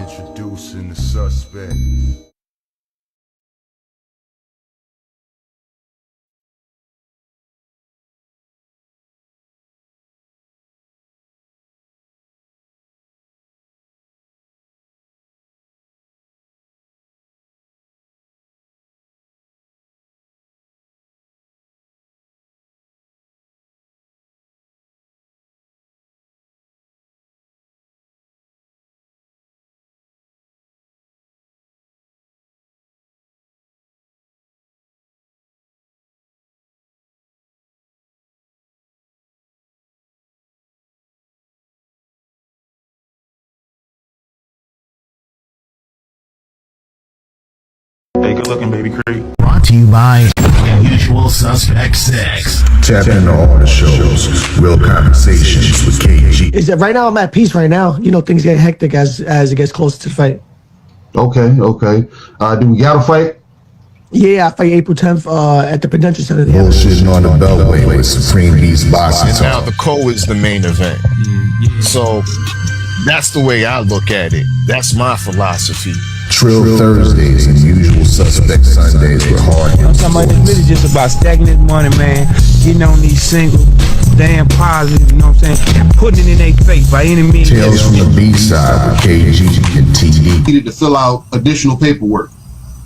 Introducing the suspect. Hey, good looking, baby Creed. Brought to you by Usual Suspect 6. Tap into all the shows. Real Conversations with KG. Is that right now? I'm at peace right now. You know, things get hectic as it gets closer to the fight. Okay. Do we got a fight? Yeah, I fight April 10th at the Prudential Center. Bullshitting on the Beltway with Supreme Beast Boxing. And now the co is the main event. So that's the way I look at it. That's my philosophy. Trill Thursdays and Usual Suspect Sundays with hard I'm talking about it's really just about stacking this money, man. Getting on these singles, damn positive, you know what I'm saying? Putting it in their face by any means. Tales from the B-side with KG and TD. Needed to fill out additional paperwork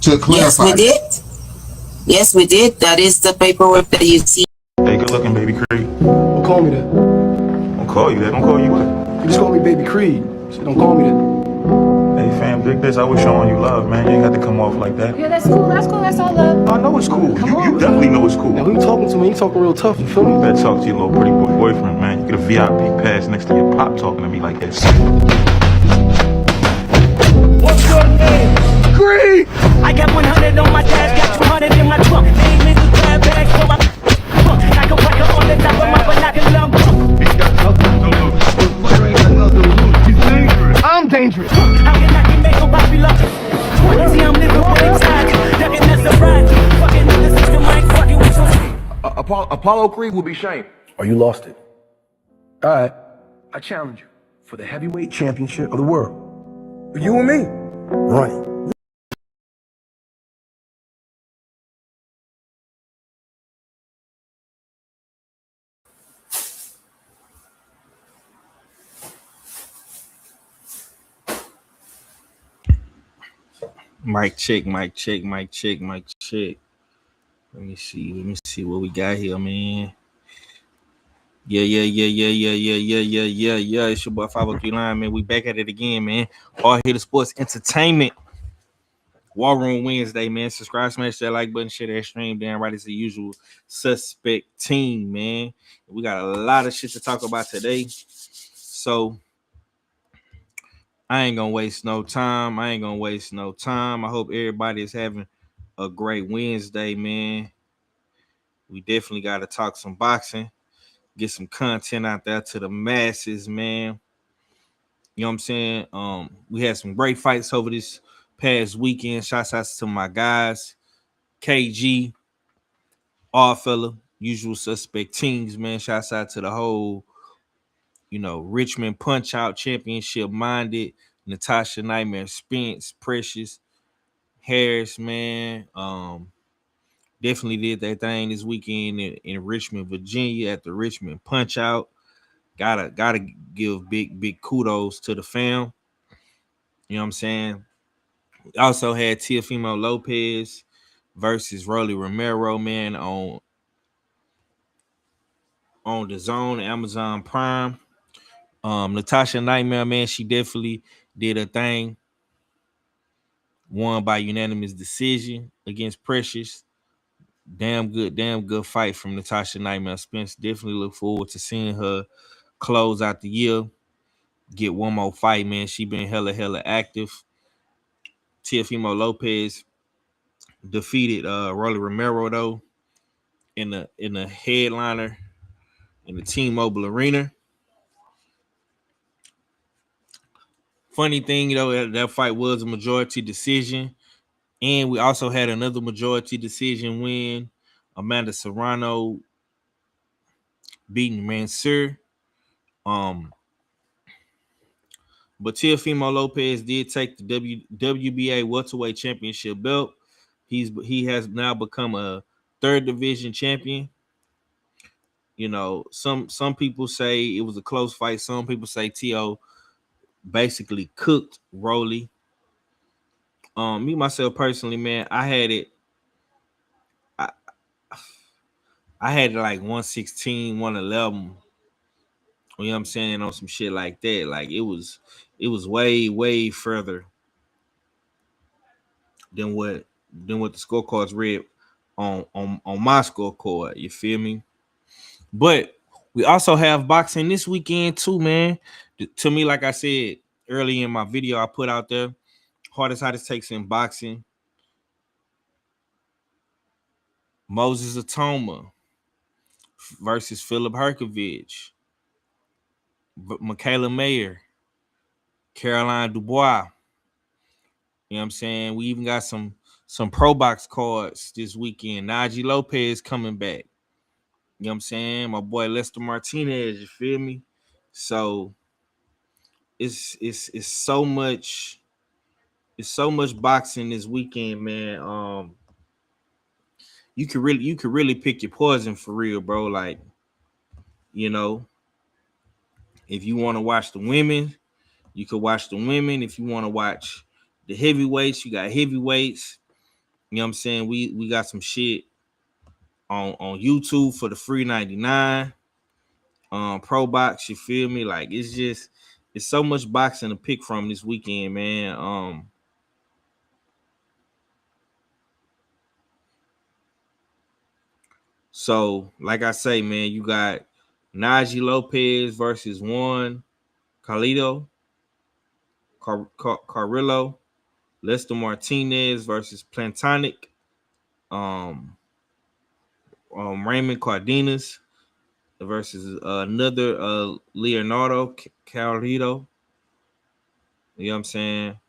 to clarify. Yes, we did. Yes, we did. That is the paperwork that you see. Hey, good looking, baby Creed. Don't call me that. Don't call you that. Don't call you what? You just call me Baby Creed. So don't call me that. Hey, fam, dig this. I was showing you love, man. You ain't got to come off like that. Yeah, that's cool. That's cool. That's all love. I know it's cool. You definitely know it's cool. Now, who you talking to, man? You talking real tough, you feel me? You better talk to your little pretty boy boyfriend, man. You get a VIP pass next to your pop talking to me like this. What's your name? Creed! I got 100 on my dash, got 200 in my trunk. Name is a grab bag, so I like a record on the top of my binocular. I'm dangerous. How can I get made popular? See, I'm living with anxiety. Ducking that surprise. Fucking with the system, I ain't fucking with some. Apollo Creed will be shamed. Or you lost it. All right. I challenge you for the heavyweight championship of the world. You and me. Running. Mic check. Let me see what we got here, man. Yeah. It's your boy 503 Line, man. We back at it again, man. All here to Sports Entertainment. War Room Wednesday, man. Subscribe, smash that like button, share that stream down right as the Usual Suspect team, man. We got a lot of shit to talk about today. So I ain't gonna waste no time. I hope everybody is having a great Wednesday, man. We definitely got to talk some boxing, get some content out there to the masses, man. You know what I'm saying? We had some great fights over this past weekend. Shouts out to my guys, KG, Fella, Usual Suspect teams, man. Shouts out to the whole, Richmond Punch-Out Championship minded, Natasha Nightmare Spence, Precious, Harris, man. Definitely did that thing this weekend in Richmond, Virginia at the Richmond Punch-Out. Gotta give big kudos to the fam. You know what I'm saying? We also had Teofimo Lopez versus Rolly Romero, man, on the Zone, Amazon Prime. Natasha Nightmare, man, she definitely did her thing. Won by unanimous decision against Precious. Damn good fight from Natasha Nightmare Spence. Definitely look forward to seeing her close out the year. Get one more fight, man. She been hella active. Teofimo Lopez defeated Rolly Romero though in the headliner in the T-Mobile Arena. Funny thing, that fight was a majority decision, and we also had another majority decision win. Amanda Serrano beating Mansour. But Teofimo Lopez did take the WBA welterweight championship belt. He has now become a third division champion. You know, some people say it was a close fight. Some people say T.O. basically cooked Rolly. Me myself personally, man, I had it like 116, 111. You know what I'm saying? On some shit like that. Like it was way, way further than what the scorecards read on my scorecard. You feel me? But we also have boxing this weekend too, man. To me, like I said earlier in my video I put out there, hottest takes in boxing. Moses ITAUMA versus Philip Herkovich. Michaela Mayer, Caroline Dubois. You know what I'm saying? We even got some pro box cards this weekend. Najee Lopez coming back. You know what I'm saying? My boy Lester Martinez, you feel me? So it's so much boxing this weekend, man. You could really pick your poison for real, bro. Like, you know, if you want to watch the women, you could watch the women. If you want to watch the heavyweights, you got heavyweights. You know what I'm saying? We got some shit on YouTube for the free 99. Pro box, you feel me? Like it's so much boxing to pick from this weekend, man. So like I say, man, you got Najee Lopez versus Juan Carrillo, Lester Martinez versus Plantonic, Raymond Cardenas versus another Leonardo Carrillo. You know what I'm saying?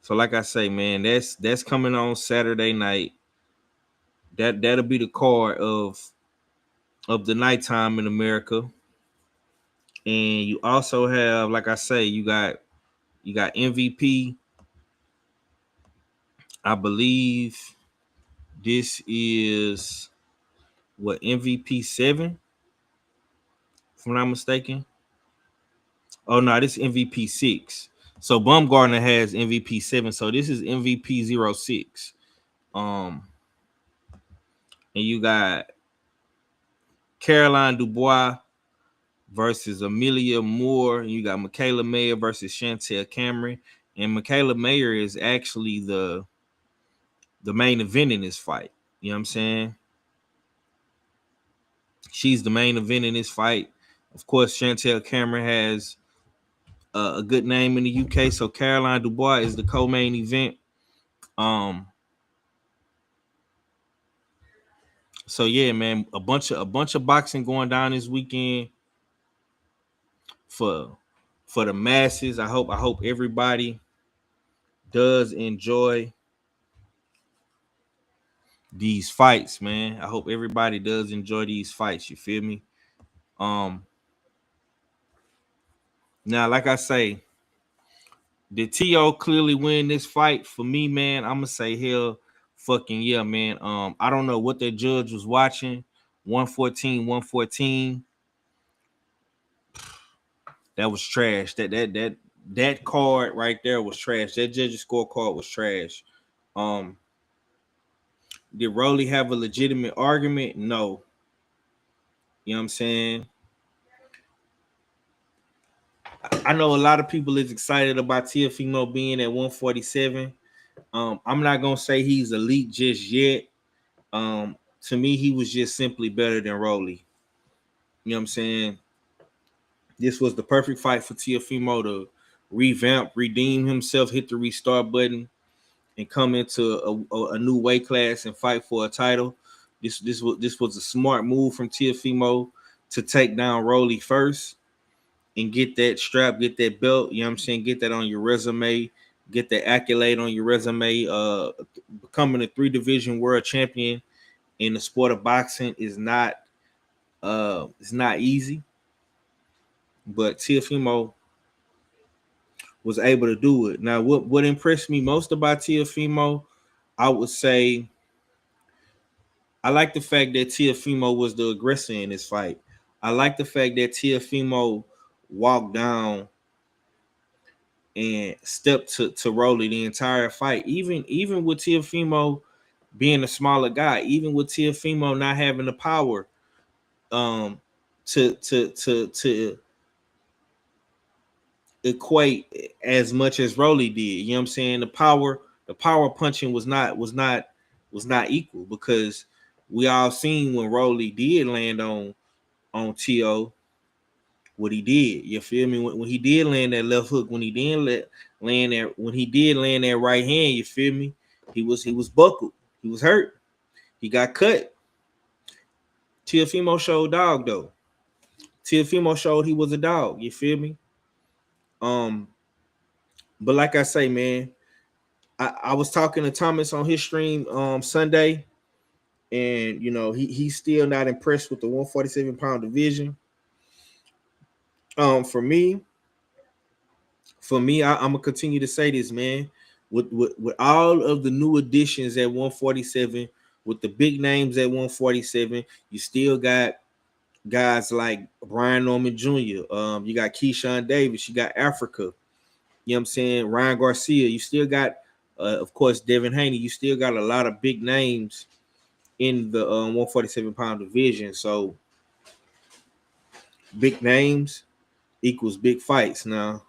So like I say, man, that's coming on Saturday night. That'll be the card of the nighttime in America. And you also have, like I say, you got MVP. I believe this is what, MVP 7, if I'm not mistaken. Oh no, this is MVP 6. So Bumgarner has MVP 7. So this is MVP 06. And you got Caroline Dubois versus Amelia Moore. And you got Michaela Mayer versus Chantel Cameron. And Michaela Mayer is actually the main event in this fight. You know what I'm saying? She's the main event in this fight. Of course, Chantel Cameron has a good name in the UK. So Caroline Dubois is the co-main event. So yeah, man, a bunch of boxing going down this weekend for the masses. I hope everybody does enjoy these fights, man. I hope everybody does enjoy these fights. You feel me? Now, like I say, did T.O. clearly win this fight? For me, man, I'm gonna say hell fucking yeah, man. I don't know what that judge was watching. 114. That was trash. That card right there was trash. That judge's scorecard was trash. Did Rolly have a legitimate argument? No. You know what I'm saying? I know a lot of people is excited about Teofimo being at 147. I'm not gonna say he's elite just yet. To me, he was just simply better than Rolly. You know what I'm saying? This was the perfect fight for Teofimo to revamp, redeem himself, hit the restart button, and come into a new weight class and fight for a title. This was a smart move from Teofimo to take down Rolly first and get that strap, get that belt. You know what I'm saying? Get that on your resume. Get that accolade on your resume. Becoming a 3-division world champion in the sport of boxing is not it's not easy. But Teofimo was able to do it. Now, what impressed me most about Teofimo, I would say, I like the fact that Teofimo was the aggressor in this fight. I like the fact that Teofimo walked down and stepped to Rolly the entire fight. Even with Teofimo being a smaller guy, even with Teofimo not having the power to equate as much as Rolly did. You know what I'm saying? The power punching was not equal, because we all seen when Rolly did land on T.O. what he did. You feel me? When he did land that left hook, when he did land that right hand, you feel me? He was buckled. He was hurt. He got cut. Teofimo showed dog though. Teofimo showed he was a dog. You feel me? But like I say, man, I was talking to Thomas on his stream Sunday, and you know he's still not impressed with the 147-pound division. For me, I'm gonna continue to say this, man. With all of the new additions at 147, with the big names at 147, you still got guys like Brian Norman Jr. You got Keyshawn Davis, you got Africa. You know what I'm saying? Ryan Garcia. You still got, of course, Devin Haney. You still got a lot of big names in the 147-pound division. So big names equals big fights. Now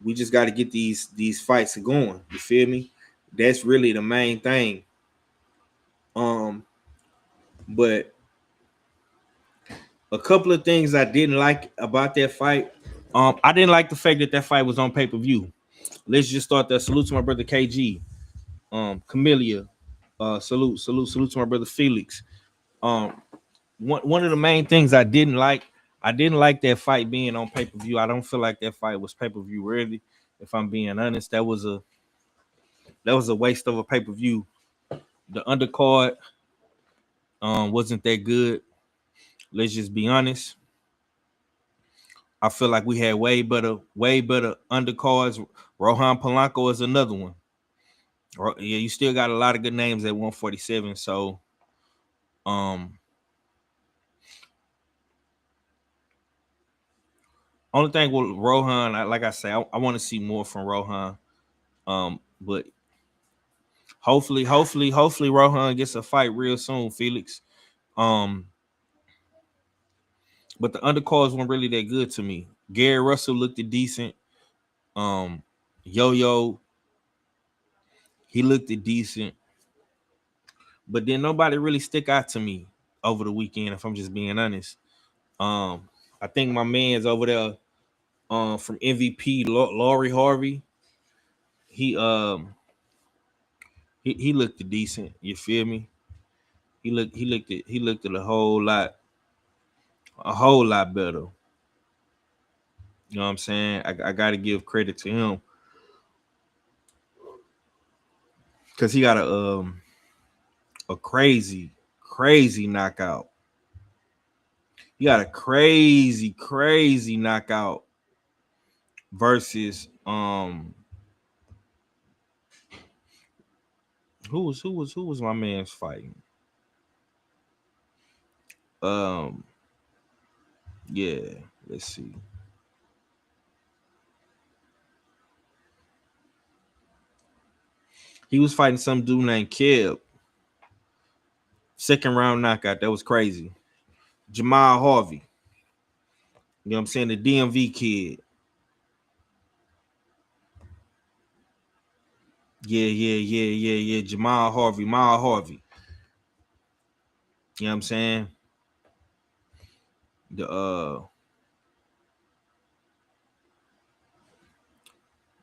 we just got to get these fights going. You feel me? That's really the main thing. But a couple of things I didn't like about that fight. I didn't like the fact that fight was on pay-per-view. Let's just start there. Salute to my brother KG. Camellia. Salute to my brother Felix. One of the main things I didn't like that fight being on pay-per-view. I don't feel like that fight was pay-per-view worthy. If I'm being honest, that was a waste of a pay-per-view. The undercard wasn't that good. Let's just be honest. I feel like we had way better undercards. Rohan Polanco is another one. Yeah, you still got a lot of good names at 147. So, only thing with Rohan, like I say, I want to see more from Rohan. But hopefully Rohan gets a fight real soon, Felix. But the undercards weren't really that good to me. Gary Russell looked decent. Yo-Yo, he looked decent. But then nobody really stick out to me over the weekend, if I'm just being honest. I think my man's over there from MVP, Laurie Harvey. He looked decent. You feel me? He looked at a whole lot better. You know what I'm saying? I got to give credit to him, because he got a crazy knockout. He got a crazy knockout versus who was my man's fighting? Yeah, let's see. He was fighting some dude named Keb. Second round knockout. That was crazy. Jamal Harvey. You know what I'm saying? The DMV kid. Yeah. Jamal Harvey. Mal Harvey. You know what I'm saying?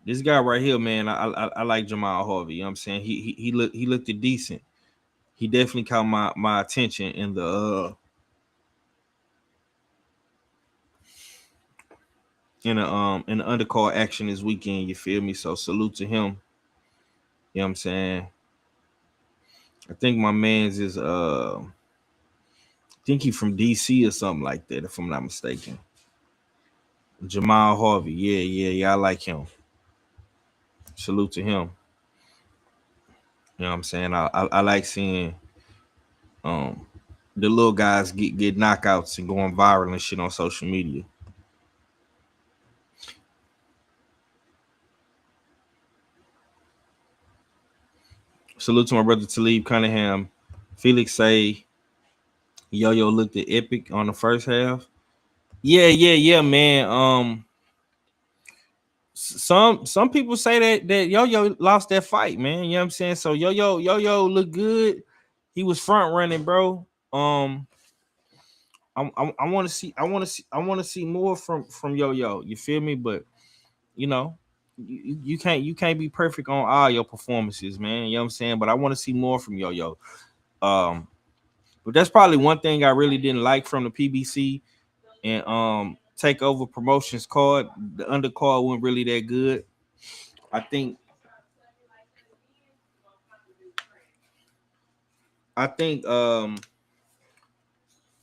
This guy right here, man, I like Jamal Harvey. You know what I'm saying? He looked decent. He definitely caught my attention in the undercard action this weekend. You feel me? So salute to him. You know what I'm saying? I think my man's is I think he from DC or something like that, if I'm not mistaken. Jamal Harvey. Yeah. I like him. Salute to him. You know what I'm saying? I like seeing um the little guys get knockouts and going viral and shit on social media. Salute to my brother Talib Cunningham. Felix say Yo looked at epic on the first half. Yeah, man. Some people say that Yo lost that fight, man. You know what I'm saying? So Yo looked good. He was front running, bro. I want to see more from Yo. You feel me? But you know, you can't be perfect on all your performances, man. You know what I'm saying? But I want to see more from Yo. Um, but that's probably one thing I really didn't like from the PBC and Takeover Promotions card. The undercard wasn't really that good. I think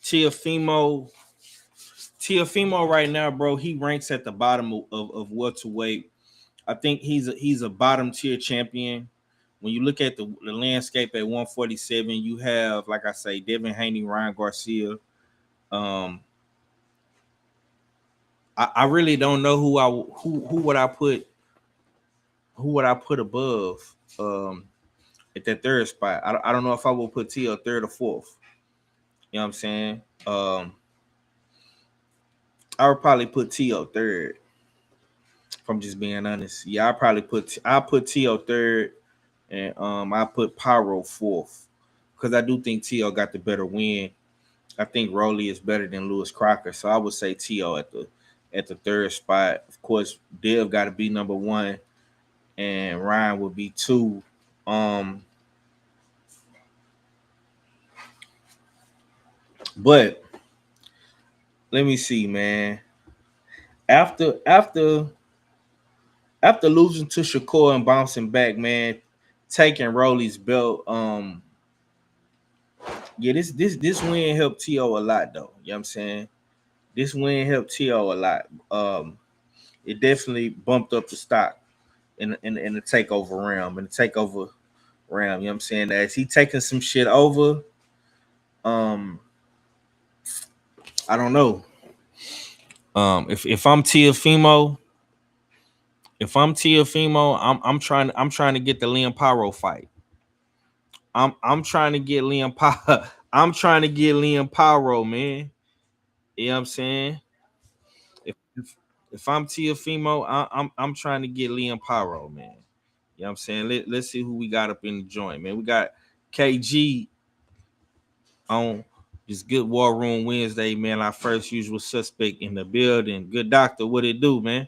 Tiafimo right now, bro, he ranks at the bottom of welterweight. I think he's a bottom tier champion. When you look at the landscape at 147, you have, like I say, Devin Haney, Ryan Garcia. I really don't know who would I put above at that third spot. I don't know if I will put T third or fourth. You know what I'm saying? I would probably put T.O. third. If I'm just being honest. Yeah, I'll put T.O. third and I put Pyro fourth. Because I do think T.O. got the better win. I think Rolly is better than Lewis Crocker. So I would say T.O. at the third spot. Of course, Dev got to be number one, and Ryan would be two. But let me see, man. After losing to Shakur and bouncing back, man, taking Rolly's belt, yeah, this win helped T.O. a lot, though. You know what I'm saying? This win helped T.O. a lot. It definitely bumped up the stock in the takeover realm. You know what I'm saying? As he taking some shit over, I don't know. If I'm Tiafimo, I'm trying to get the Liam Pyro fight. I'm trying to get Liam Pyro. I'm trying to get Liam Pyro, man. You know what I'm saying? If I'm Tiafimo, I'm trying to get Liam Pyro, man. You know what I'm saying? Let's see who we got up in the joint, man. We got KG on this Good War Room Wednesday, man. Our first usual suspect in the building. Good doctor, what it do, man?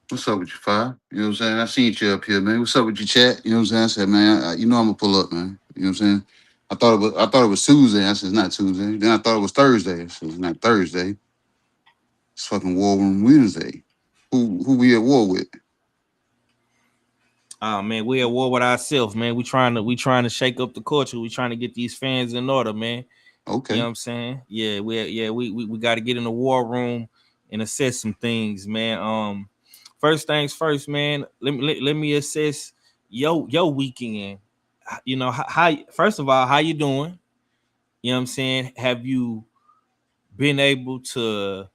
What's up with you, Five? You know what I'm saying? I seen you up here, man. What's up with you, chat? You know what I'm saying? I said, man, you know I'm gonna pull up, man. You know what I'm saying? I thought it was Tuesday. I said it's not Tuesday. Then I thought it was Thursday. I said it's not Thursday. It's fucking War Room Wednesday. Who we at war with? Oh man, we at war with ourselves, man. We trying to shake up the culture. We trying to get these fans in order, man. You know Okay. what I'm saying? Yeah, we got to get in the war room and assess some things, man. First things first, man. Let me assess your weekend. You know how first of all, how you doing? You know what I'm saying? Have you been able to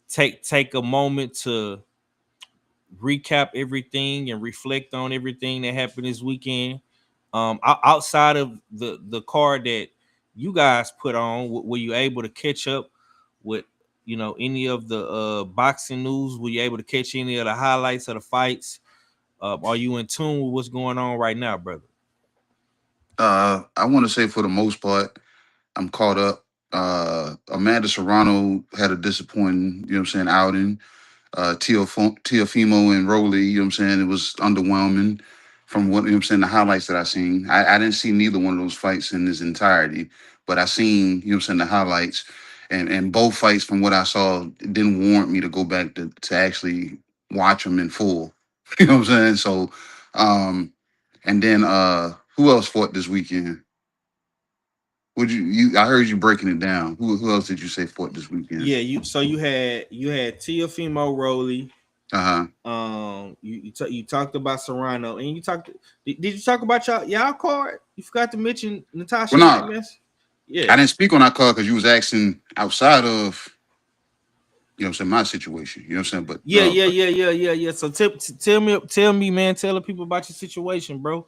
take a moment to recap everything and reflect on everything that happened this weekend? Outside of the card that you guys put on, were you able to catch up with any of the boxing news? Were you able to catch any of the highlights of the fights? Are you in tune with what's going on right now, brother? I want to say for the most part, I'm caught up. Amanda Serrano had a disappointing, you know what I'm saying, outing. Tiafimo and Rolly, you know what I'm saying, it was underwhelming from what, you know what I'm saying, the highlights that I seen. I didn't see neither one of those fights in its entirety, but I seen, you know what I'm saying, the highlights. And both fights from what I saw didn't warrant me to go back to actually watch them in full. You know what I'm saying? So and then who else fought this weekend? Would you? I heard you breaking it down. Who else did you say fought this weekend? Yeah, you had Teofimo Rowley. You talked about Serrano, and you talked. Did you talk about y'all card? You forgot to mention Natasha. Well, no, yeah, I didn't speak on that card because you was asking outside of, you know what I'm saying, my situation. You know what I'm saying? But yeah. So tell me, man. Tell the people about your situation, bro.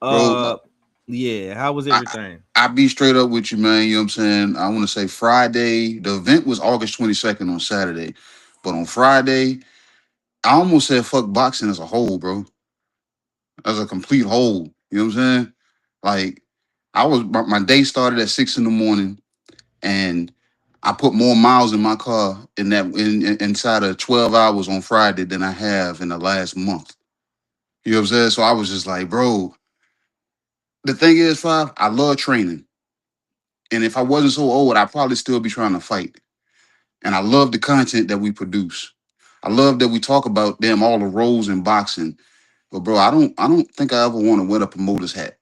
Bro, Yeah. How was everything? I be straight up with you, man. You know what I'm saying? I want to say Friday. The event was August 22nd on Saturday, but on Friday, I almost said fuck boxing as a whole, bro. As a complete whole. You know what I'm saying? Like, my day started at 6 a.m, and I put more miles in my car inside of 12 hours on Friday than I have in the last month. You know what I'm saying? So I was just like, bro, the thing is, I love training. And if I wasn't so old, I'd probably still be trying to fight. And I love the content that we produce. I love that we talk about all the roles in boxing. But bro, I don't think I ever want to wear a promoter's hat.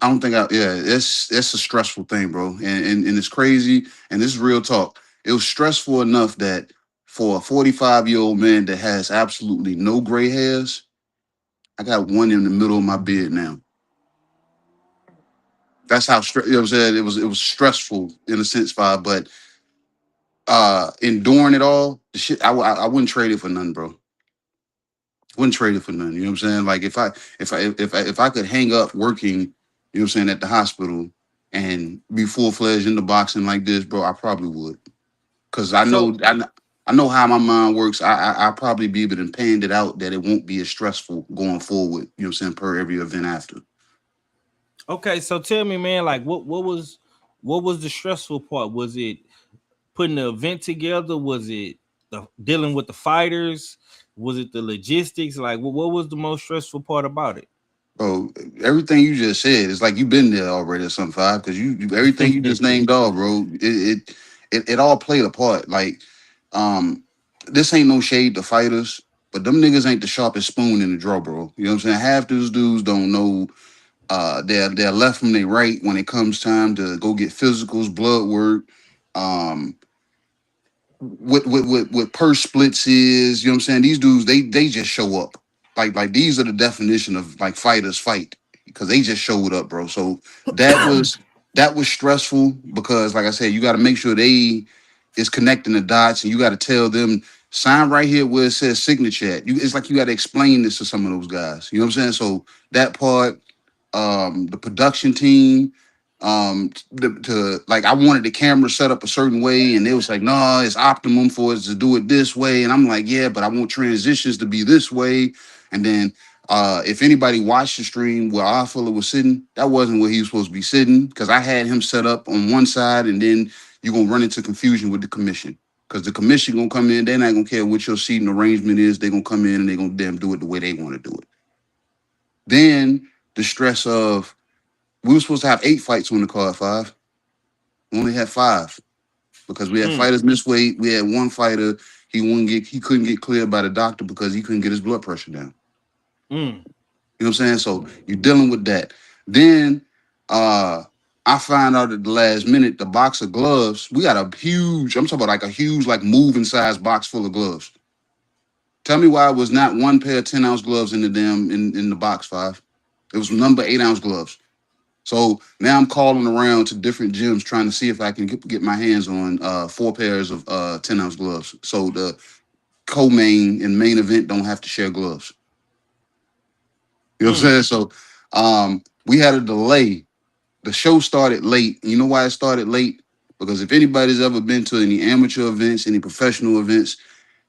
I don't think it's a stressful thing, bro. And it's crazy. And this is real talk. It was stressful enough that for a 45-year-old man that has absolutely no gray hairs, I got one in the middle of my beard now. That's how you know what I'm saying? It was stressful in a sense, but enduring it all, the shit I wouldn't trade it for nothing, bro. Wouldn't trade it for nothing. You know what I'm saying? Like if I could hang up working, you know what I'm saying, at the hospital and be full-fledged into boxing like this, bro, I probably would. Cause I know how my mind works. I'll probably be able to pan it out that it won't be as stressful going forward, you know what I'm saying, per every event after. Okay, so tell me, man, like what was the stressful part? Was it putting the event together? Was it dealing with the fighters? Was it the logistics? Like what was the most stressful part about it? Bro, everything you just said, it's like you've been there already or something, Five, because you everything you just named off, bro. It all played a part. Like, this ain't no shade to fighters, but them niggas ain't the sharpest spoon in the drawer, bro. You know what I'm saying? Half those dudes don't know they're left from their right when it comes time to go get physicals, blood work, um, what purse splits is. You know what I'm saying? These dudes, they just show up. Like these are the definition of like fighters fight because they just showed up, bro. So that was stressful because, like I said, you got to make sure they is connecting the dots, and you got to tell them sign right here where it says signature. It's like you got to explain this to some of those guys. You know what I'm saying? So that part, the production team, to like, I wanted the camera set up a certain way, and they was like, no, it's optimum for us to do it this way, and I'm like, yeah, but I want transitions to be this way. And then if anybody watched the stream where our fella was sitting, that wasn't where he was supposed to be sitting, because I had him set up on one side, and then you're gonna run into confusion with the commission, because the commission gonna come in, they're not gonna care what your seating arrangement is. They're gonna come in and they're gonna damn do it the way they want to do it. Then the stress of, we were supposed to have 8 fights on the card, Five. We only had 5 because we had fighters miss weight. We had one fighter, he couldn't get cleared by the doctor because he couldn't get his blood pressure down. You know what I'm saying? So you're dealing with that. Then I find out at the last minute, the box of gloves, we got a huge, I'm talking about like a huge, like moving size box full of gloves. Tell me why it was not one pair of 10-ounce gloves in the box, Five. It was number 8-ounce gloves. So now I'm calling around to different gyms trying to see if I can get my hands on 4 pairs of 10-ounce gloves. So the co-main and main event don't have to share gloves. You know what I'm saying? So we had a delay. The show started late. You know why it started late? Because if anybody's ever been to any amateur events, any professional events,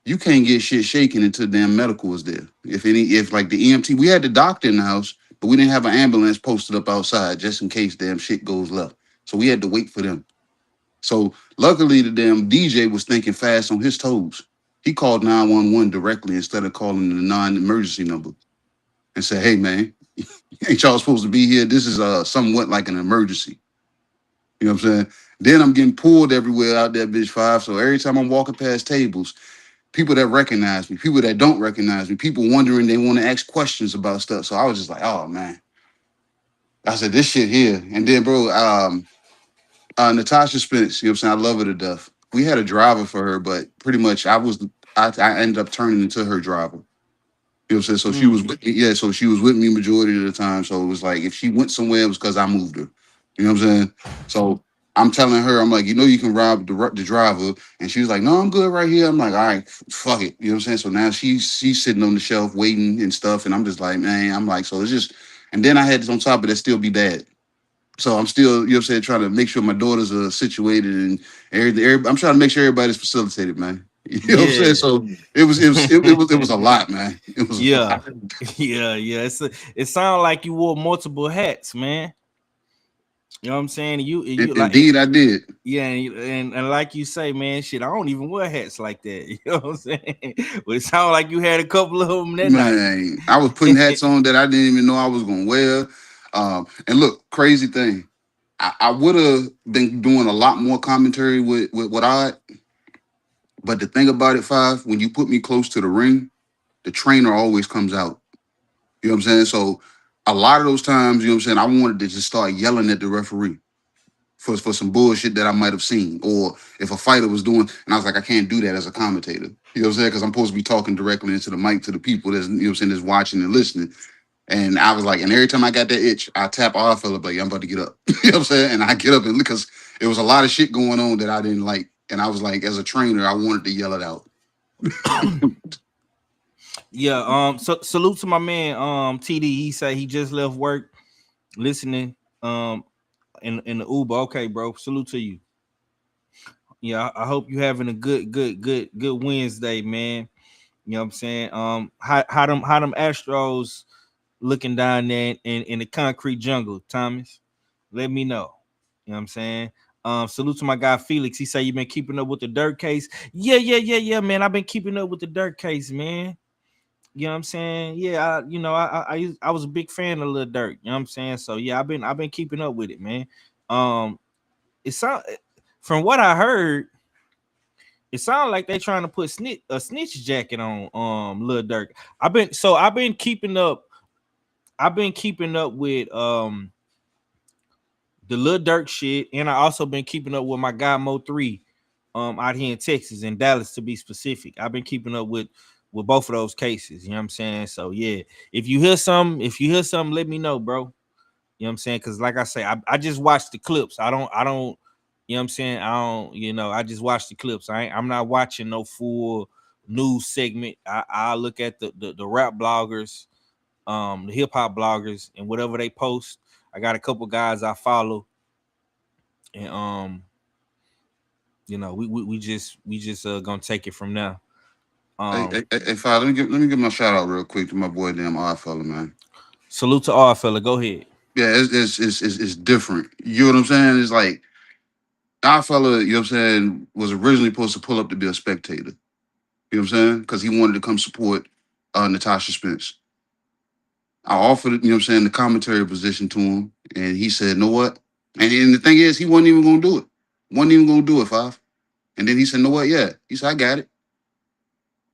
you can't get shit shaken until damn medical is there. If like the EMT, we had the doctor in the house, but we didn't have an ambulance posted up outside just in case damn shit goes left. So we had to wait for them. So luckily the damn DJ was thinking fast on his toes. He called 911 directly instead of calling the non-emergency number and said, hey man, ain't y'all supposed to be here? This is somewhat like an emergency. You know what I'm saying? Then I'm getting pulled everywhere out there, bitch, Five. So every time I'm walking past tables, people that recognize me, people that don't recognize me, people wondering, they want to ask questions about stuff. So I was just like, oh man. I said, this shit here. And then, bro, Natasha Spence, you know what I'm saying? I love her to death. We had a driver for her, but pretty much I ended up turning into her driver. You know what I'm saying? So she was with me, yeah, so she was with me majority of the time. So it was like if she went somewhere, it was because I moved her. You know what I'm saying? So I'm telling her, I'm like, you can rob the driver. And she was like, no, I'm good right here. I'm like, all right, fuck it. You know what I'm saying? So now she's sitting on the shelf waiting and stuff. And I'm just like, man, I'm like, so it's just, and then I had on top of that still be dad. So I'm still, you know what I'm saying, trying to make sure my daughters are situated and everything. I'm trying to make sure everybody's facilitated, man. You know what I'm saying? So it was a lot, man. It was a Yeah, lot. yeah. It sounds like you wore multiple hats, man. You know what I'm saying? You like, Indeed, I did. yeah, and like you say, man, shit, I don't even wear hats like that. You know what I'm saying? But it sounded like you had a couple of them that night. Man, I was putting hats on that I didn't even know I was gonna wear. And look, crazy thing, I would have been doing a lot more commentary with what but the thing about it, Five, when you put me close to the ring, the trainer always comes out. You know what I'm saying? So a lot of those times, you know what I'm saying, I wanted to just start yelling at the referee for some bullshit that I might have seen. Or if a fighter was doing, and I was like, I can't do that as a commentator. You know what I'm saying? Because I'm supposed to be talking directly into the mic to the people that's, you know what I'm saying, that's watching and listening. And I was like, and every time I got that itch, I tap our fella, like, I'm about to get up. You know what I'm saying? And I get up and because it was a lot of shit going on that I didn't like. And I was like, as a trainer, I wanted to yell it out. Yeah, so salute to my man TD. He said he just left work listening in the Uber. Okay, bro. Salute to you. Yeah, I hope you having a good Wednesday, man. You know what I'm saying? How them Astros looking down there in the concrete jungle, Thomas? Let me know. You know what I'm saying? Salute to my guy Felix. He said you been keeping up with the Dirt case. Yeah, man. I've been keeping up with the Dirt case, man. You know what I'm saying? Yeah, I was a big fan of Lil Durk. You know what I'm saying? So yeah, I've been keeping up with it, man. It sound from what I heard, it sounded like they trying to put a snitch jacket on Lil Durk. I've been keeping up. I've been keeping up with the Lil Durk shit, and I also been keeping up with my guy Mo3 out here in Texas, in Dallas to be specific. I've been keeping up with both of those cases. You know what I'm saying? So yeah, if you hear something, let me know, bro. You know what I'm saying? Because like I say, I just watched the clips. I don't, you know what I'm saying? I just watched the clips. I'm not watching no full news segment. I look at the rap bloggers, the hip hop bloggers, and whatever they post. I got a couple guys I follow, and we just gonna take it from now. Hey, Father, let me give my shout out real quick to my boy, damn odd fella, man. Salute to our fella. Go ahead. Yeah, it's different. You know what I'm saying? It's like our fella, you know what I'm saying, was originally supposed to pull up to be a spectator. You know what I'm saying? Because he wanted to come support Natasha Spence. I offered, you know what I'm saying, the commentary position to him, and he said, "Know what?" And the thing is, he wasn't even gonna do it. Wasn't even gonna do it, Five. And then he said, "Know what? Yeah." He said, "I got it."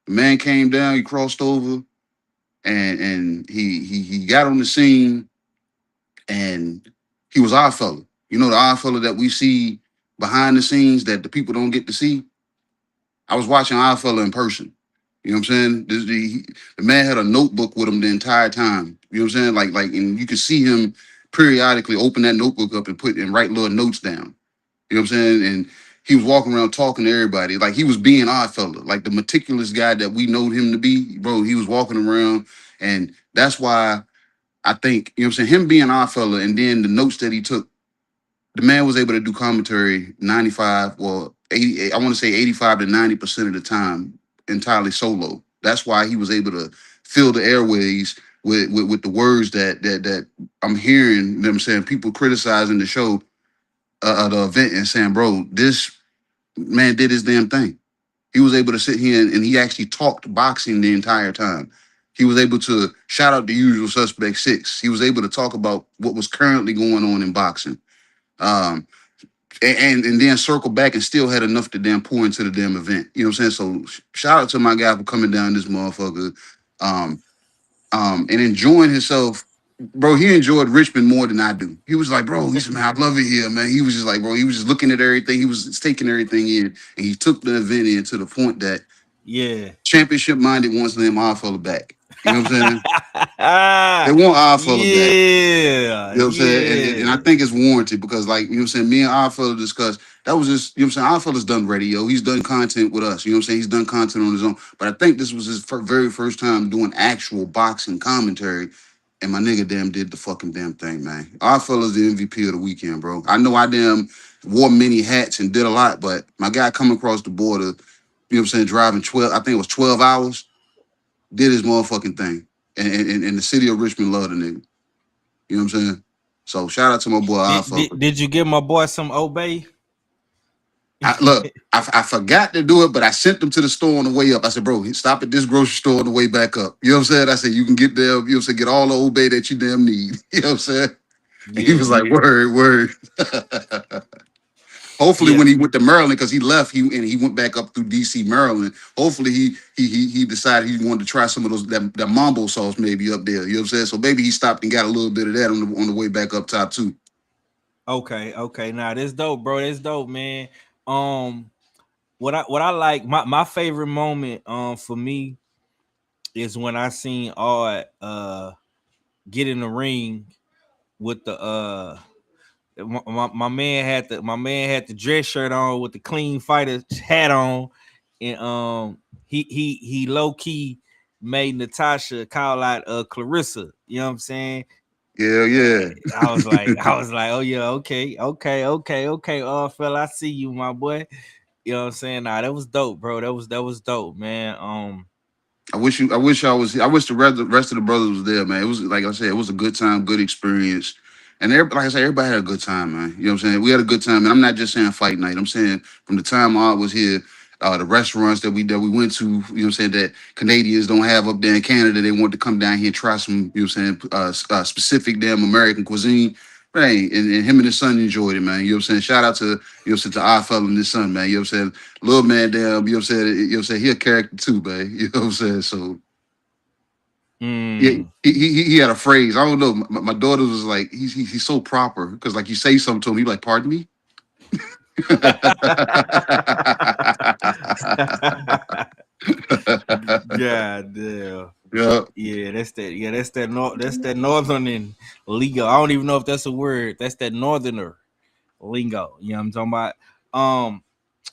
The man came down, he crossed over, and he got on the scene, and he was our fella. You know, the our fella that we see behind the scenes that the people don't get to see. I was watching our fella in person. You know what I'm saying? The man had a notebook with him the entire time. You know what I'm saying? Like, and you could see him periodically open that notebook up and write little notes down. You know what I'm saying? And he was walking around talking to everybody. Like he was being our fella, like the meticulous guy that we know him to be. Bro, he was walking around. And that's why I think, you know what I'm saying, him being our fella and then the notes that he took, the man was able to do commentary 95, well, 80, I want to say 85 to 90% of the time entirely solo. That's why he was able to fill the airways with the words that I'm hearing, you know what I'm saying, people criticizing the show, the event, and saying, bro, this man did his damn thing. He was able to sit here and he actually talked boxing the entire time. He was able to shout out the Usual Suspect 6. He was able to talk about what was currently going on in boxing. Um, and then circle back and still had enough to damn pour into the damn event. You know what I'm saying? So shout out to my guy for coming down this motherfucker and enjoying himself bro, he enjoyed Richmond more than I do. He was like, bro, he said, man, I love it here, man. He was just like, bro, he was just looking at everything. He was taking everything in, and he took the event in to the point that Yeah. championship minded wants them our fella back. You know what I'm saying? They want our fella back. Yeah. You know what I'm saying? And I think it's warranted because, like, you know what I'm saying, me and our fella discussed, that was just, you know what I'm saying, our fella's done radio. He's done content with us. You know what I'm saying? He's done content on his own. But I think this was his very first time doing actual boxing commentary. And my nigga damn did the fucking damn thing, man. Our fella's the MVP of the weekend, bro. I know I damn wore many hats and did a lot, but my guy coming across the border, you know what I'm saying, driving 12, I think it was 12 hours, did his motherfucking thing. And the city of Richmond loved the nigga. You know what I'm saying? So shout out to my boy Alpha. Did you give my boy some obey? I forgot to do it, but I sent them to the store on the way up. I said, bro, stop at this grocery store on the way back up. You know what I'm saying? I said, you can get there, you know what I'm saying, get all the obey that you damn need. You know what I'm saying? And he was like, word. Hopefully when he went to Maryland, because he left, he went back up through DC, Maryland. Hopefully he decided he wanted to try some of those that mambo sauce maybe up there. You know what I'm saying? So maybe he stopped and got a little bit of that on the way back up top too. Okay. Nah, that's dope, bro. That's dope, man. What I like, my favorite moment for me is when I seen Art get in the ring with the my man had the dress shirt on with the clean fighter hat on, and he low key made Natasha call out Clarissa. You know what I'm saying? Yeah. I was like, oh yeah, okay. Oh, fella, I see you, my boy. You know what I'm saying? Nah, that was dope, bro. That was dope, man. I wish the rest of the brothers was there, man. It was like I said, it was a good time, good experience. And like I said, everybody had a good time, man. You know what I'm saying? We had a good time. And I'm not just saying fight night. I'm saying from the time I was here, the restaurants that we went to, you know what I'm saying, that Canadians don't have up there in Canada. They want to come down here and try some, you know what I'm saying, specific damn American cuisine. Right. And him and his son enjoyed it, man. You know what I'm saying? Shout out to, you know what I'm saying, to our fella and his son, man. You know what I'm saying? Little man damn, you know what I'm saying? You know what I'm saying? He a character too, man. You know what I'm saying? So yeah, he had a phrase. I don't know. My daughter was like, he's so proper because like you say something to him, he like, pardon me. God damn. Yeah. That's that northern and lingo. I don't even know if that's a word. That's that northerner lingo. You know what I'm talking about?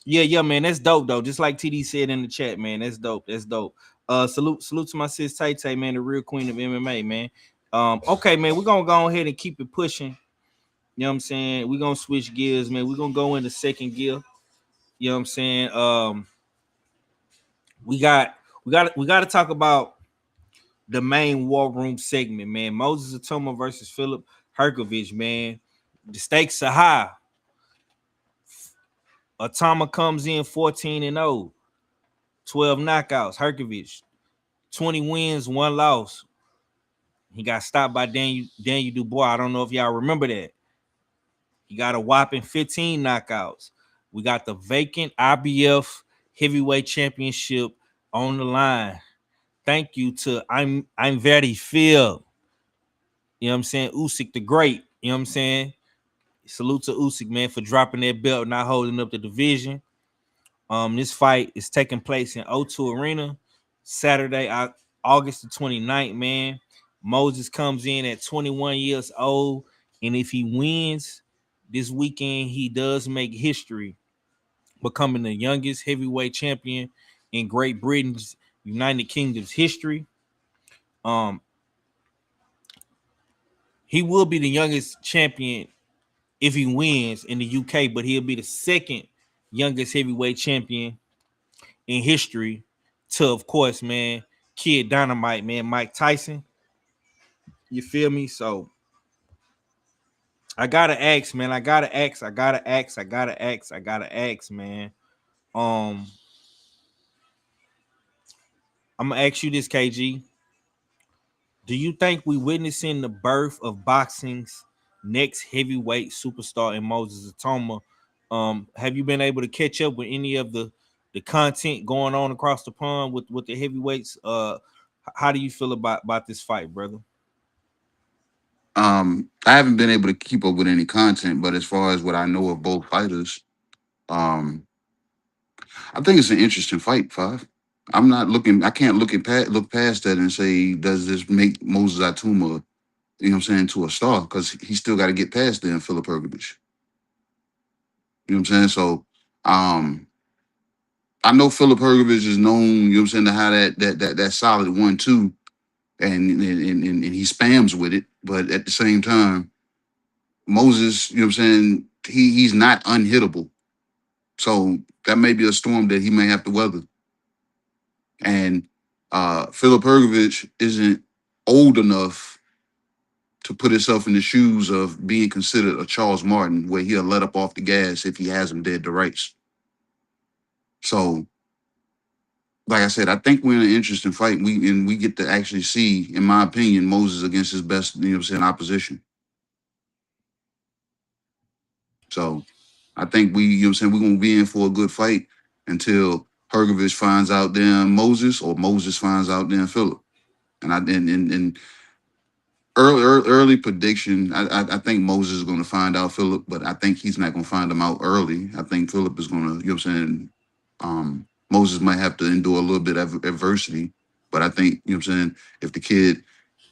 Yeah, man, that's dope though. Just like TD said in the chat, man, that's dope. Salute to my sis Tay Tay, man, the real queen of MMA, man. Okay, man, we're gonna go ahead and keep it pushing. You know what I'm saying? We're gonna switch gears, man. We're gonna go into second gear. You know what I'm saying? We got to talk about the main war room segment, man. Moses ITAUMA versus Philip Herkovich, man. The stakes are high. ITAUMA comes in 14-0, 12 knockouts. Herkovich, 20 wins, 1 loss. He got stopped by Daniel Dubois. I don't know if y'all remember that. He got a whopping 15 knockouts. We got the vacant IBF heavyweight championship on the line. Thank you to I'm very Phil. You know what I'm saying? Usyk the Great. You know what I'm saying? Salute to Usyk, man, for dropping that belt, not holding up the division. This fight is taking place in O2 Arena Saturday, August the 29th, man. Moses comes in at 21 years old, and if he wins this weekend, he does make history, becoming the youngest heavyweight champion in Great Britain's United Kingdom's history. He will be the youngest champion if he wins in the UK, but he'll be the second youngest heavyweight champion in history to, of course, man, Kid Dynamite, man, Mike Tyson. You feel me? So I gotta ask, man. I gotta ask, man. I'm gonna ask you this, KG. Do you think we witnessing the birth of boxing's next heavyweight superstar in Moses ITAUMA? Have you been able to catch up with any of the content going on across the pond with the heavyweights? How do you feel about this fight, brother? I haven't been able to keep up with any content, but as far as what I know of both fighters, um, I think it's an interesting fight. Five. I'm not looking. I can't look past that and say, does this make Moses ITAUMA, you know what I'm saying, to a star? Because he still got to get past them, Philip Hergovich. You know what I'm saying? So, I know Philip Hergovich is known, you know what I'm saying, to have that solid 1-2, and he spams with it. But at the same time, Moses, you know what I'm saying, he's not unhittable. So that may be a storm that he may have to weather. And Philip Hergovich isn't old enough to put himself in the shoes of being considered a Charles Martin, where he'll let up off the gas if he has him dead to rights. So, like I said, I think we're in an interesting fight. We get to actually see, in my opinion, Moses against his best, you know what I'm saying, opposition. So I think you know what I'm saying, we're gonna be in for a good fight until Hergovich finds out then Moses, or Moses finds out then Philip. And early prediction, I think Moses is gonna find out Philip, but I think he's not gonna find him out early. I think Philip is gonna, you know what I'm saying, Moses might have to endure a little bit of adversity, but I think, you know what I'm saying, if the kid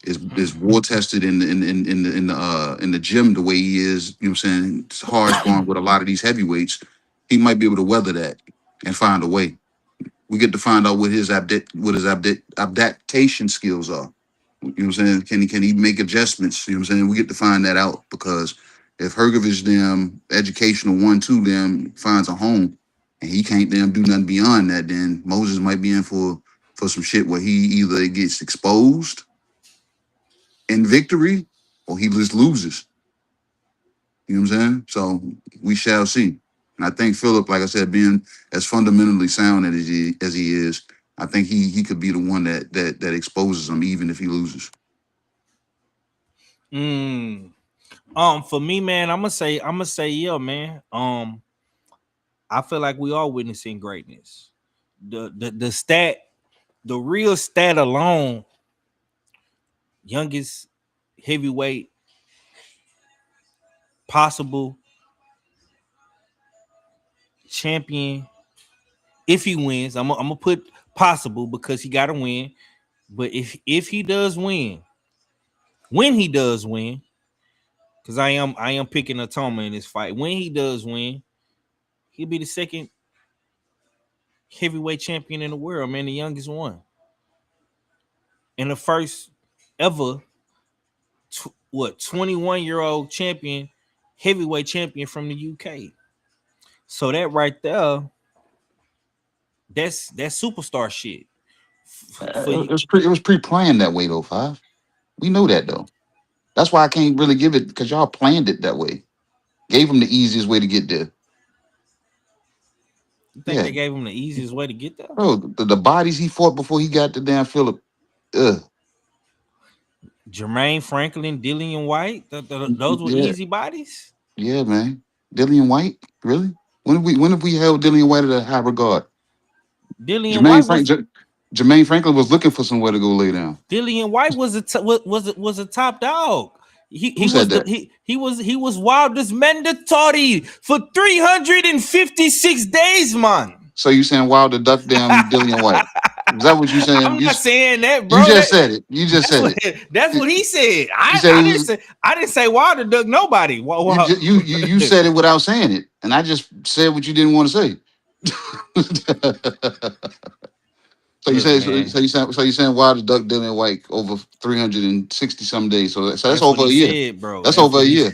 is war tested in the gym the way he is, you know what I'm saying, it's hard sparring with a lot of these heavyweights, he might be able to weather that and find a way. We get to find out what his adaptation skills are. You know what I'm saying? Can he make adjustments? You know what I'm saying? We get to find that out, because if Hergovich them educational 1-2 them finds a home and he can't them do nothing beyond that, then Moses might be in for some shit where he either gets exposed in victory or he just loses. You know what I'm saying? So we shall see. And I think Philip, like I said, being as fundamentally sound as he is, I think he could be the one that exposes him even if he loses. For me, man, I'm gonna say, yeah, man. I feel like we are witnessing greatness. The real stat alone, youngest heavyweight possible champion. If he wins, I'm gonna put possible because he gotta win. But if he does win, when he does win, because I am picking ITAUMA in this fight. When he does win, he'll be the second heavyweight champion in the world, man, the youngest one, and the first ever 21-year-old champion, heavyweight champion from the UK. So that right there, that's superstar shit. It was pre-planned that way though, Five. We know that though. That's why I can't really give it, because y'all planned it that way. Gave him the easiest way to get there. You think they gave him the easiest way to get there? Bro, the bodies he fought before he got to damn Philip. Jermaine Franklin, Dillian White, those were easy bodies. Yeah, man. Dillian White, really? When have we held Dillian White at a high regard? Jermaine Franklin was looking for somewhere to go lay down. Dillian White was a top dog. Who said that? He was Wilder's mandatory for 356 days, man. So you saying Wilder ducked down Dillian White? Is that what you saying? I'm not saying that, bro. You just said it. You just said it. That's what he said. I didn't say Wilder ducked nobody. You said it without saying it, and I just said what you didn't want to say. So you saying Wilder ducked Dillian White over 360 some days. So that's over a year, bro. That's over a year.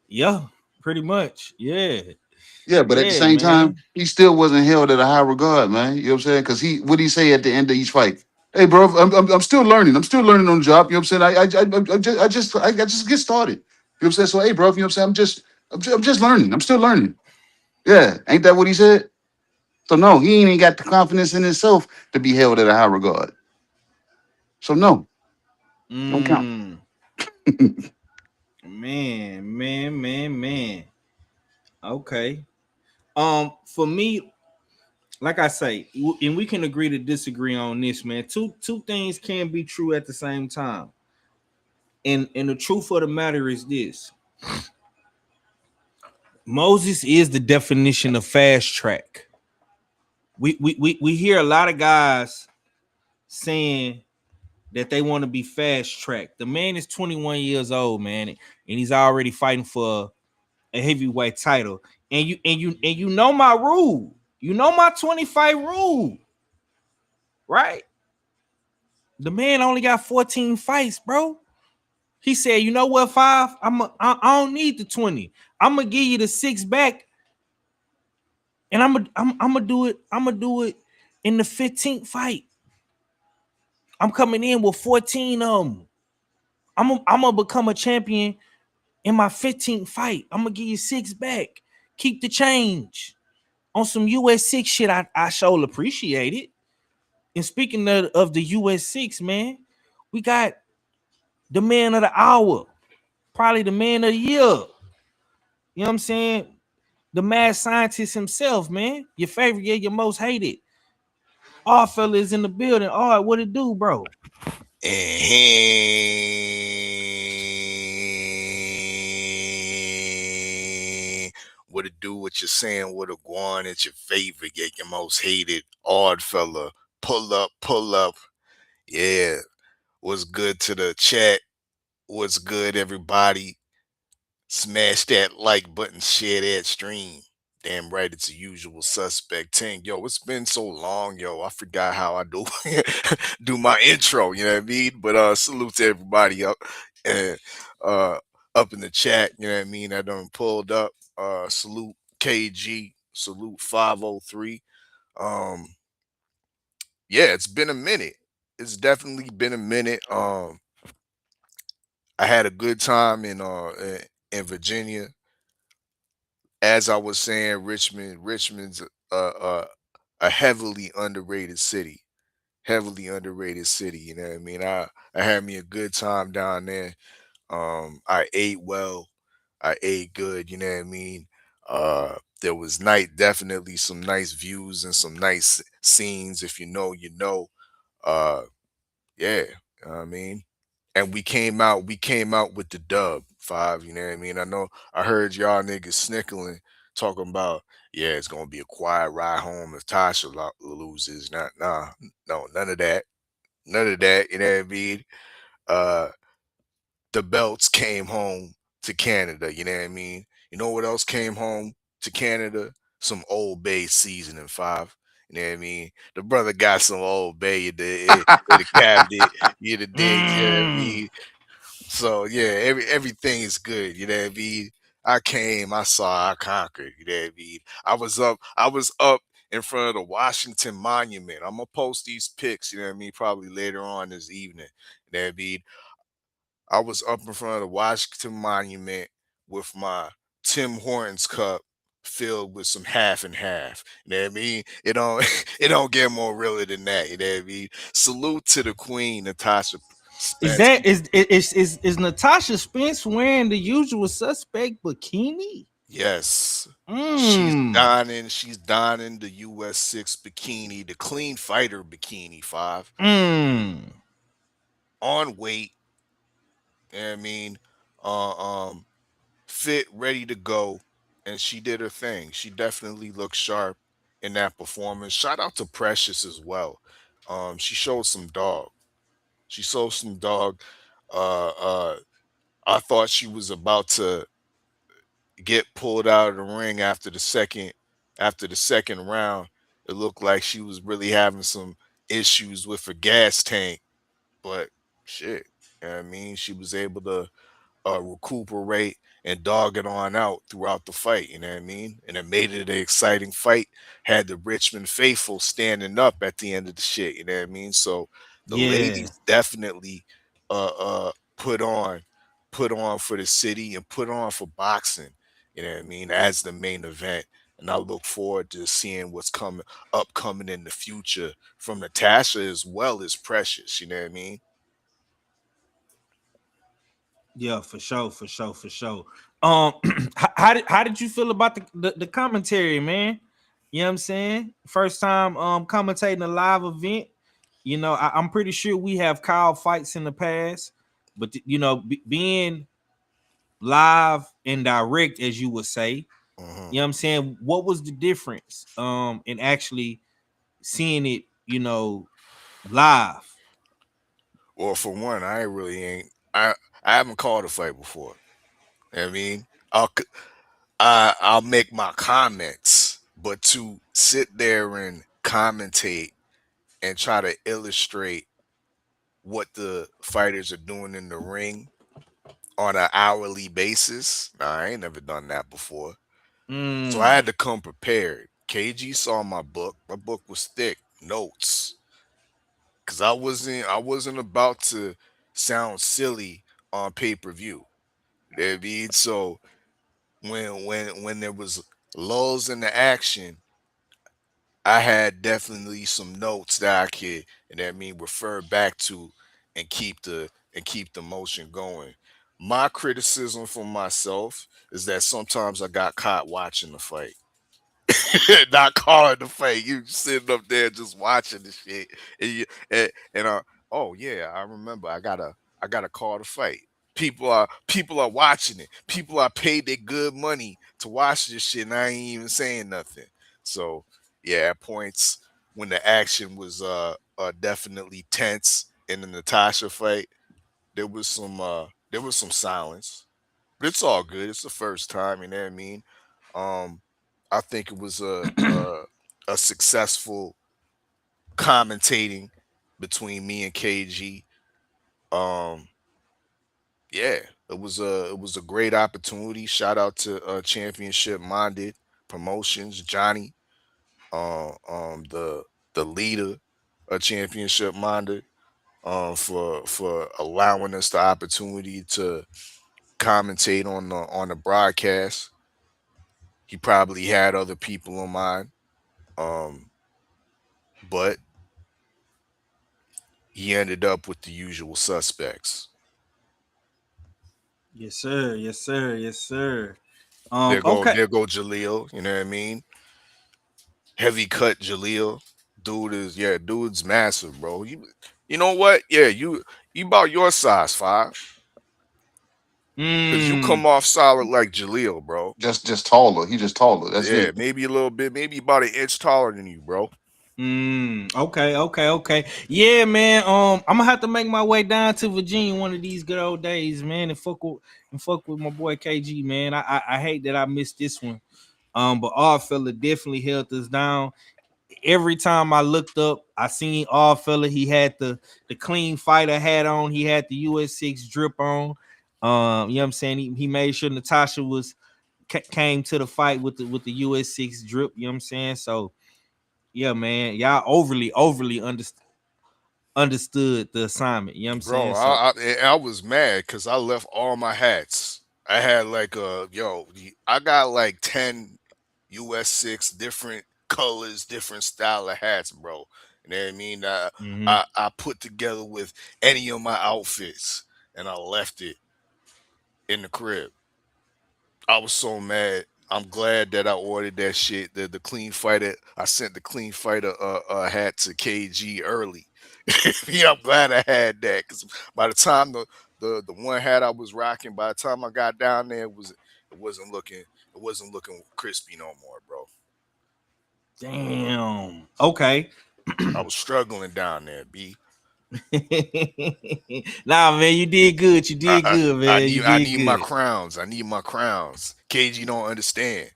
Yeah, pretty much. Yeah. Yeah, but at the same time, he still wasn't held at a high regard, man. You know what I'm saying? Because what he say at the end of each fight? Hey, bro, I'm still learning. I'm still learning on the job. You know what I'm saying? I just get started. You know what I'm saying? So, hey, bro, you know what I'm saying? I'm just learning. I'm still learning. Yeah, ain't that what he said? So no, he ain't got the confidence in himself to be held at a high regard. So no, don't count. Man. Okay. For me, like I say, and we can agree to disagree on this, man. Two things can be true at the same time. And the truth of the matter is this. Moses is the definition of fast track. We hear a lot of guys saying that they want to be fast track. The man is 21 years old, man, and he's already fighting for a heavyweight title. And you know my rule. You know my 25 rule, right? The man only got 14 fights, bro. He said, "You know what, 5? I don't need the 20. I'm gonna give you the 6 back, and I'm gonna do it. I'm gonna do it in the 15th fight. I'm coming in with 14 of them. I'm gonna become a champion in my 15th fight. I'm gonna give you 6 back. Keep the change." On some US 6 shit, I sure appreciate it. And speaking of the US 6, man, we got the man of the hour, probably the man of the year. You know what I'm saying? The mad scientist himself, man. Your favorite, yeah, your most hated. All fella is in the building. All right, what it do, bro? What it do, what you're saying, what a guan, it's your favorite, yeah, your most hated, odd fella. Pull up. Yeah. What's good to the chat? What's good, everybody? Smash that like button, share that stream. Damn right, it's a usual suspect 10. Yo, it's been so long, yo. I forgot how I do do my intro, you know what I mean? But salute to everybody up and up in the chat, you know what I mean? I done pulled up. Salute KG, salute 503. Yeah, it's been a minute. It's definitely been a minute. I had a good time in Virginia. As I was saying, Richmond's a heavily underrated city. Heavily underrated city, you know what I mean? I had me a good time down there. I ate well. I ate good, you know what I mean? There was definitely some nice views and some nice scenes. If you know, you know. Uh yeah, you know what I mean? And we came out with the dub 5, you know what I mean? I heard y'all niggas snickling, talking about, yeah, it's gonna be a quiet ride home if Tasha loses. No, none of that. None of that, you know what I mean? Uh the belts came home to Canada, you know what I mean? You know what else came home to Canada? Some Old Bay seasoning 5. You know what I mean? The brother got some Old Bay in the cabinet. You the dig, you know what I mean? So yeah, everything is good, you know what I mean? I came, I saw, I conquered, you know what I mean? I was up in front of the Washington Monument. I'm gonna post these pics, you know what I mean, probably later on this evening. You know what I mean? I was up in front of the Washington Monument with my Tim Hortons cup filled with some half and half. You know what I mean? It don't it don't get more realer than that. You know what I mean? Salute to the Queen, Natasha Is Spence. that is Natasha Spence wearing the usual suspect bikini? Yes. Mm. She's donning the US 6 bikini, the clean fighter bikini 5. Mm. On weight. You know what I mean? Fit, ready to go, and she did her thing. She definitely looked sharp in that performance. Shout out to Precious as well. She showed some dog. She showed some dog. Uh, uh, I thought she was about to get pulled out of the ring after the second round. It looked like she was really having some issues with her gas tank, but shit, you know what I mean, she was able to recuperate and dog it on out throughout the fight. You know what I mean? And it made it an exciting fight. Had the Richmond faithful standing up at the end of the shit. You know what I mean? So the Yeah. ladies definitely uh uh put on put on for the city and put on for boxing. You know what I mean? As the main event. And I look forward to seeing what's upcoming in the future from Natasha as well as Precious. You know what I mean? Yeah, for sure. How did you feel about the commentary, man? You know what I'm saying? First time commentating a live event. You know, I'm pretty sure we have called fights in the past. But being live and direct, as you would say, Mhm. you know what I'm saying? What was the difference in actually seeing it, live? Well, for one, I ain't really ain't I haven't called a fight before. You know what I mean, I'll make my comments, but to sit there and commentate and try to illustrate what the fighters are doing in the ring on an hourly basis, nah, I ain't never done that before. So I Mm, had to come prepared. KG saw my book. My book was thick, notes, because I wasn't about to sound silly on pay-per-view. You know what I mean? So when there was lulls in the action, I had definitely some notes that I could, and that mean refer back to and keep the motion going. My criticism for myself is that sometimes I got caught watching the fight. Not calling the fight. You sitting up there just watching the shit. And oh yeah, I remember I gotta call the fight. People are watching it. People are paid their good money to watch this shit, and I ain't even saying nothing. So yeah, at points when the action was definitely tense in the Natasha fight, there was some silence. But it's all good. It's the first time, you know what I mean? Um I think it was a successful commentating between me and KG. Um yeah, it was a great opportunity. Shout out to Championship Minded Promotions, Johnny, the leader of Championship Minded, for allowing us the opportunity to commentate on the broadcast. He probably had other people in mind, um, but he ended up with the usual suspects. yes, sir. Yes, sir. Yes, sir. There go Okay. there go Jaleel, you know what I mean? Heavy cut Jaleel. Dude's massive, bro. You know what? Yeah, you about your size, 5. Cause you Mm, come off solid like Jaleel, bro. Just taller. He just taller. That's Yeah, it. maybe a little bit, maybe about an inch taller than you, bro. okay, okay, okay. Yeah, man. I'm gonna have to make my way down to Virginia one of these good old days, man, and fuck with my boy KG, man. I hate that I missed this one. But our fella definitely held us down. Every time I looked up, I seen all fella. He had the clean fighter hat on. He had the US 6 drip on. You know what I'm saying? He made sure Natasha came to the fight with the US 6 drip. You know what I'm saying? So yeah, man, y'all overly understood the assignment. You know what I'm Bro, saying? So I was mad because I left all my hats. I had like I got like 10 US 6 different colors, different style of hats, bro. You know what I mean? mhm. I put together with any of my outfits and I left it in the crib. I was so mad. I'm glad that I ordered that shit. The clean fighter. I sent the clean fighter hat to KG early. Yeah, I'm glad I had that because by the time the one hat I was rocking, by the time I got down there, it wasn't looking crispy no more, bro. Damn. Okay. I was struggling down there, b. Nah, man, you did good. You I, did I, good, I man. You need I did need my good. crowns. I need my crowns. KG don't understand.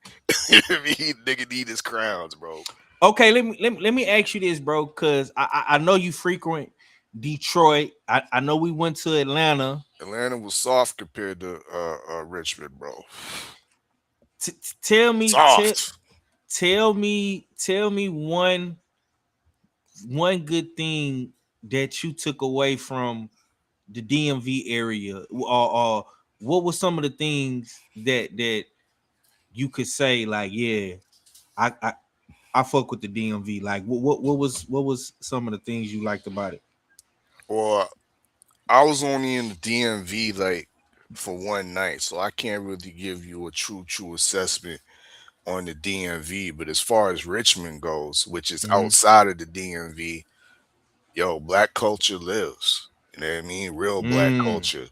Nigga need his crowns, bro. Okay, let me ask you this, bro, because I know you frequent Detroit. I know we went to Atlanta. Atlanta was soft compared to Richmond, bro. Tell me, Soft. tell me one good thing that you took away from the DMV area, or what were some of the things that you could say like, yeah, I I, I fuck with the DMV. Like, what was some of the things you liked about it? Or I was only in the DMV like for one night, so I can't really give you a true assessment on the DMV. But as far as Richmond goes, which is Mhm. outside of the DMV, yo, black culture lives. You know what I mean? Real black Mm. culture.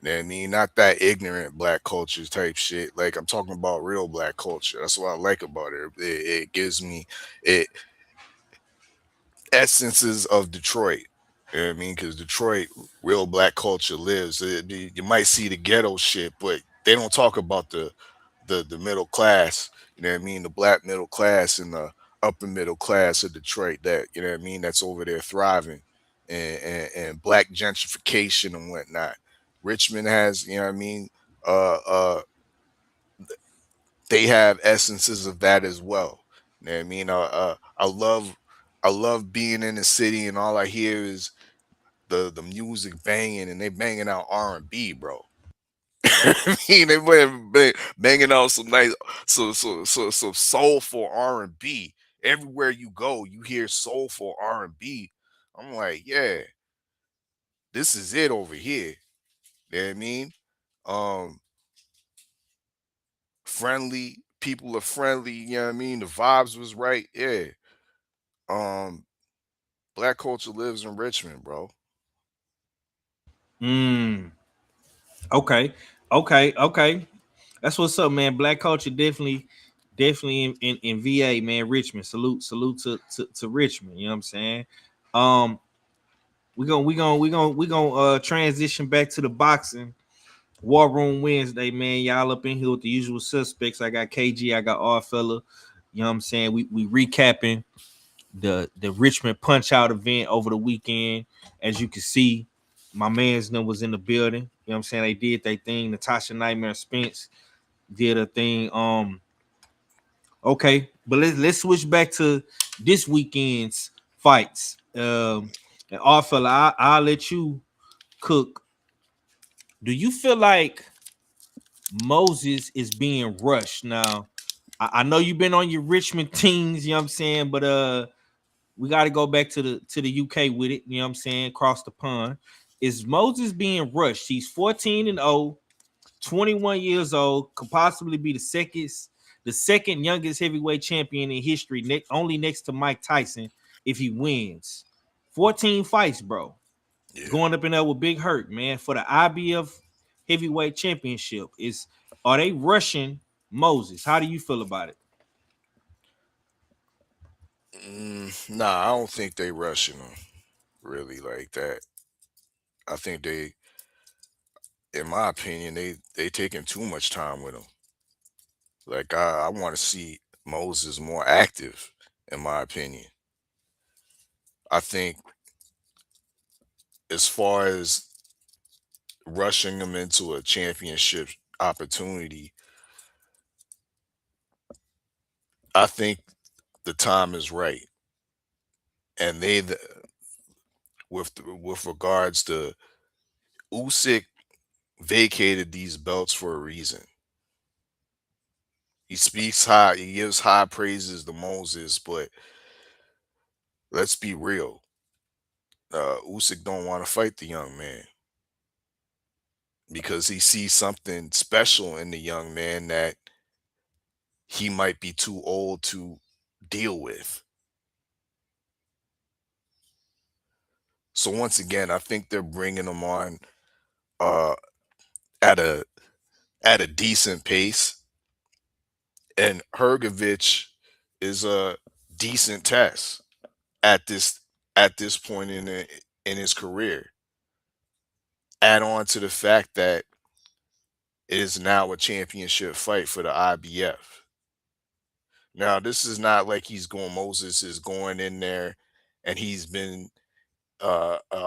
You know what I mean? Not that ignorant black culture type shit. Like I'm talking about real black culture. That's what I like about it. It gives me it essences of Detroit. You know what I mean? Because Detroit, real black culture lives. You might see the ghetto shit, but they don't talk about the middle class. You know what I mean? The black middle class and the upper middle class of Detroit. That you know what I mean? That's over there thriving, and black gentrification and whatnot. Richmond has, you know what I mean? Uh, uh, they have essences of that as well. You know what I mean? I love being in the city and all I hear is the music banging and they banging out R&B, bro. I mean, banging out some nice, some soulful R&B. Everywhere you go, you hear soulful R&B. I'm like, yeah, this is it over here. You know what I mean? Um, Friendly people are friendly. You know what I mean? The vibes was right. Yeah. Um, Black culture lives in Richmond, bro. Mm. Okay. Okay. That's what's up, man. Black culture definitely in VA, man. Richmond. Salute to Richmond. You know what I'm saying? Um, we gonna transition back to the boxing. War Room Wednesday, man. Y'all up in here with the usual suspects. I got KG, I got R fella. You know what I'm saying? We recapping the Richmond Punch Out event over the weekend. As you can see, my man's name was in the building. You know what I'm saying? They did their thing. Natasha Nightmare Spence did a thing. Okay, but let's switch back to this weekend's fights. And R fella, I'll let you cook. Do you feel like Moses is being rushed now? I know you've been on your Richmond teams, you know what I'm saying, but we got to go back to the UK with it, you know what I'm saying, across the pond. Is Moses being rushed? He's 14 and 0, 21 years old, could possibly be the second youngest heavyweight champion in history, only next to Mike Tyson if he wins. 14 fights, bro. Yeah. Going up in there with Big Hurt, man, for the IBF heavyweight championship. Are they rushing Moses? How do you feel about it? Nah, I don't think they rushing him really like that. I think they, in my opinion, they taking too much time with him. Like I want to see Moses more active, in my opinion. I think as far as rushing him into a championship opportunity, I think the time is right, and with regards to Usyk vacated these belts for a reason. He speaks high, he gives high praises to Moses, but let's be real. Usyk don't want to fight the young man because he sees something special in the young man that he might be too old to deal with. So once again, I think they're bringing him on uh, at a decent pace, and Hergovich is a decent test at this point in his career. Add on to the fact that it is now a championship fight for the IBF. Now, this is not like Moses is going in there and he's been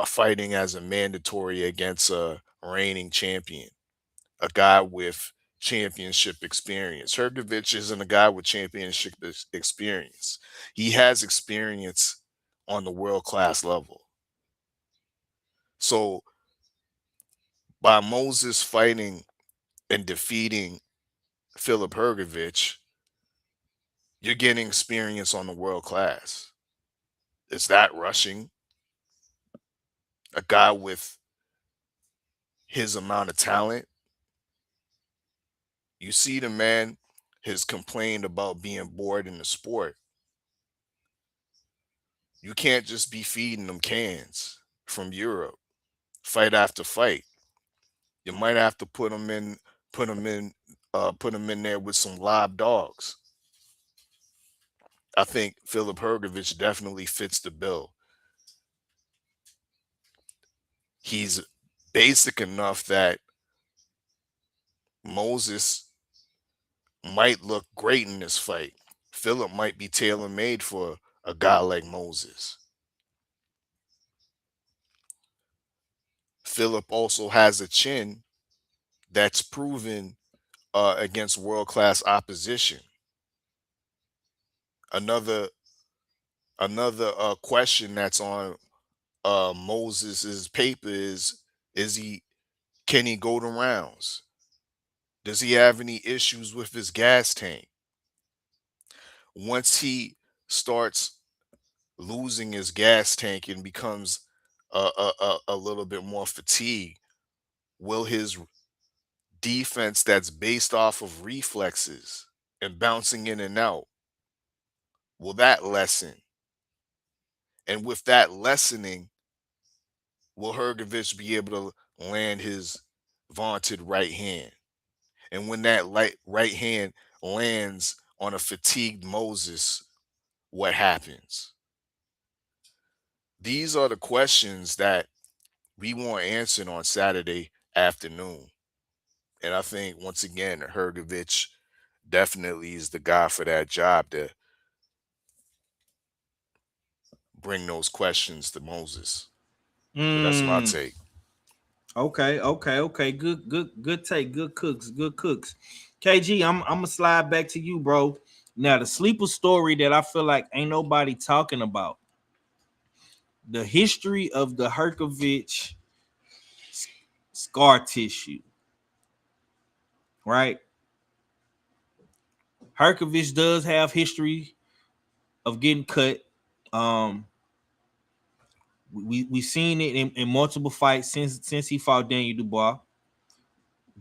fighting as a mandatory against a reigning champion, a guy with championship experience. Hergovich isn't a guy with championship experience. He has experience on the world class level. So by Moses fighting and defeating Philip Hergovich, you're getting experience on the world class. Is that rushing a guy with his amount of talent? You see, the man has complained about being bored in the sport. You can't just be feeding them cans from Europe. fight after fight. You might have to put him in, put him in there with some live dogs. I think Philip Hergovich definitely fits the bill. He's basic enough that Moses might look great in this fight. Philip might be tailor made for a guy like Moses. Philip also has a chin that's proven against world class opposition. Another question that's on Moses's paper is he can he go to rounds? Does he have any issues with his gas tank? Once he starts losing his gas tank and becomes a little bit more fatigued, will his defense that's based off of reflexes and bouncing in and out, will that lessen? And with that lessening, will Hergovich be able to land his vaunted right hand? And when that right hand lands on a fatigued Moses, what happens? These are the questions that we want answered on Saturday afternoon. And I think, once again, Hergovich definitely is the guy for that job to bring those questions to Moses. But that's my take. Okay. Good take. Good cooks. KG, I'm gonna slide back to you, bro. Now, the sleeper story that I feel like ain't nobody talking about. The history of the Herkovich scar tissue. Right? Herkovich does have history of getting cut. We seen it in multiple fights since he fought Daniel Dubois.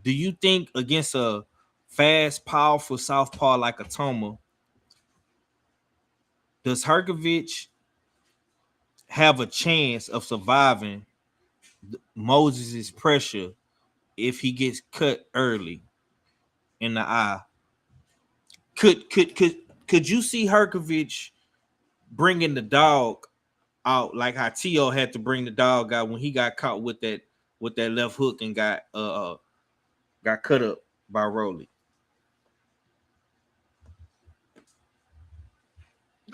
Do you think against a fast, powerful southpaw like ITAUMA, does Herkovich have a chance of surviving Moses' pressure if he gets cut early in the eye? Could you see Herkovich bringing the dog out like how T.O. had to bring the dog out when he got caught with that left hook and got cut up by Rolly?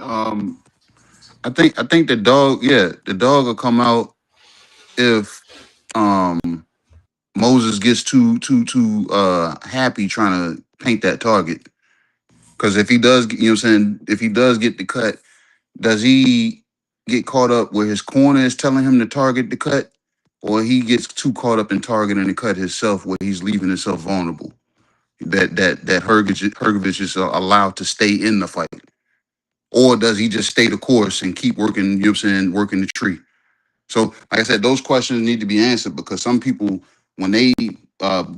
I think the dog will come out if um Moses gets too happy trying to paint that target. Because if he does, you know what I'm saying, if he does get the cut, does he get caught up where his corner is telling him to target the cut, or he gets too caught up in targeting the cut himself where he's leaving himself vulnerable? That Hergovich is allowed to stay in the fight, or does he just stay the course and keep working? You know what I'm saying, working the tree. So, like I said, those questions need to be answered because some people, when they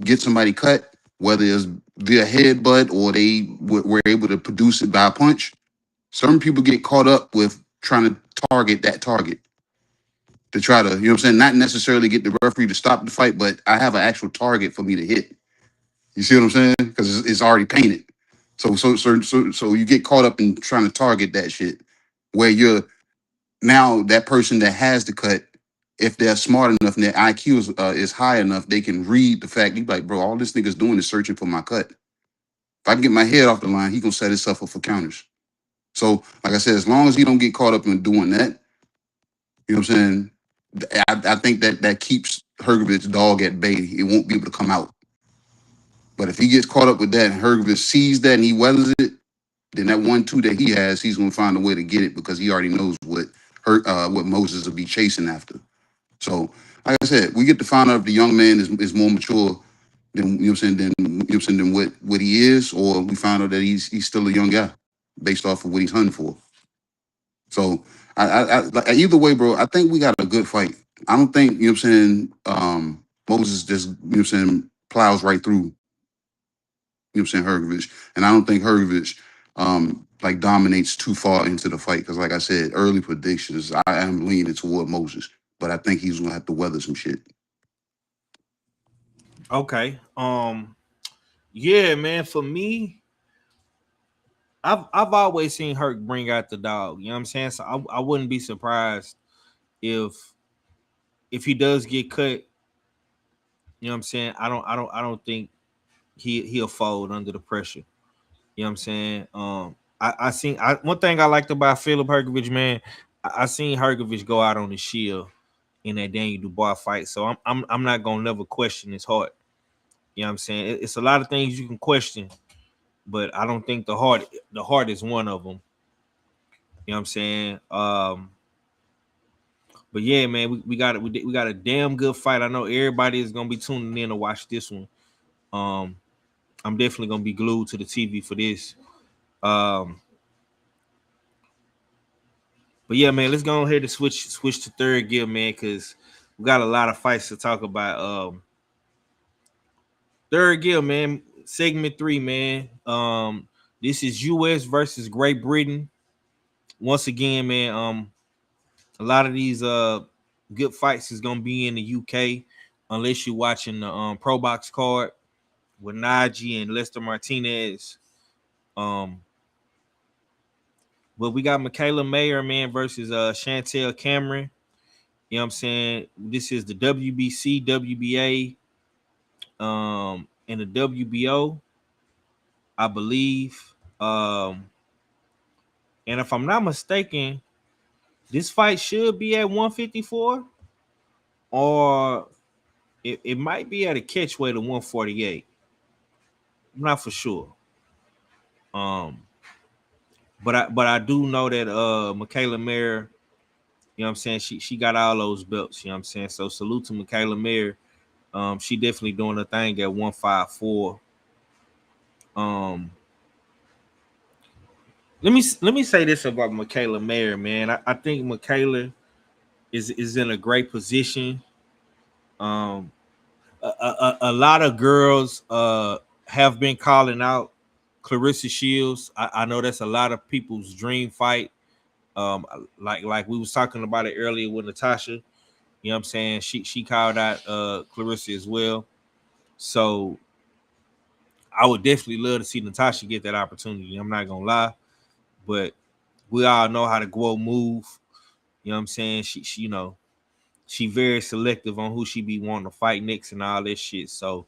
get somebody cut, whether it's via headbutt or they were able to produce it by a punch, some people get caught up with trying to target that target to try to, you know what I'm saying, not necessarily get the referee to stop the fight, but I have an actual target for me to hit. You see what I'm saying? Because it's already painted. So you get caught up in trying to target that shit where you're now that person that has the cut, if they're smart enough and their IQ is high enough, they can read the fact. You like, bro, all this nigga's doing is searching for my cut. If I can get my head off the line, he gonna set himself up for counters. So, like I said, as long as he don't get caught up in doing that, you know what I'm saying? I think that keeps Hergovich's dog at bay. It won't be able to come out. But if he gets caught up with that and Hergovich sees that and he weathers it, then that 1-2 that he has, he's gonna find a way to get it because he already knows what Moses will be chasing after. So, like I said, we get to find out if the young man is more mature than you know what I'm saying, than what he is, or we find out that he's still a young guy based off of what he's hunting for. So, like, either way, bro, I think we got a good fight. I don't think you know what I'm saying. Moses just you know what I'm saying plows right through. You know what I'm saying, Hergovich, and I don't think Hergovich like dominates too far into the fight because, like I said, early predictions, I am leaning toward Moses, but I think he's gonna have to weather some shit. Okay. Yeah, man. For me, I've always seen Herc bring out the dog. You know what I'm saying? So I wouldn't be surprised if he does get cut. You know what I'm saying? I don't think he'll fold under the pressure. You know what I'm saying? I seen one thing I liked about Philip Hergovich, man. I seen Hergovich go out on the shield in that Daniel Dubois fight. So I'm not gonna never question his heart. You know what I'm saying? It's a lot of things you can question, but I don't think the heart is one of them. You know what I'm saying? But yeah, man, we got a damn good fight. I know everybody is gonna be tuning in to watch this one. Um, I'm definitely gonna be glued to the TV for this. Um, but yeah, man, let's go ahead and switch to third gear, man, because we got a lot of fights to talk about. Third gear, man, segment 3, man. This is U.S. versus Great Britain. Once again, man, a lot of these good fights is gonna be in the UK, unless you're watching the Pro Box card with Najee and Lester Martinez. But we got Michaela Mayer, man, versus Chantel Cameron. You know what I'm saying? This is the WBC, WBA, and the WBO, I believe. And if I'm not mistaken, this fight should be at 154, or it might be at a catch weight of 148. I'm not for sure. But I do know that Michaela Mayer, you know what I'm saying, she got all those belts, you know what I'm saying? So salute to Michaela Mayer. She definitely doing her thing at 154. Let me say this about Michaela Mayer, man. I think Michaela is in a great position. A lot of girls have been calling out Clarissa Shields. I know that's a lot of people's dream fight. Like we was talking about it earlier with Natasha. You know what I'm saying? She called out Clarissa as well. So I would definitely love to see Natasha get that opportunity. I'm not gonna lie, but we all know how to go move. You know what I'm saying? She you know, she very selective on who she be wanting to fight next and all this shit. So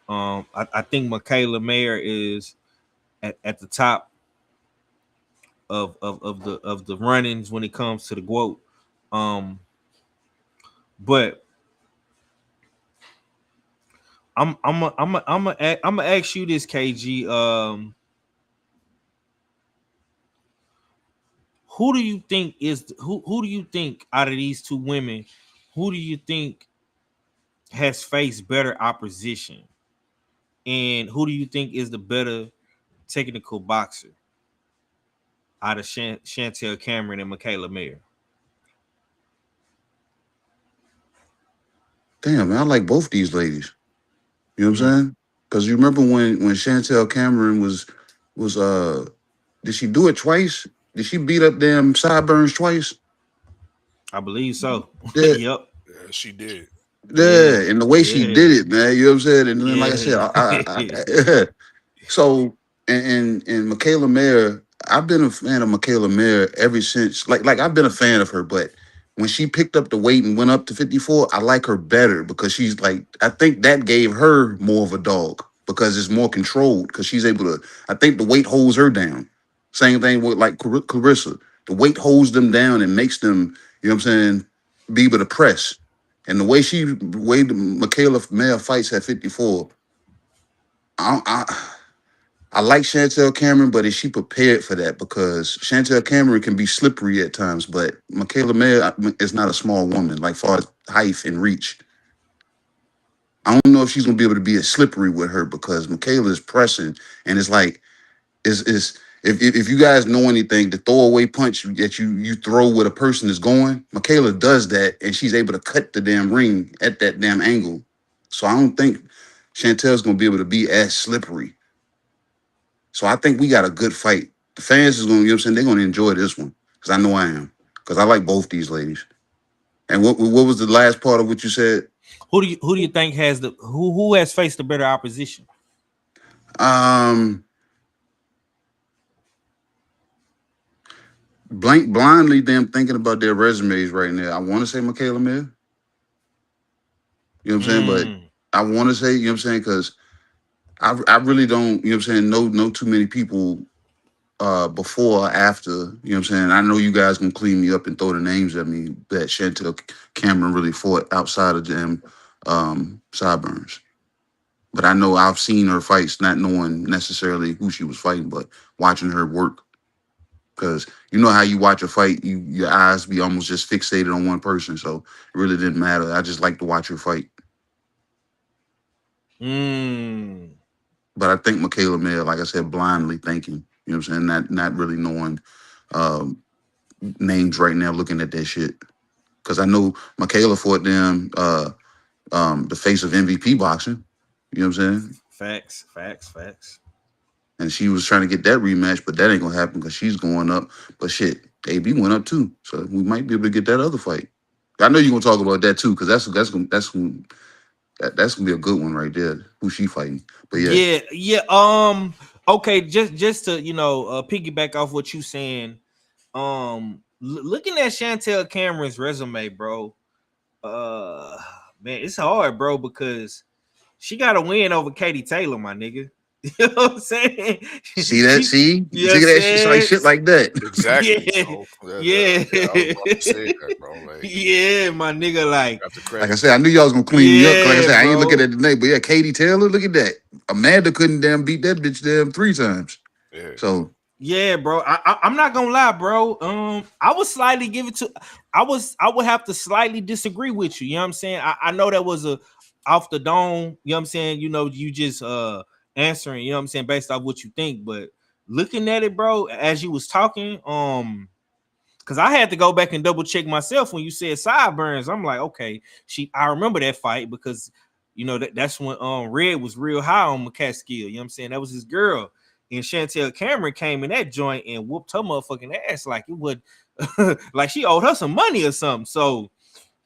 I think Michaela Mayer is at the top of the runnings when it comes to the GOAT. But I'm gonna ask you this, KG. Who do you think is who do you think out of these two women, who do you think has faced better opposition, and who do you think is the better technical boxer out of Chantel Cameron and Michaela Mayer? Damn, man, I like both these ladies. You know what I'm saying? Because you remember when Chantel Cameron was did she do it twice? Did she beat up damn sideburns twice? I believe so. Yeah, Yep. Yeah, she did. yeah, Yeah. and the way she did Yeah. it, man. You know what I'm saying? And then, like I said, Yeah. so and Michaela Mayer, I've been a fan of Michaela Mayer ever since. Like I've been a fan of her, but when she picked up the weight and went up to 54, I like her better because she's like, I think that gave her more of a dog because it's more controlled because she's able to. I think the weight holds her down. Same thing with like Clarissa. The weight holds them down and makes them, you know what I'm saying, be able to press. And the way Michaela Mayer fights at 54, I like Chantel Cameron, but is she prepared for that? Because Chantel Cameron can be slippery at times, but Michaela Mayer is not a small woman, like far as height and reach. I don't know if she's gonna be able to be as slippery with her because Michaela is pressing, and it's like is if you guys know anything, the throwaway punch that you throw where a person is going, Michaela does that, and she's able to cut the damn ring at that damn angle. So I don't think Chantel's gonna be able to be as slippery. So I think we got a good fight. The fans is gonna, you know what I'm saying, they're gonna enjoy this one. Because I know I am. Because I like both these ladies. And what was the last part of what you said? Who do you think has the who has faced the better opposition? Um, blindly them thinking about their resumes right now. I want to say Michaela Mill. You know what I'm saying? But Mm, I want to say, you know what I'm saying, because I really don't, you know what I'm saying, know too many people before or after, you know what I'm saying? I know you guys can clean me up and throw the names at me that Chantel Cameron really fought outside of them sideburns. But I know I've seen her fights, not knowing necessarily who she was fighting, but watching her work. Because you know how you watch a fight, your eyes be almost just fixated on one person. So it really didn't matter. I just like to watch her fight. mm. But I think Michaela Mayer, like I said, blindly thinking, you know what I'm saying, not really knowing um, names right now, looking at that shit. Because I know Michaela fought them, the face of MVP boxing. You know what I'm saying? Facts. And she was trying to get that rematch, but that ain't gonna happen because she's going up. But shit, AB went up too, so we might be able to get that other fight. I know you're gonna talk about that too, because that's gonna be a good one right there. Who she fighting? But yeah, Yeah. Okay, just to piggyback off what you saying. Looking at Chantel Cameron's resume, bro. Man, it's hard, bro, because she got a win over Katie Taylor, my nigga. You know what I'm saying? see that? She, See, you you know what see I'm that shit like saying? shit like that. Exactly. Yeah, So yeah, yeah, I was about to say that, bro. Like, yeah, my nigga, like, got the Like I credit. said, I knew y'all was gonna clean me up. 'Cause like I yeah, said, I ain't looking bro. at the name, but yeah, Katie Taylor, look at that. Amanda couldn't damn beat that bitch damn 3 times. Yeah. So Yeah, bro. I'm not gonna lie, bro. I would slightly give it to. I would have to slightly disagree with you. You know what I'm saying? I know that was a off the dome. You know what I'm saying? You just answering. You know what I'm saying, based off what you think. But looking at it, bro, as you was talking, because I had to go back and double check myself when you said sideburns. I'm like, okay, I remember that fight because that's when Red was real high on McCaskill. You know what I'm saying? That was his girl. And Chantel Cameron came in that joint and whooped her motherfucking ass like it would like she owed her some money or something. So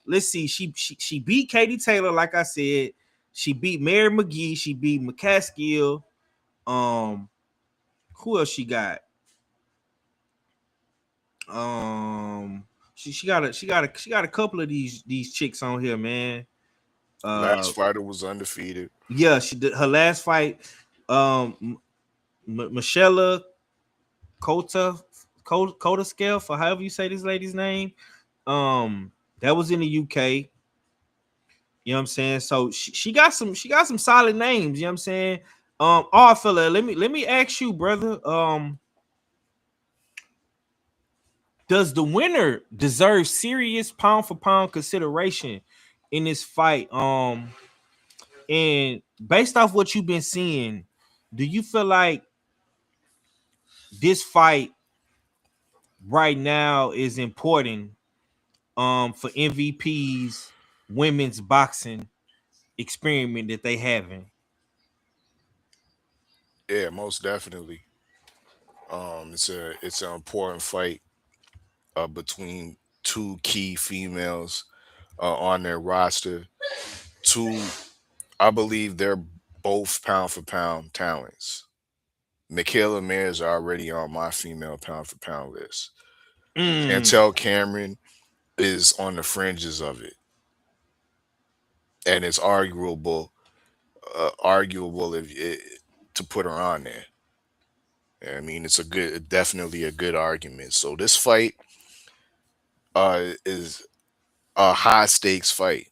let's see. She beat Katie Taylor, like I said. She beat Mary McGee, she beat McCaskill. Who else she got? She got a couple of these chicks on here, man. Last fighter was undefeated. Yeah, she did her last fight. Michelle Cota Scale, for however you say this lady's name. That was in the UK. You know what I'm saying? So she got some solid names. You know what I'm saying? Oh fella, let me ask you, brother. Does the winner deserve serious pound for pound consideration in this fight? And based off what you've been seeing, do you feel like this fight right now is important for MVP's women's boxing experiment that they having? Yeah, most definitely. It's an important fight between two key females on their roster. Two, I believe they're both pound for pound talents. Michaela Mayer is already on my female pound for pound list. Mm, Chantel Cameron is on the fringes of it, and it's arguable if to put her on there. I mean, it's definitely a good argument. So this fight is a high stakes fight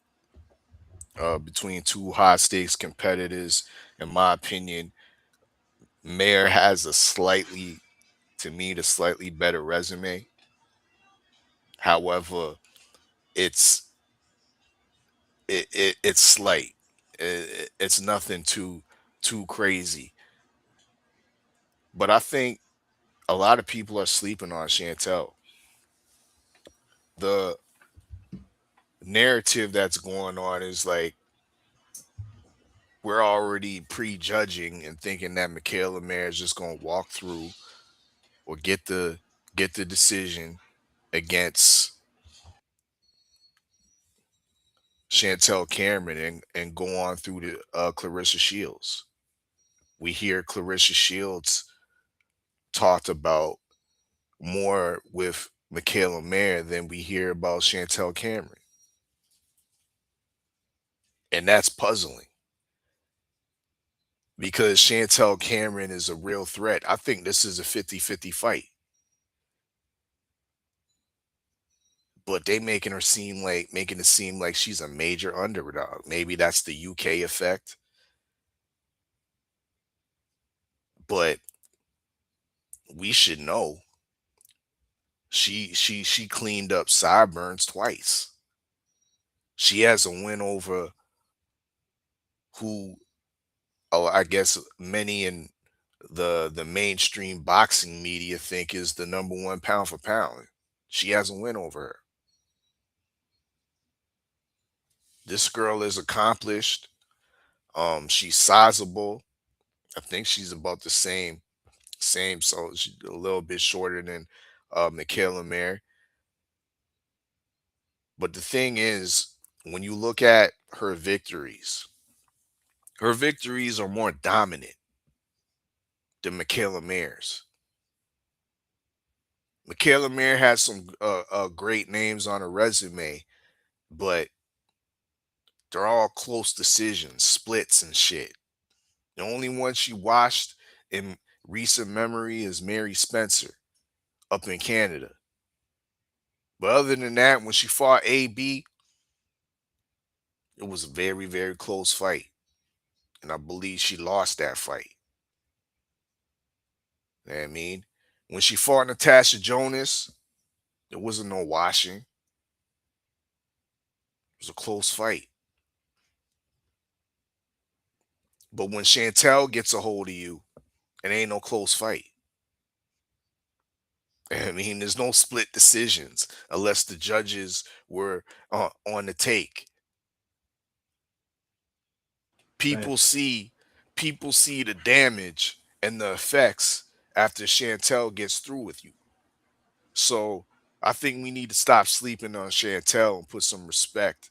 between two high stakes competitors. In my opinion, Mayer has to me, the slightly better resume. However, it's it's slight. It's nothing too crazy. But I think a lot of people are sleeping on Chantel. The narrative that's going on is like we're already prejudging and thinking that Michaela Mayer is just going to walk through or get the decision against Chantel Cameron and go on through to Clarissa Shields. We hear Clarissa Shields talked about more with Michaela Mayer than we hear about Chantel Cameron. And that's puzzling because Chantel Cameron is a real threat. I think this is a 50-50 fight. But they making it seem like she's a major underdog. Maybe that's the UK effect. But we should know she cleaned up sideburns twice. She has a win over who, oh, I guess many in the mainstream boxing media think is the number one pound for pound. She has a win over her. This girl is accomplished. She's sizable. I think she's about the same, so she's a little bit shorter than Michaela Mayer. But the thing is, when you look at her victories are more dominant than Michaela Mayer's. Michaela Mayer has some great names on her resume, but they're all close decisions, splits and shit. The only one she watched in recent memory is Mary Spencer up in Canada. But other than that, when she fought AB, it was a very, very close fight. And I believe she lost that fight. You know what I mean? When she fought Natasha Jonas, there wasn't no washing. It was a close fight. But when Chantel gets a hold of you, it ain't no close fight. I mean, there's no split decisions unless the judges were on the take. People see the damage and the effects after Chantel gets through with you. So I think we need to stop sleeping on Chantel and put some respect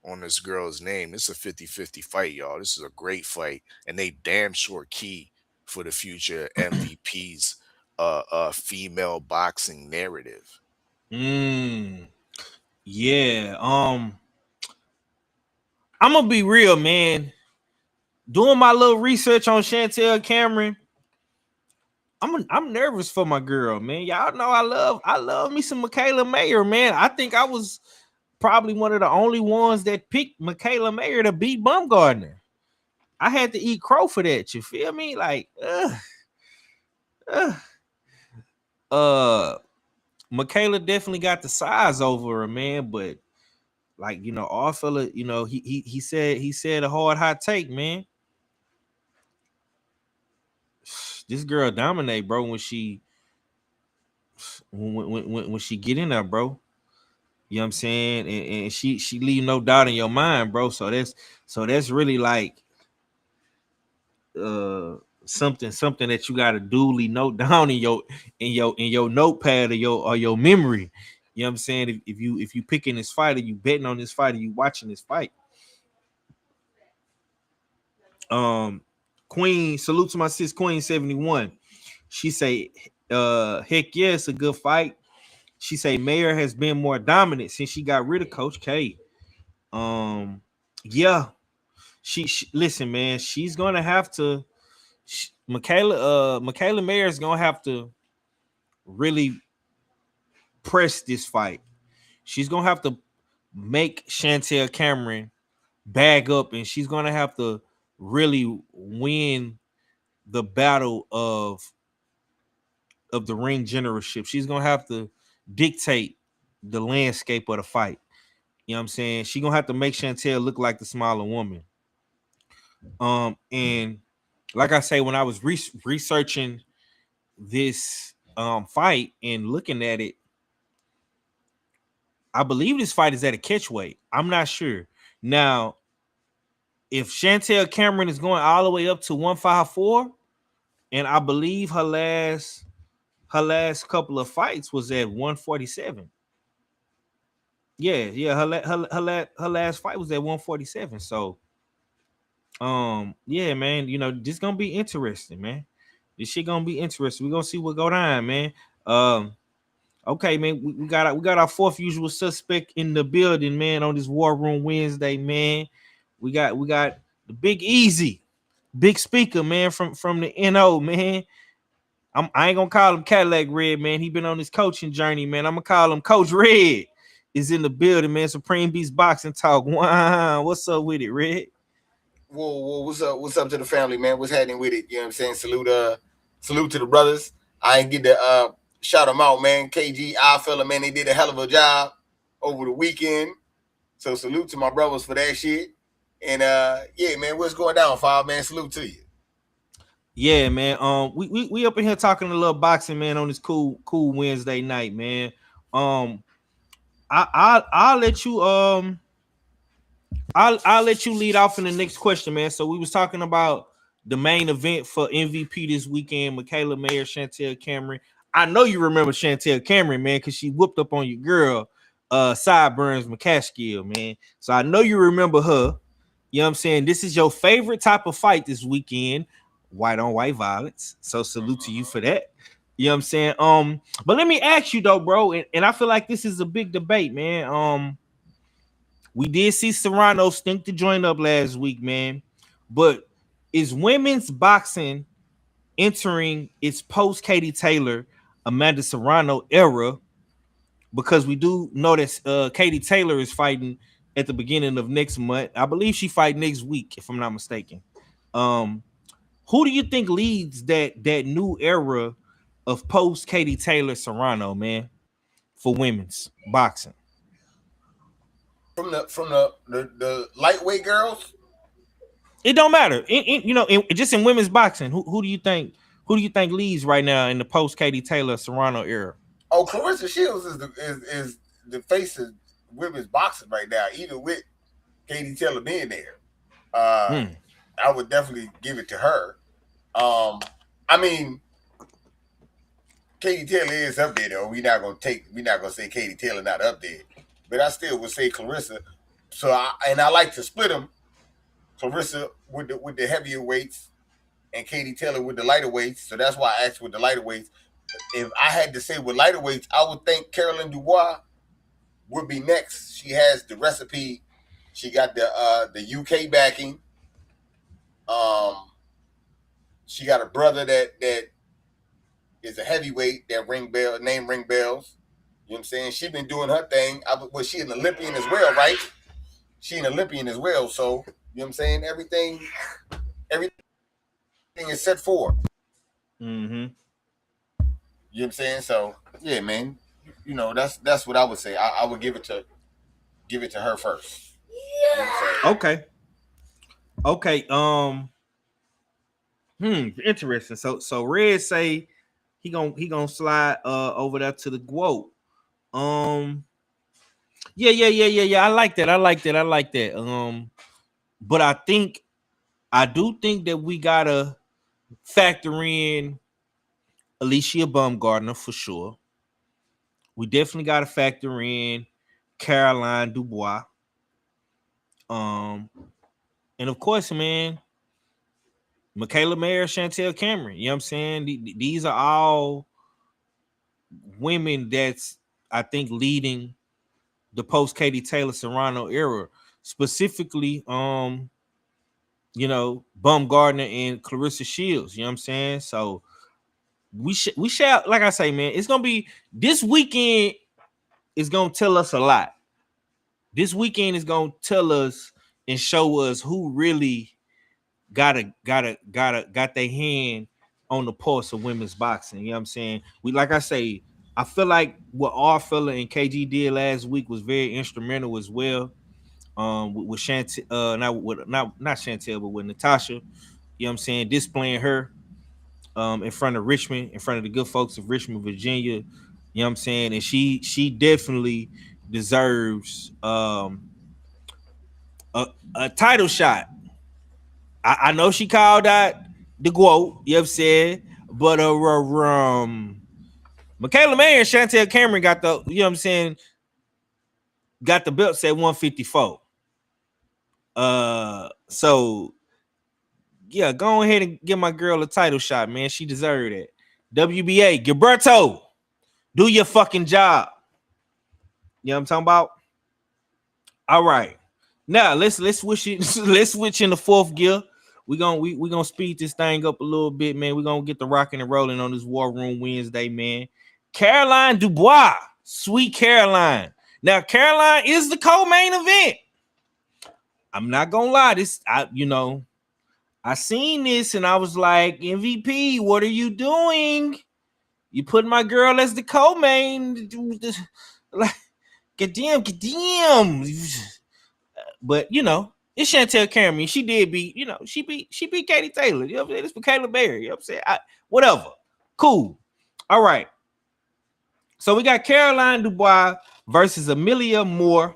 on this girl's name. It's a 50-50 fight, y'all. This is a great fight, and they damn sure key for the future MVP's female boxing narrative. Yeah. I'm gonna be real, man. Doing my little research on Chantel Cameron, I'm nervous for my girl, man. Y'all know I love me some Michaela Mayer, man. I think I was probably one of the only ones that picked Michaela Mayer to beat Baumgardner. I had to eat crow for that. You feel me? Like, Michaela definitely got the size over her, man. But like, all fella, he said a hot take, man. This girl dominate, bro. When she get in there, bro. You know what I'm saying? And she leave no doubt in your mind, bro. So that's really like something that you gotta duly note down in your notepad or your memory. You know what I'm saying? If you picking this fight, or you betting on this fight, or you watching this fight. Queen, salute to my sis Queen 71. She say, heck yeah, it's a good fight. She say Mayer has been more dominant since she got rid of Coach K. Yeah. She listen, man, she's gonna have to Michaela Mayer is gonna have to really press this fight. She's gonna have to make Chantel Cameron bag up, and she's gonna have to really win the battle of the ring generalship. She's gonna have to dictate the landscape of the fight. You know what I'm saying? She's gonna have to make Chantel look like the smaller woman. And like I say, when I was researching this fight and looking at it, I believe this fight is at a catchweight. I'm not sure. Now, if Chantel Cameron is going all the way up to 154, and I believe her last couple of fights was at 147. Yeah. Her last fight was at 147. So, yeah, man. This gonna be interesting, man. This shit gonna be interesting. We're gonna see what go down, man. Okay, man. We got our fourth usual suspect in the building, man. On this War Room Wednesday, man. We got the Big Easy, big speaker, man. From the NO, man. I ain't gonna call him Cadillac Red, man. He been on his coaching journey, man. I'm gonna call him Coach Red. Is in the building, man. Supreme Beast Boxing Talk. Wow, what's up with it, Red? Whoa, what's up? What's up to the family, man? What's happening with it? You know what I'm saying? Salute to the brothers. I ain't get to shout them out, man. KG, I fella, man, they did a hell of a job over the weekend. So salute to my brothers for that shit. And yeah, man, what's going down, Five, man? Salute to you. Yeah, man. We up in here talking a little boxing, man, on this cool Wednesday night, man. I'll let you I'll let you lead off in the next question, man. So we was talking about the main event for MVP this weekend, Michaela Mayer, Chantel Cameron. I know you remember Chantel Cameron, man, because she whooped up on your girl, Sideburns McCaskill, man. So I know you remember her. You know what I'm saying? This is your favorite type of fight this weekend, white on white violence. So salute to you for that. You know what I'm saying? But let me ask you though, bro, and I feel like this is a big debate, man. We did see Serrano stink the joint up last week, man. But is women's boxing entering its post Katie Taylor, Amanda Serrano era? Because we do know that Katie Taylor is fighting at the beginning of next month. I believe she fight next week, if I'm not mistaken. Who do you think leads that new era of post Katie Taylor Serrano, man, for women's boxing? From the lightweight girls? It don't matter. Just in women's boxing, who do you think leads right now in the post Katie Taylor Serrano era? Oh, Clarissa Shields is the face of women's boxing right now, even with Katie Taylor being there. I would definitely give it to her. I mean, Katie Taylor is up there though. We're not gonna say Katie Taylor not up there, but I still would say Clarissa. So I like to split them. Clarissa with the heavier weights and Katie Taylor with the lighter weights. So that's why I asked with the lighter weights. If I had to say with lighter weights, I would think Caroline Dubois would be next. She has the recipe. She got the UK backing. She got a brother that is a heavyweight that ring bells. You know what I'm saying? She's been doing her thing. Was she an Olympian as well, right? She an Olympian as well. So, you know what I'm saying? Everything is set for. Mm-hmm. You know what I'm saying? So, yeah, man. That's what I would say. I would give it to her first. You know Okay. Interesting. So Red say he gonna slide over there to the GWOAT. Yeah. I like that. But I do think that we gotta factor in Alicia Baumgardner for sure. We definitely gotta factor in Caroline Dubois. And of course, man, Michaela Mayer, Chantel Cameron. You know what I'm saying? These are all women that's, I think, leading the post Katie Taylor Serrano era. Specifically, Baumgardner and Clarissa Shields. You know what I'm saying? So we shall, like I say, man, it's gonna be this weekend is gonna tell us a lot. This weekend is gonna tell us and show us who really got their hand on the pulse of women's boxing. You know what I'm saying? I feel like what our fella and KG did last week was very instrumental as well. With Chantel, not Chantel, but with Natasha. You know what I'm saying? Displaying her in front of Richmond, in front of the good folks of Richmond, Virginia. You know what I'm saying? And she definitely deserves a title shot. I know she called out the GWOAT, you know what I'm saying? But Michaela Mayer and Chantel Cameron got the, you know what I'm saying, got the belts at 154. So yeah, go ahead and give my girl a title shot, man. She deserved it. WBA, Gilberto, do your fucking job. You know what I'm talking about? All right. Now let's switch it. Let's switch in the fourth gear. We gonna speed this thing up a little bit, man. We're gonna get the rocking and rolling on this War Room Wednesday, man. Caroline Dubois, Sweet Caroline. Now, Caroline is the co-main event. I'm not gonna lie, I seen this and I was like, MVP, what are you doing? You put my girl as the co-main. Like, get damn. But it's Chantel Cameron. She did beat, she beat Katie Taylor. You know what I'm saying? It's for Kayla Berry. You know what I'm saying? Whatever. Cool. All right. So we got Caroline Dubois versus Amelia Moore.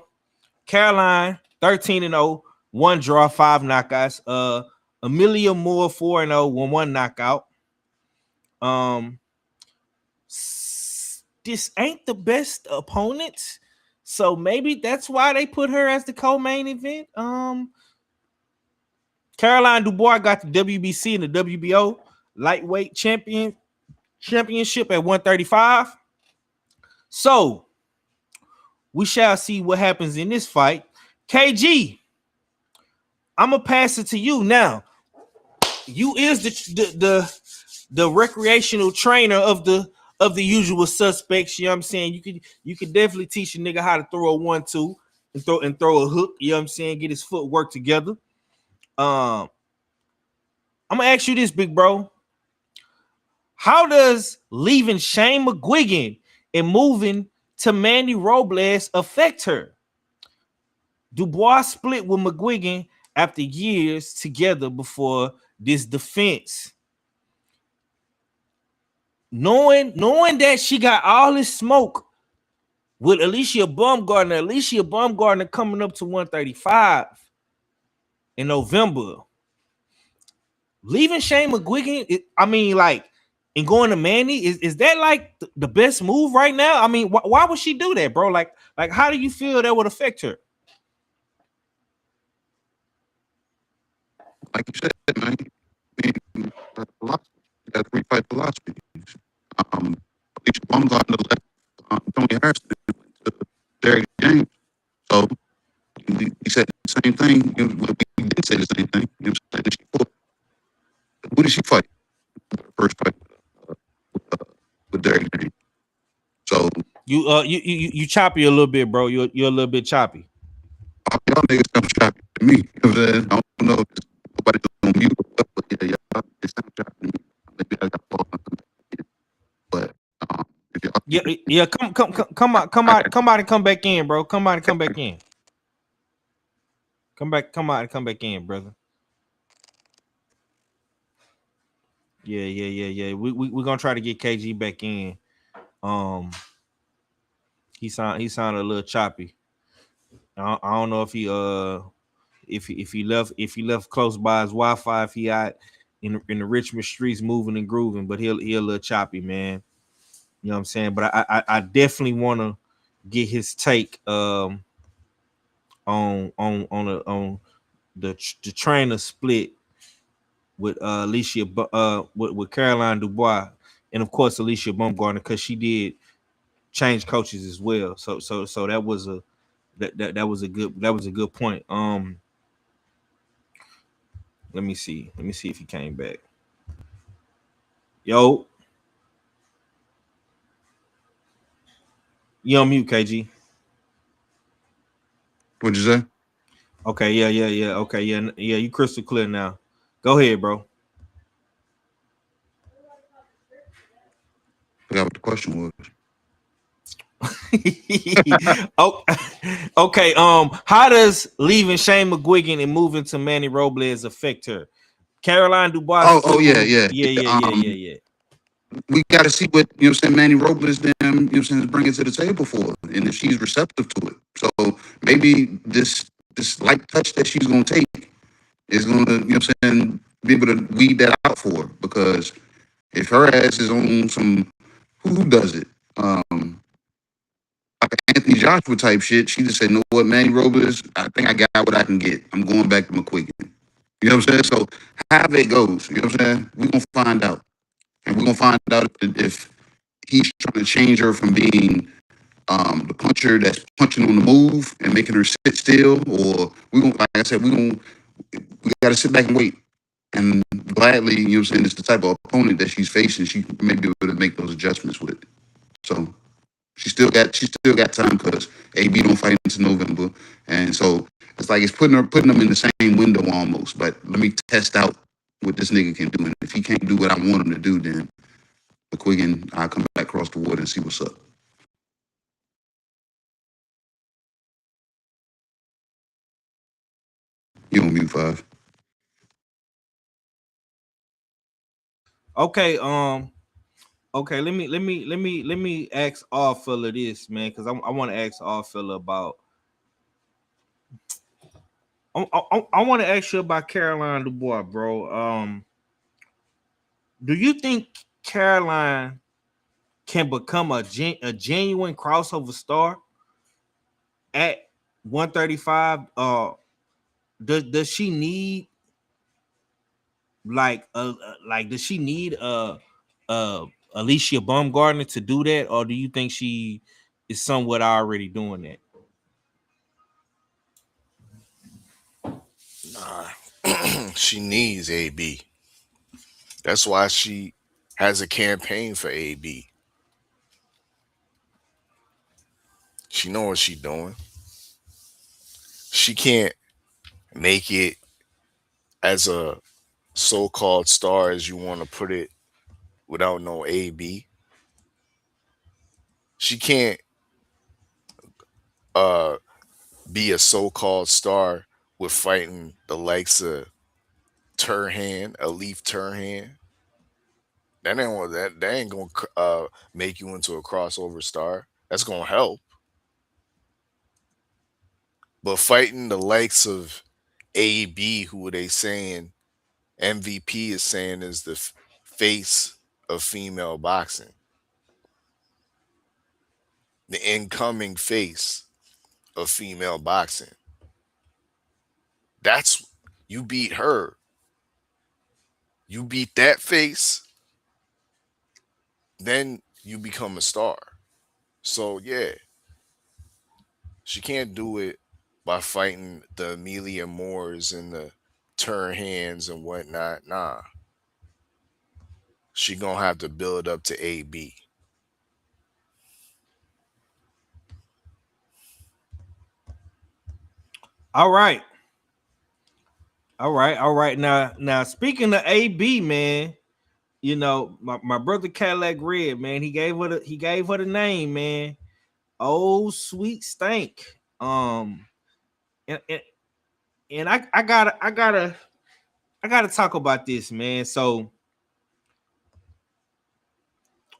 Caroline 13-0, 1 draw, 5 knockouts. Amelia Moore 4-0, 1 knockout. This ain't the best opponent, so maybe that's why they put her as the co-main event. Caroline Dubois got the WBC and the WBO lightweight championship at 135. So we shall see what happens in this fight. KG, I'm gonna pass it to you now. You is the recreational trainer of the usual suspects. You know what I'm saying? You could definitely teach a nigga how to throw a 1-2 and throw a hook. You know what I'm saying? Get his footwork together. I'm gonna ask you this, big bro. How does leaving Shane McGuigan and moving to Manny Robles affect her? Dubois split with McGuigan after years together before this defense. Knowing that she got all this smoke with Alicia Baumgardner coming up to 135 in November. Leaving Shane McGuigan, and going to Manny, is that like the best move right now? I mean, why would she do that, bro? Like how do you feel that would affect her? Like you said, man. I mean, got 3 fight philosophies. Alicia Baumgardner left Tony Harrison to Derek James. So we said the same thing. We did say the same thing. Who did she fight? First fight with Derek James. So you choppy a little bit, bro. You're a little bit choppy. Y'all niggas come choppy to me. You know what I'm saying? I don't know if nobody's on mute, but yeah, y'all it's not choppy to me. Maybe I got caught. But yeah, come out and come back in, bro. Come out and come back in. Come out and come back in, brother. Yeah. We're gonna try to get KG back in. He sounded a little choppy. I don't know if he left close by his Wi-Fi, if he out in the Richmond streets moving and grooving, but he a little choppy, man. You know what I'm saying? But I definitely want to get his take on the trainer split with Alicia with Caroline Dubois, and of course Alicia Baumgardner, because she did change coaches as well. So that was a good point. Let me see if he came back. Yo, you on mute, KG? What'd you say? Okay, yeah. Okay, yeah. You crystal clear now. Go ahead, bro. I forgot what the question was. Oh, okay. How does leaving Shane McGuigan and moving to Manny Robles affect her? Caroline Dubois. Yeah. We got to see what, you know what I'm saying, Manny Robles them, you know what I'm saying, is bringing to the table for her, and if she's receptive to it. So maybe this light touch that she's going to take is going to, you know what I'm saying, be able to weed that out for her, because if her ass is on some, who does it? like an Anthony Joshua type shit. She just said, "No, what, Manny Robles? I think I got what I can get. I'm going back to McQuiggan." You know what I'm saying? So however it goes, you know what I'm saying? We're gonna find out, and we're gonna find out if he's trying to change her from being the puncher that's punching on the move and making her sit still, or we gonna, like I said, we gotta sit back and wait. And gladly, you know what I'm saying, it's the type of opponent that she's facing. She may be able to make those adjustments with. So she still got time because AB don't fight until November, and so it's like it's putting them in the same window almost. But let me test out what this nigga can do, and if he can't do what I want him to do, then McQuiggan, I'll come back across the water and see what's up. You on mute, 5. Okay, okay, let me ask all fella this, man, because I want to ask all fella about. I want to ask you about Caroline Dubois, bro. Do you think Caroline can become a genuine crossover star at 135? Does she need does she need Alicia Baumgartner to do that, or do you think she is somewhat already doing that? Nah, she needs AB. That's why she has a campaign for AB. She know what she's doing. She can't make it as a so-called star, as you want to put it, without no AB. She can't uh be a so-called star with fighting the likes of Turhan, Alif Turhan. That ain't what that ain't gonna make you into a crossover star. That's gonna help. But fighting the likes of AB, who are they saying MVP is saying is the face of female boxing, the incoming face of female boxing. That's you beat her. You beat that face, then you become a star. So yeah, she can't do it by fighting the Amelia Moores and the turn hands and whatnot. Nah. She gonna have to build up to AB. All right. All right. Now speaking of AB, man, you know, my brother Cadillac Red, man, he gave her the name, man. Oh, sweet stank. And, and, and I gotta talk about this, man. So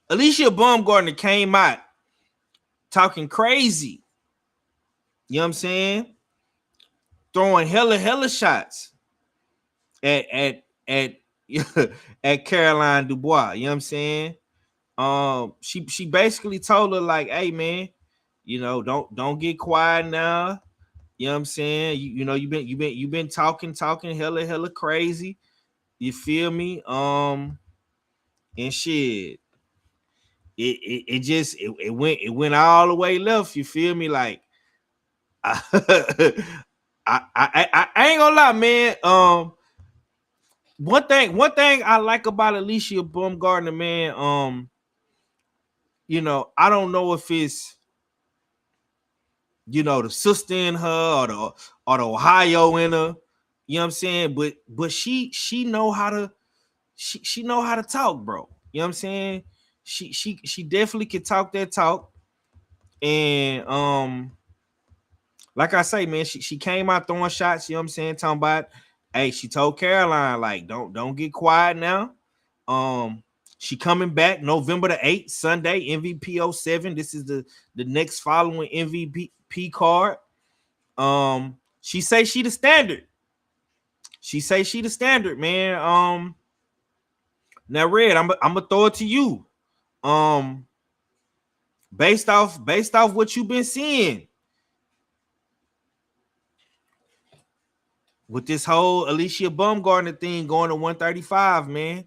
Alicia Baumgartner came out talking crazy. You know what I'm saying? Throwing hella shots at at Caroline Dubois. You know what I'm saying? She basically told her like, hey man, you know, don't get quiet now. You know what I'm saying? You know, you've been talking hella crazy. You feel me? And shit. It went all the way left. You feel me? Like I ain't gonna lie, man. One thing I like about Alicia Baumgartner, man. You know, I don't know if it's, you know, the sister in her or the Ohio in her. You know what I'm saying? But she know how to she know how to talk, bro. You know what I'm saying? She definitely can talk that talk. And like I say, man, she came out throwing shots, you know what I'm saying? Talking about, hey, she told Caroline, like, don't get quiet now. She coming back November the 8th, Sunday, MVP 07. This is the next following MVP card. She say she the standard. She say she the standard, man. Now, Red, I'm gonna throw it to you. Based off what you've been seeing with this whole Alicia Baumgartner thing going to 135, man.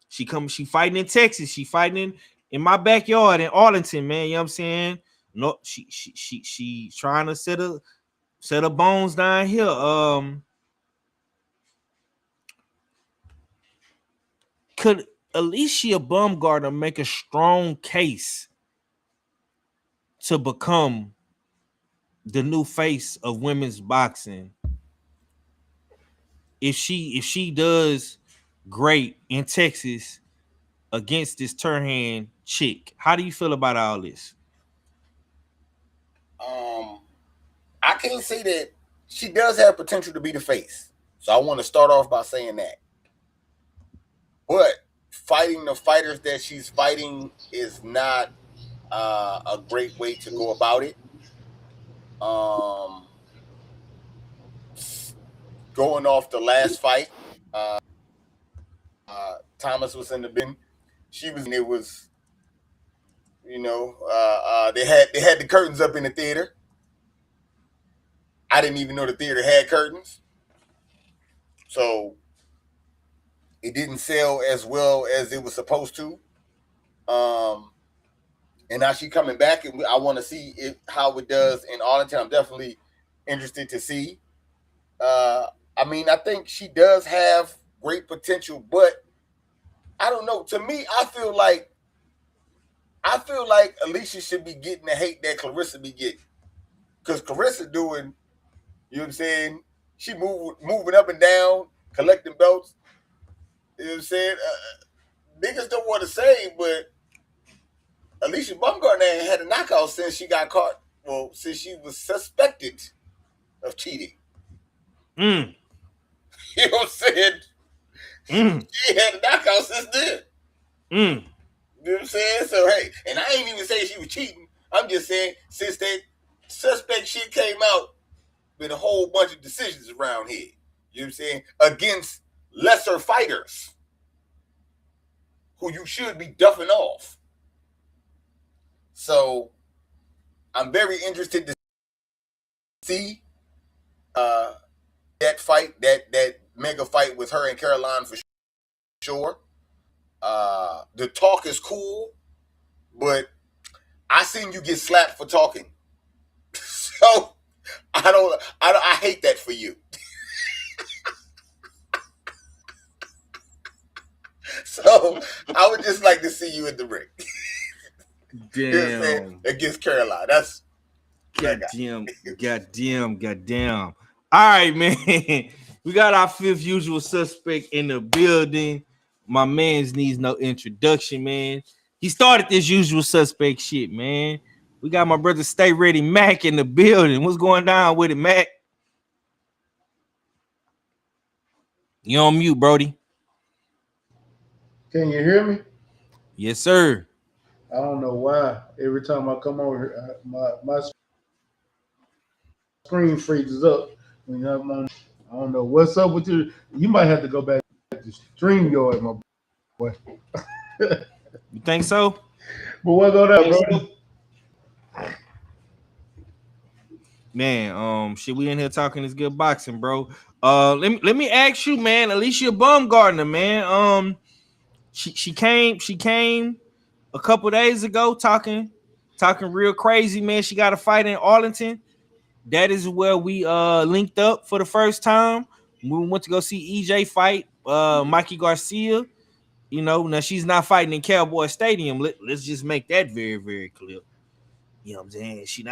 She fighting in Texas. She fighting in my backyard in Arlington, man. You know what I'm saying? No, she trying to set her bones down here. Could Alicia Baumgartner make a strong case to become the new face of women's boxing if she does great in Texas against this Turhan chick? How do you feel about all this? I can't say that she does have potential to be the face. So I want to start off by saying that. But fighting the fighters that she's fighting is not a great way to go about it. Going off the last fight, Thomas was in the bin. She was. It was, they had the curtains up in the theater. I didn't even know the theater had curtains, so it didn't sell as well as it was supposed to. And now she's coming back, and I want to see how it does in Arlington. I'm definitely interested to see. I think she does have great potential, but I don't know. To me, I feel like Alicia should be getting the hate that Clarissa be getting, because Clarissa doing, you know what I'm saying? She moving up and down, collecting belts. You know what I'm saying? Niggas don't want to say, but Alicia Baumgartner ain't had a knockout since she got caught. Well, since she was suspected of cheating. You know what I'm saying? She had a knockout since then. You know what I'm saying? So, hey, and I ain't even saying she was cheating. I'm just saying, since that suspect shit came out, been a whole bunch of decisions around here. You know what I'm saying? Against lesser fighters who you should be duffing off. So, I'm very interested to see that fight, that mega fight with her and Caroline for sure. The talk is cool, but I seen you get slapped for talking. So I hate that for you. So I would just like to see you in the ring. Damn. Against Caroline. That's goddamn. All right, man. We got our fifth usual suspect in the building. My man's needs no introduction, man. He started this usual suspect shit, man. We got my brother Stay Ready Mac in the building. What's going down with it, Mac? You on mute, Brody. Can you hear me? Yes, sir. I don't know why. Every time I come over, my screen freezes up. When I'm on, I don't know what's up with you. You might have to go back to StreamYard, my boy. You think so? But what go down, bro? Man, shit, we in here talking this good boxing, bro. Let me ask you, man, Alicia Baumgartner, man. She came a couple days ago talking real crazy, man. She got a fight in Arlington. That is where we linked up for the first time. We went to go see EJ fight Mikey Garcia. You know, now she's not fighting in Cowboy Stadium. Let's just make that very, very clear. You know what I'm saying? She's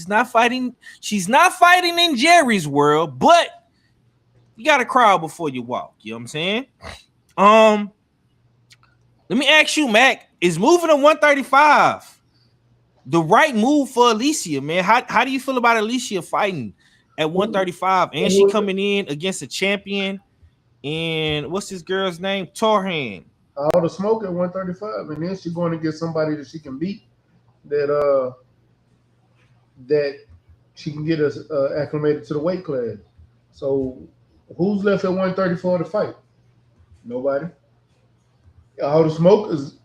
not fighting in Jerry's world, but you gotta crawl before you walk. You know what I'm saying? Let me ask you, Mac, is moving to 135 the right move for Alicia, man? How do you feel about Alicia fighting at 135? And she coming in against a champion. And what's this girl's name? Torhan. All the smoke at 135, and then she's going to get somebody that she can beat, that she can get us acclimated to the weight class. So who's left at 134 to fight? Nobody. All the smoke is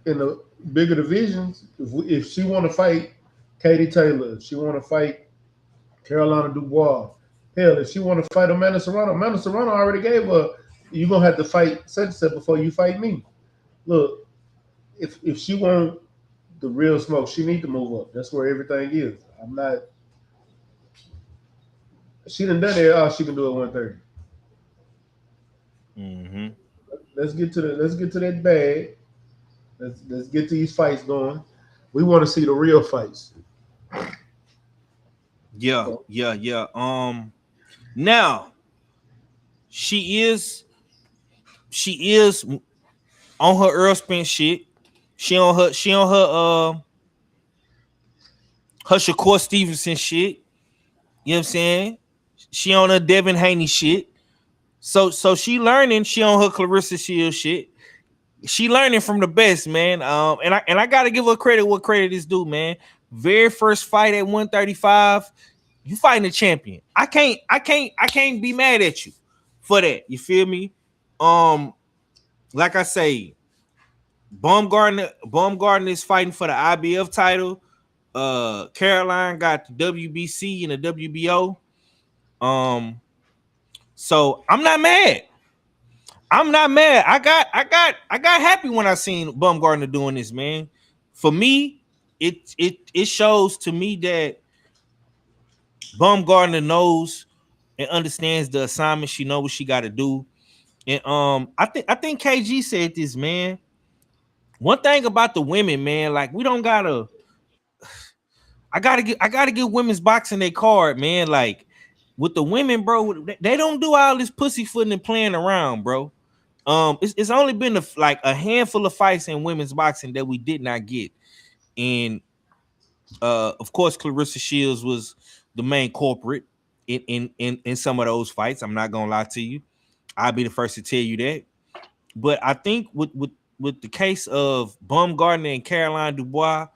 in the bigger divisions, if she want to fight Katie Taylor, if she want to fight Carolina Dubois, hell, if she want to fight Amanda Serrano already gave her, you're gonna have to fight such and such before you fight me. Look, if she want the real smoke, she need to move up. That's where everything is. I'm not. She done it. All she can do at 130. Mm-hmm. Let's get to that bag. Let's get these fights going. We want to see the real fights. Yeah. Now she is on her Earl Spence shit. She on her her Shakur Stevenson shit. You know what I'm saying? She on her Devin Haney shit. So she learning. She on her Clarissa Shields shit. She learning from the best, man. And I gotta give her credit what credit is due, man. Very first fight at 135, you fighting a champion. I can't be mad at you for that. You feel me? Like I say, Baumgartner is fighting for the IBF title. Caroline got the WBC and the WBO. So I'm not mad. I got happy when I seen Baumgartner doing this, man. For me, it shows to me that Baumgartner knows and understands the assignment. She knows what she got to do. And I think KG said this, man. One thing about the women, man, like we don't gotta. I gotta give women's boxing their card, man. Like with the women, bro, they don't do all this pussyfooting and playing around, bro. It's only been like a handful of fights in women's boxing that we did not get, and of course, Clarissa Shields was the main culprit in some of those fights. I'm not gonna lie to you. I'll be the first to tell you that. But I think with the case of Baumgartner and Caroline Dubois,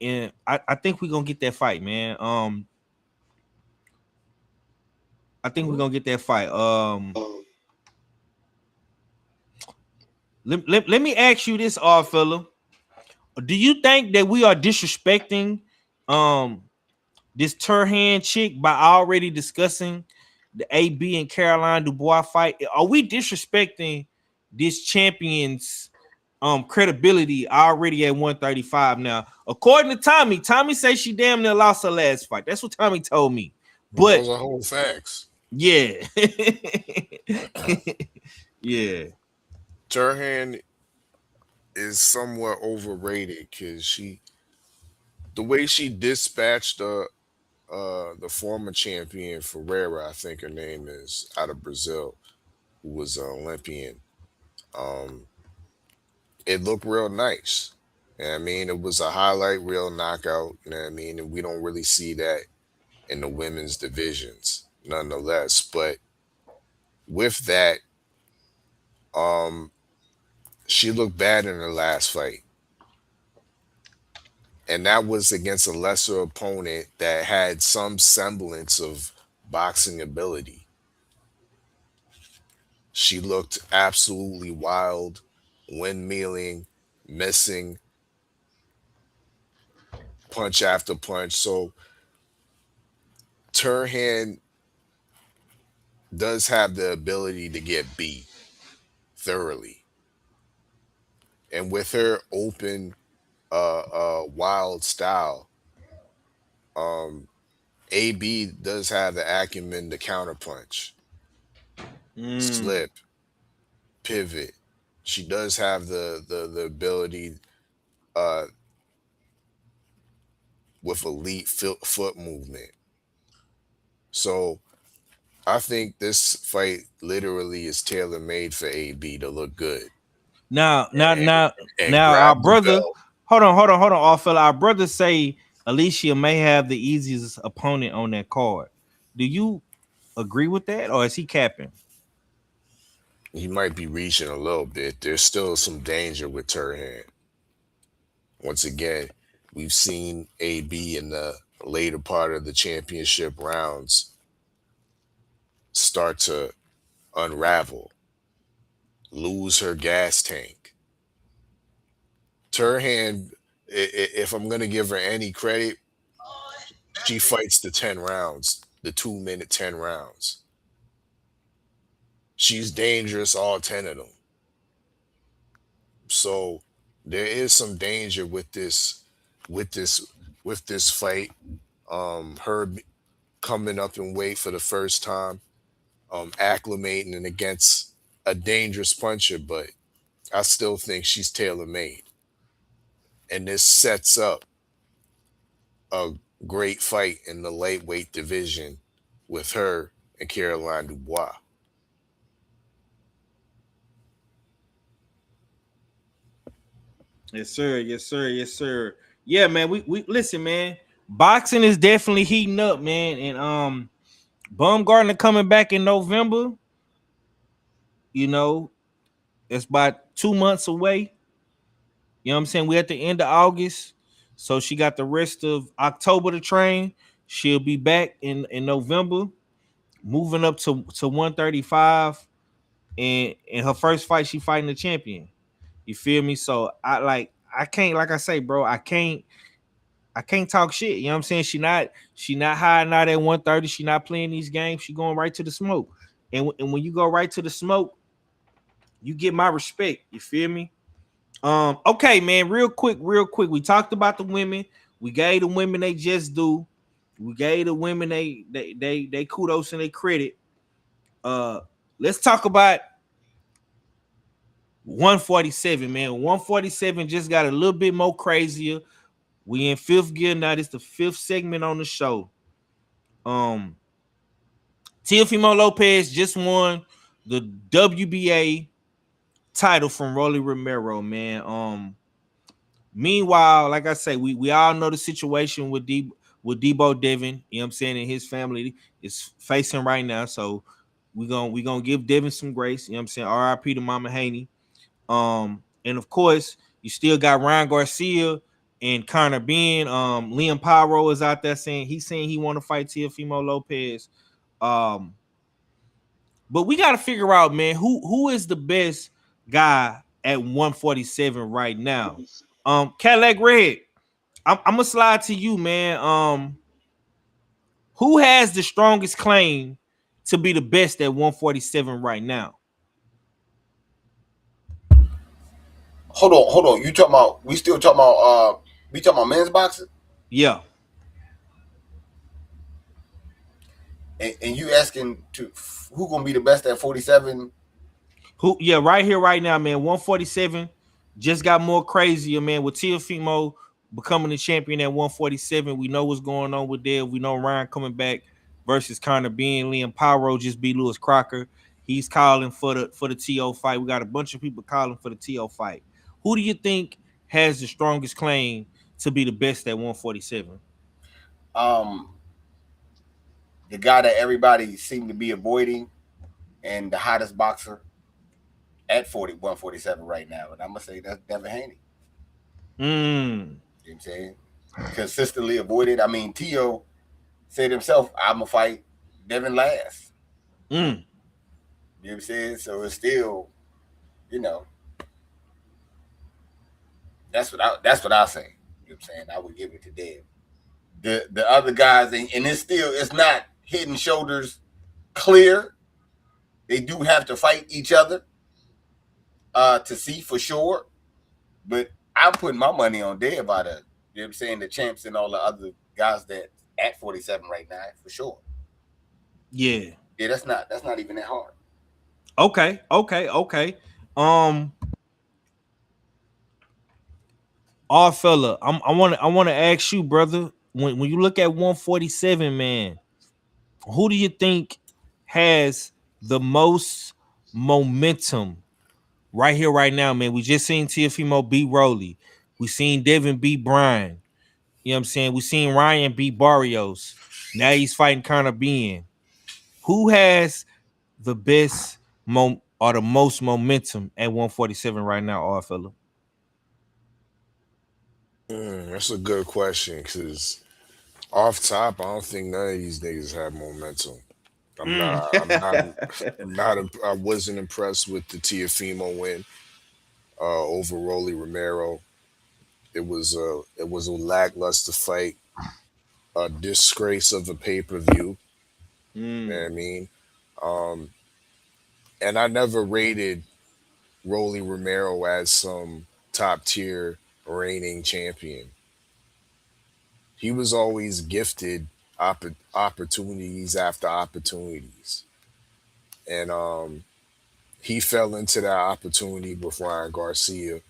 and I think we're gonna get that fight, man. I think we're gonna get that fight. Let me ask you this, odd fella. Do you think that we are disrespecting this Turhan chick by already discussing the AB and Caroline Dubois fight? Are we disrespecting this champion's credibility already at 135 now? According to Tommy says she damn near lost her last fight. That's what Tommy told me. But those are whole facts. Yeah. Yeah. Turhan is somewhat overrated because the way she dispatched the former champion Ferreira, I think her name is, out of Brazil, who was an Olympian. It looked real nice. You know what I mean? It was a highlight reel knockout. You know what I mean? And we don't really see that in the women's divisions, nonetheless. But with that, she looked bad in her last fight. And that was against a lesser opponent that had some semblance of boxing ability. She looked absolutely wild, windmilling, missing punch after punch. So Turhan does have the ability to get beat thoroughly. And with her open, wild style, AB does have the acumen to counterpunch, slip, pivot. She does have the ability with elite foot movement. So I think this fight literally is tailor made for AB to look good. Now, and our grab the brother. belt. Hold on, all fella. Our brother say Alicia may have the easiest opponent on that card. Do you agree with that, or is he capping? He might be reaching a little bit. There's still some danger with Turhan. Once again, we've seen AB in the later part of the championship rounds start to unravel, lose her gas tank. Turhan, if I'm gonna give her any credit, she fights the 10 rounds, the 2-minute 10 rounds. She's dangerous all 10 of them. So there is some danger with with this this fight. Her coming up in weight for the first time, acclimating and against a dangerous puncher, but I still think she's tailor made. And this sets up a great fight in the lightweight division with her and Caroline Dubois. Yes, sir. Yes, sir. Yes, sir. Yeah, man. We listen, man. Boxing is definitely heating up, man. And Baumgartner coming back in November. You know, it's about 2 months away. You know what I'm saying? We're at the end of August. So she got the rest of October to train. She'll be back in November, moving up to 135. And in her first fight, she fighting the champion. You feel me? So I can't, like I say, bro, I can't talk shit. You know what I'm saying? She not hiding out at 130. She not playing these games. She going right to the smoke. And when you go right to the smoke, you get my respect. You feel me? Okay, man, real quick. We talked about the women. We gave the women they just do. We gave the women they kudos and they credit. Let's talk about 147, man. 147 just got a little bit more crazier. We in fifth gear now. This the fifth segment on the show. Teofimo Lopez just won the WBA title from Rolly Romero, man. Meanwhile, like I say, we all know the situation with Debo Devin, you know what I'm saying, and his family is facing right now. So we gonna give Devin some grace, you know what I'm saying? RIP to Mama Haney. And of course, you still got Ryan Garcia and Connor Bean. Liam Pyro is out there saying he want to fight Teofimo Lopez. But we got to figure out, man, who is the best guy at 147 right now. Cadillac Red, I'm gonna slide to you, man. Who has the strongest claim to be the best at 147 right now? Hold on. You talking about? We still talking about? We talking about men's boxing? Yeah. And you asking to who gonna be the best at 47? Who? Yeah, right here, right now, man. 147 just got more crazier, man. With Teofimo becoming the champion at 147, we know what's going on with Dev. We know Ryan coming back versus Connor Bean. Liam Pyro just beat Lewis Crocker. He's calling for the TO fight. We got a bunch of people calling for the TO fight. Who do you think has the strongest claim to be the best at 147? The guy that everybody seemed to be avoiding and the hottest boxer at 147 right now. And I'm going to say that's Devin Haney. You know what I'm saying? Consistently avoided. I mean, Tio said himself, I'm going to fight Devin last. You know what I'm saying? So it's still, you know, that's what I say. You know what I'm saying? I would give it to Dev. The other guys, and it's not head and shoulders clear. They do have to fight each other to see for sure. But I'm putting my money on Dev out of, you know what I'm saying, the champs and all the other guys that at 47 right now, for sure. Yeah. Yeah, that's not even that hard. Okay. Fella, I want to ask you, brother, when you look at 147, man, who do you think has the most momentum right here, right now, man? We just seen Teofimo beat Rolly. We seen Devin beat Brian. You know what I'm saying? We seen Ryan beat Barrios. Now he's fighting Connor Bean. Who has the best or the most momentum at 147 right now, fella? That's a good question because off top, I don't think none of these niggas have momentum. I wasn't impressed with the Teofimo win over Rolly Romero. It was a lackluster fight, a disgrace of a pay-per-view. You know what I mean? And I never rated Rolly Romero as some top tier reigning champion. He was always gifted opportunities after opportunities. And he fell into that opportunity with Ryan Garcia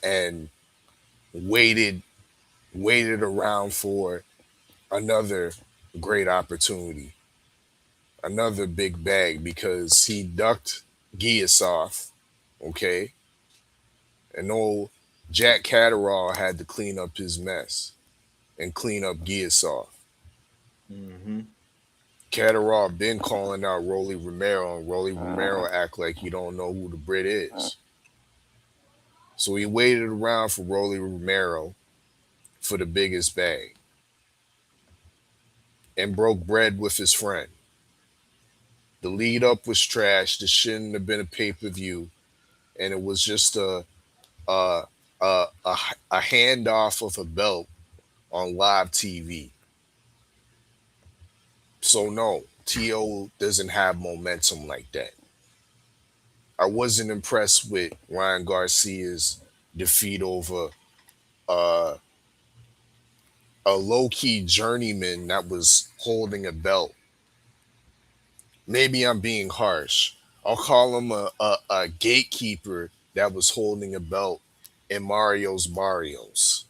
and waited around for another great opportunity, another big bag, because he ducked Giasoff, okay? And old Jack Catterall had to clean up his mess and clean up Giasoff. Catterall been calling out Rolly Romero, and Rolly Romero act like he don't know who the Brit is. So he waited around for Rolly Romero for the biggest bag and broke bread with his friend. The lead up was trash. This shouldn't have been a pay-per-view, and it was just a handoff of a belt on live TV. So no, TO doesn't have momentum like that. I wasn't impressed with Ryan Garcia's defeat over a low-key journeyman that was holding a belt. Maybe I'm being harsh. I'll call him a gatekeeper that was holding a belt in Mario's Barrios.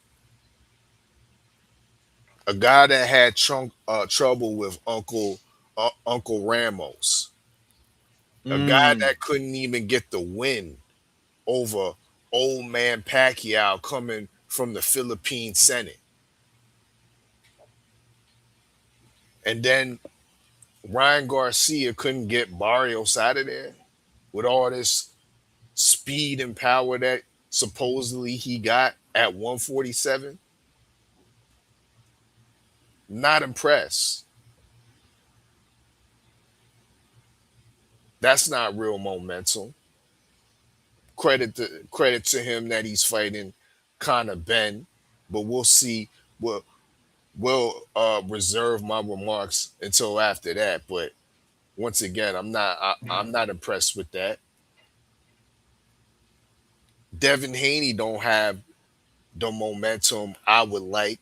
A guy that had trouble with Uncle Ramos. A guy that couldn't even get the win over old man Pacquiao coming from the Philippine Senate. And then Ryan Garcia couldn't get Barrios out of there with all this speed and power that supposedly he got at 147. Not impressed. That's not real momentum. Credit to him that he's fighting Conor Ben, but we'll see. We'll reserve my remarks until after that. But once again, I'm not impressed with that. Devin Haney don't have the momentum I would like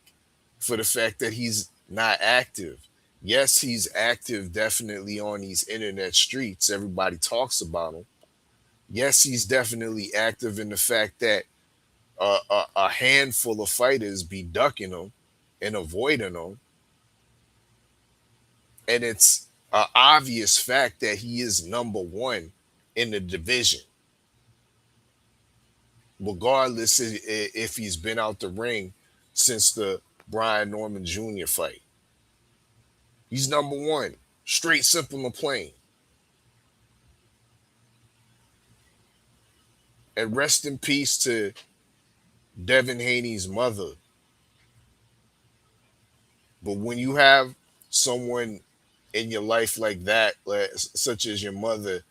for the fact that he's not active. Yes, he's active definitely on these internet streets. Everybody talks about him. Yes, he's definitely active in the fact that a handful of fighters be ducking him and avoiding him. And it's an obvious fact that he is number one in the division. Regardless if he's been out the ring since the Brian Norman Jr. fight. He's number one. Straight, simple, and plain. And rest in peace to Devin Haney's mother. But when you have someone in your life like that, such as your mother,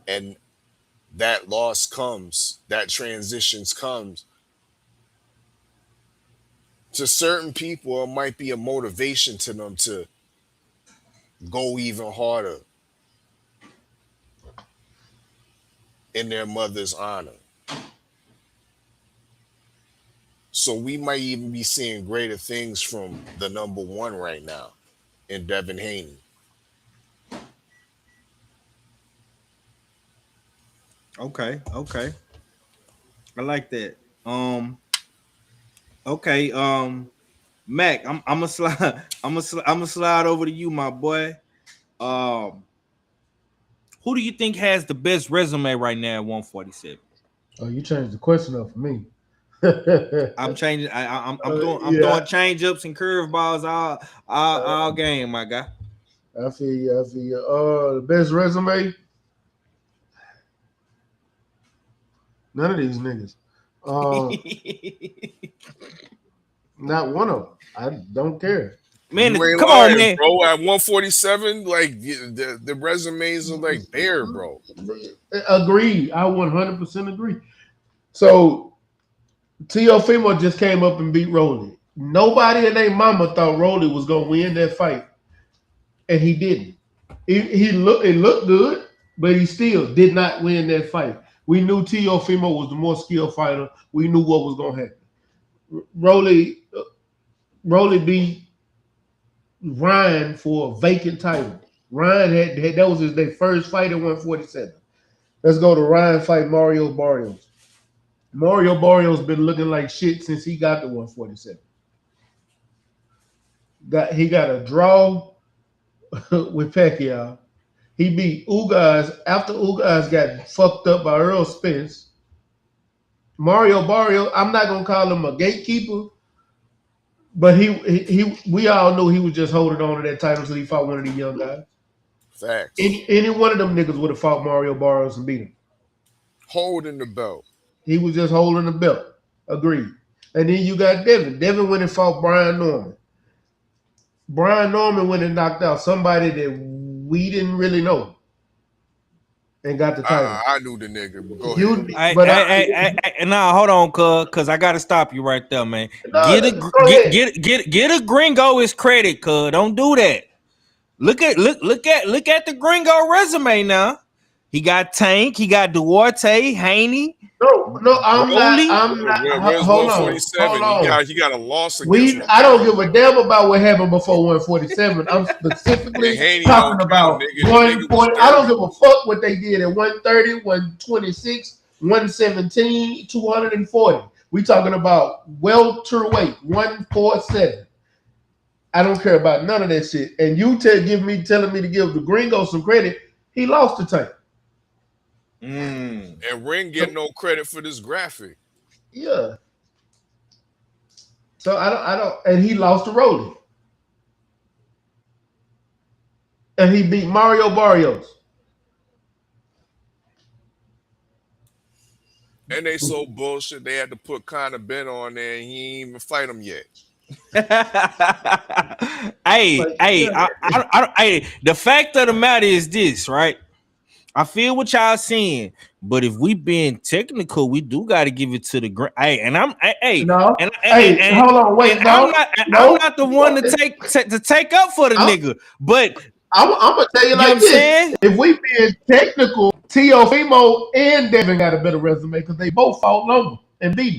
and that loss comes, that transitions comes, to certain people, it might be a motivation to them to go even harder in their mother's honor. So we might even be seeing greater things from the number one right now in Devin Haney. Okay. I like that. Okay. Mac, I'm gonna slide. I'm gonna slide over to you, my boy. Who do you think has the best resume right now at 147? Oh, you changed the question up for me. I'm changing. I'm doing change ups and curveballs all game, my guy. I feel you. The best resume. None of these niggas. Not one of them. I don't care. Man, come on, man, bro. At 147, like the resumes are like bare, bro. Agreed. I 100% agree. So Teofimo just came up and beat Rolly. Nobody and their mama thought Rolly was gonna win that fight, and he didn't. It looked good, but he still did not win that fight. We knew Teofimo was the more skilled fighter. We knew what was gonna happen. Rolly beat Ryan for a vacant title. Ryan had that was their first fight at 147. Let's go to Ryan fight Mario Barrios. Mario Barrios been looking like shit since he got to 147. He got a draw with Pacquiao. He beat Ugas after Ugas got fucked up by Earl Spence. Mario Barrios, I'm not gonna call him a gatekeeper, but we all knew he was just holding on to that title until he fought one of the young guys. Facts. Any one of them niggas would have fought Mario Barrios and beat him. Holding the belt. He was just holding the belt. Agreed. And then you got Devin. Devin went and fought Brian Norman. Brian Norman went and knocked out somebody that we didn't really know and got the title. I knew the nigga, but go ahead. Nah, hold on, cuz I gotta stop you right there, man. Get a gringo his credit, cuz. Don't do that. Look at the gringo resume now. He got Tank, he got Duarte, Haney. No, I'm not. Hold on. He got a loss against I don't give a damn about what happened before 147. I'm specifically talking about 140. I don't give a fuck what they did at 130, 126, 117, 240. We talking about welterweight, 147. I don't care about none of that shit. And you telling me to give the gringo some credit. He lost the Tank. And Ring get no credit for this graphic. Yeah. So I don't, and he lost to Rolly. And he beat Mario Barrios. And they so bullshit they had to put Conor Ben on there and he ain't even fight him yet. The fact of the matter is this, right? I feel what y'all saying, but if we being technical, we do got to give it to the hold on, wait, I'm not the one to take up for the nigga, but I'm gonna tell you like this: if we being technical, Teofimo and Devin got a better resume because they both fought Loma and beat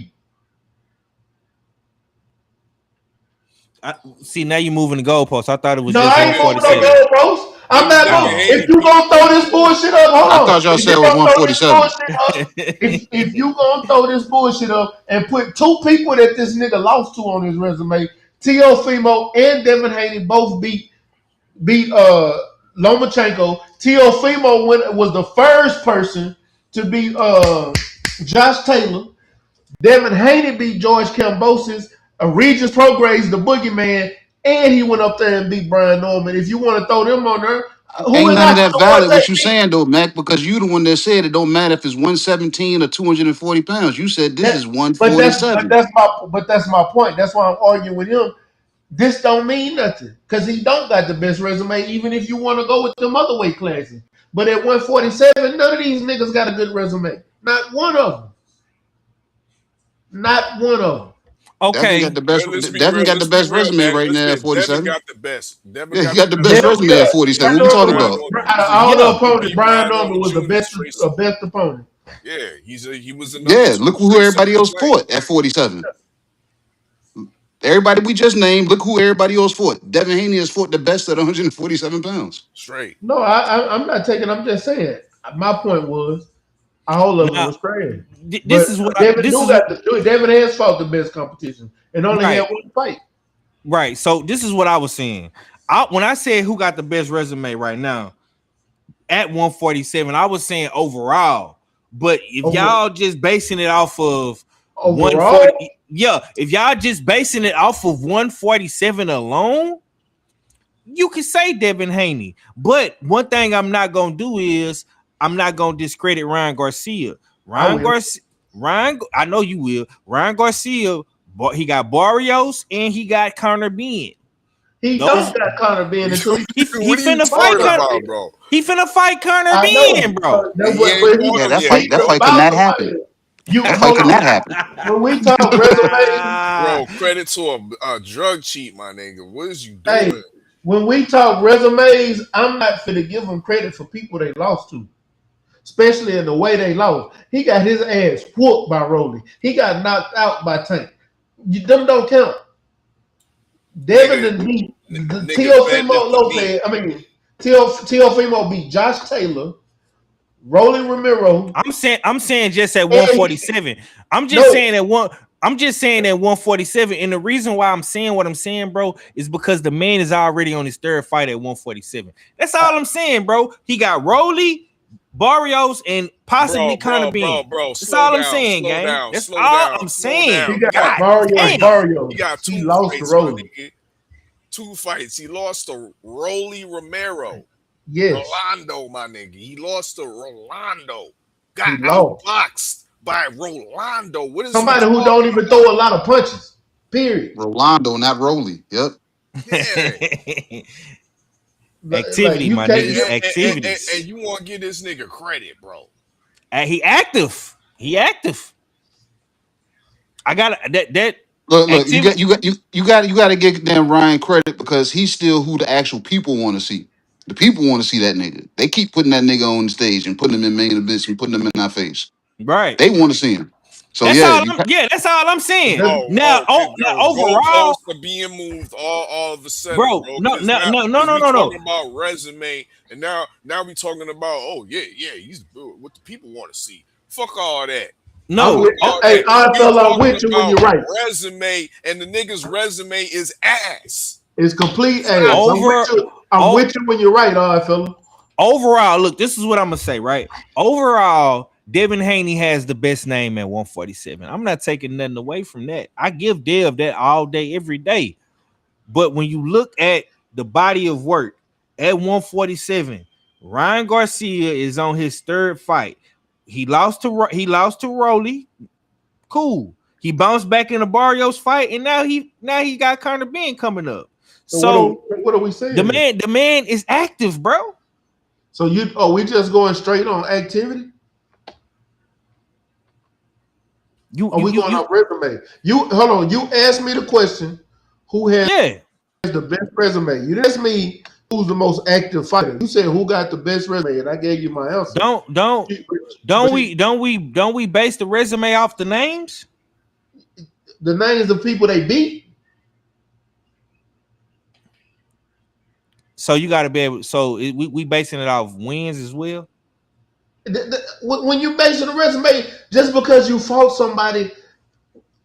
him. See, now you're moving the goalposts. I thought it was I ain't moving the goalposts. I'm not going. If you gonna throw this bullshit up, hold on. I thought y'all said it was 147. If you gonna throw this bullshit up and put two people that this nigga lost to on his resume, Teofimo and Devin Haney both beat Lomachenko. Teofimo was the first person to beat Josh Taylor. Devin Haney beat George Kambosos. Regis Prograis, the boogeyman, and he went up there and beat Brian Norman. If you want to throw them on there, ain't none of that valid what you saying though, Mac, because you the one that said it don't matter if it's 117 or 240 pounds. You said this is 147. But that's my point. That's why I'm arguing with him. This don't mean nothing because he don't got the best resume, even if you want to go with them other weight classes. But at 147, none of these niggas got a good resume. Not one of them. Not one of them. Okay, Devin got the best resume right now at 47. Devin got the best. He got the best resume at 47. What are you talking about? Out of all the opponents, Brian Norman was the best opponent. Yeah, he was. Look who everybody else fought at 47. Everybody we just named, look who everybody else fought. Devin Haney has fought the best at 147 pounds. Straight. No, I'm not taking. I'm just saying. My point was, all of them was crazy. Devin has fought the best competition and only had one fight. Right. So this is what I was saying. When I said who got the best resume right now at 147, I was saying overall. But if y'all just basing it off of 140, if y'all just basing it off of 147 alone, you can say Devin Haney. But one thing I'm not gonna do is I'm not gonna discredit Ryan Garcia. I know you will. Ryan Garcia, he got Barrios and he got Conor Ben. He don't got Conor Ben until he finna fight Conor. He finna fight Conor Ben, bro. That fight cannot happen. You That fight hold could on. not happen. When we talk resumes, Bro, credit to a drug cheat, my nigga. What is you hey, doing? when we talk resumes, I'm not finna give them credit for people they lost to, especially in the way they lost. He got his ass whooped by Rolly. He got knocked out by Tank. Them don't count. Devin Nigga, and beat nigga bending Teofimo for me. Lopez. I mean, Teofimo beat Josh Taylor, Rolly Romero. I'm saying just at And 147. I'm just no, saying at one. I'm just saying at 147, and the reason why I'm saying what I'm saying, bro, is because the man is already on his third fight at 147. That's all I'm saying, bro. He got Rolly, Barrios, and possibly Conor Ben. Bro. That's Slow all I'm down, saying, slow gang. down, That's slow all down, I'm slow down. he saying. got God damn. Barrios. He got He two lost to fights, my Rolly. nigga. 2 fights. He lost to Rolly Romero. Yes, Rolando, my nigga. He lost to Rolando. he Got lost. outboxed by Rolando. What is we Somebody who don't talking even about? throw a lot of punches. Period. Rolando, not Rolly. Yep. Yeah. Like Activity, you my can't. nigga. Activities. And you want to give this nigga credit, bro. He active. He active. I got that Look, activity. you got to give them Ryan credit because he's still who the actual people want to see. The people want to see that nigga. They keep putting that nigga on the stage and putting him in main events and putting him in our face. Right. They want to see him. So That's yeah, all that's all I'm saying. Now, now The overall, goalposts are being moved all of a sudden, bro. bro. No. Because we No. talking about resume, and now we talking about he's what the people want to see. Fuck all that. No. Hey, I We fell out talking with you when about you're right. resume, and the nigga's resume is ass. It's complete ass. I'm with you when you're right, all fella. Overall, look, this is what I'm gonna say, right? Overall, Devin Haney has the best name at 147. I'm not taking nothing away from that. I give Dev that all day, every day. But when you look at the body of work at 147, Ryan Garcia is on his third fight. He lost to Rolly. Cool. He bounced back in the Barrios fight, and now he got Conor Ben coming up. So what are we saying? The man is active, bro. So we just going straight on activity? We going on resume? Hold on. You asked me the question. Who has the best resume? You didn't ask me who's the most active fighter. You said who got the best resume, and I gave you my answer. Don't we base the resume off the names? The names of people they beat. So you got to be able. So we basing it off wins as well. When you base the resume, just because you fought somebody,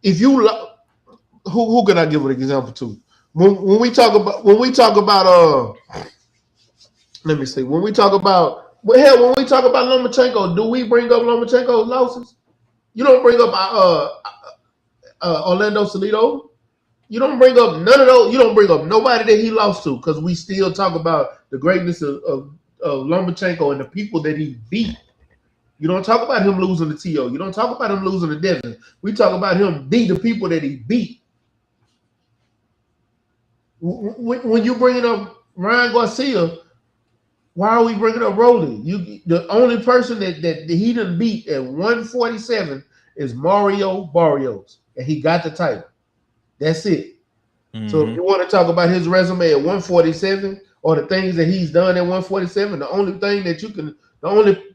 if you who can I give an example to? When we talk about let me see. When we talk about Lomachenko, do we bring up Lomachenko's losses? You don't bring up Orlando Salido. You don't bring up none of those. You don't bring up nobody that he lost to, because we still talk about the greatness of Lomachenko and the people that he beat. You don't talk about him losing to T.O. You don't talk about him losing to Devin. We talk about him beat the people that he beat. When you bringing up Ryan Garcia, why are we bringing up Rolly? The only person that he didn't beat at 147 is Mario Barrios, and he got the title. That's it. Mm-hmm. So if you want to talk about his resume at 147 or the things that he's done at 147, the only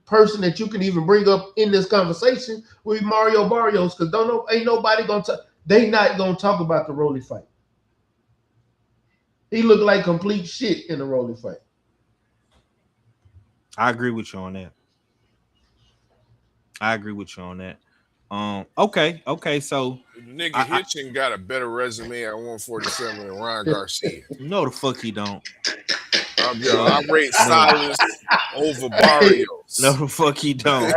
person that you can even bring up in this conversation will be Mario Barrios, because ain't nobody they not gonna talk about the Rolly fight. He looked like complete shit in the Rolly fight. I agree with you on that. Okay. So the nigga Hitchin got a better resume at 147 than Ryan Garcia. No, the fuck he don't. I rate Silas over Barrios. No, the fuck he don't.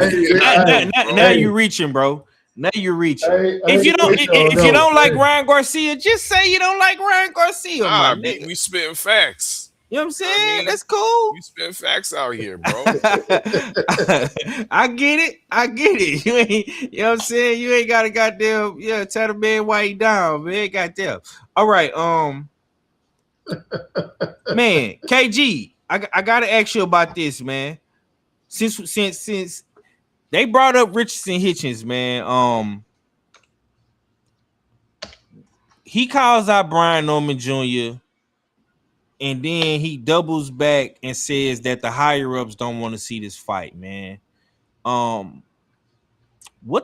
Now you're reaching, bro. Now you're reaching. If you don't like Ryan Garcia, just say you don't like Ryan Garcia, my nigga. We spitting facts. You know what I'm saying? That's cool. We spitting facts out here, bro. I get it. You ain't, you know what I'm saying? You ain't got to goddamn, tell the man why he down, man. Goddamn. All right, man, KG, I gotta ask you about this, man. Since They brought up Richardson Hitchens, man. He calls out Brian Norman Jr. and then he doubles back and says that the higher ups don't want to see this fight, man. What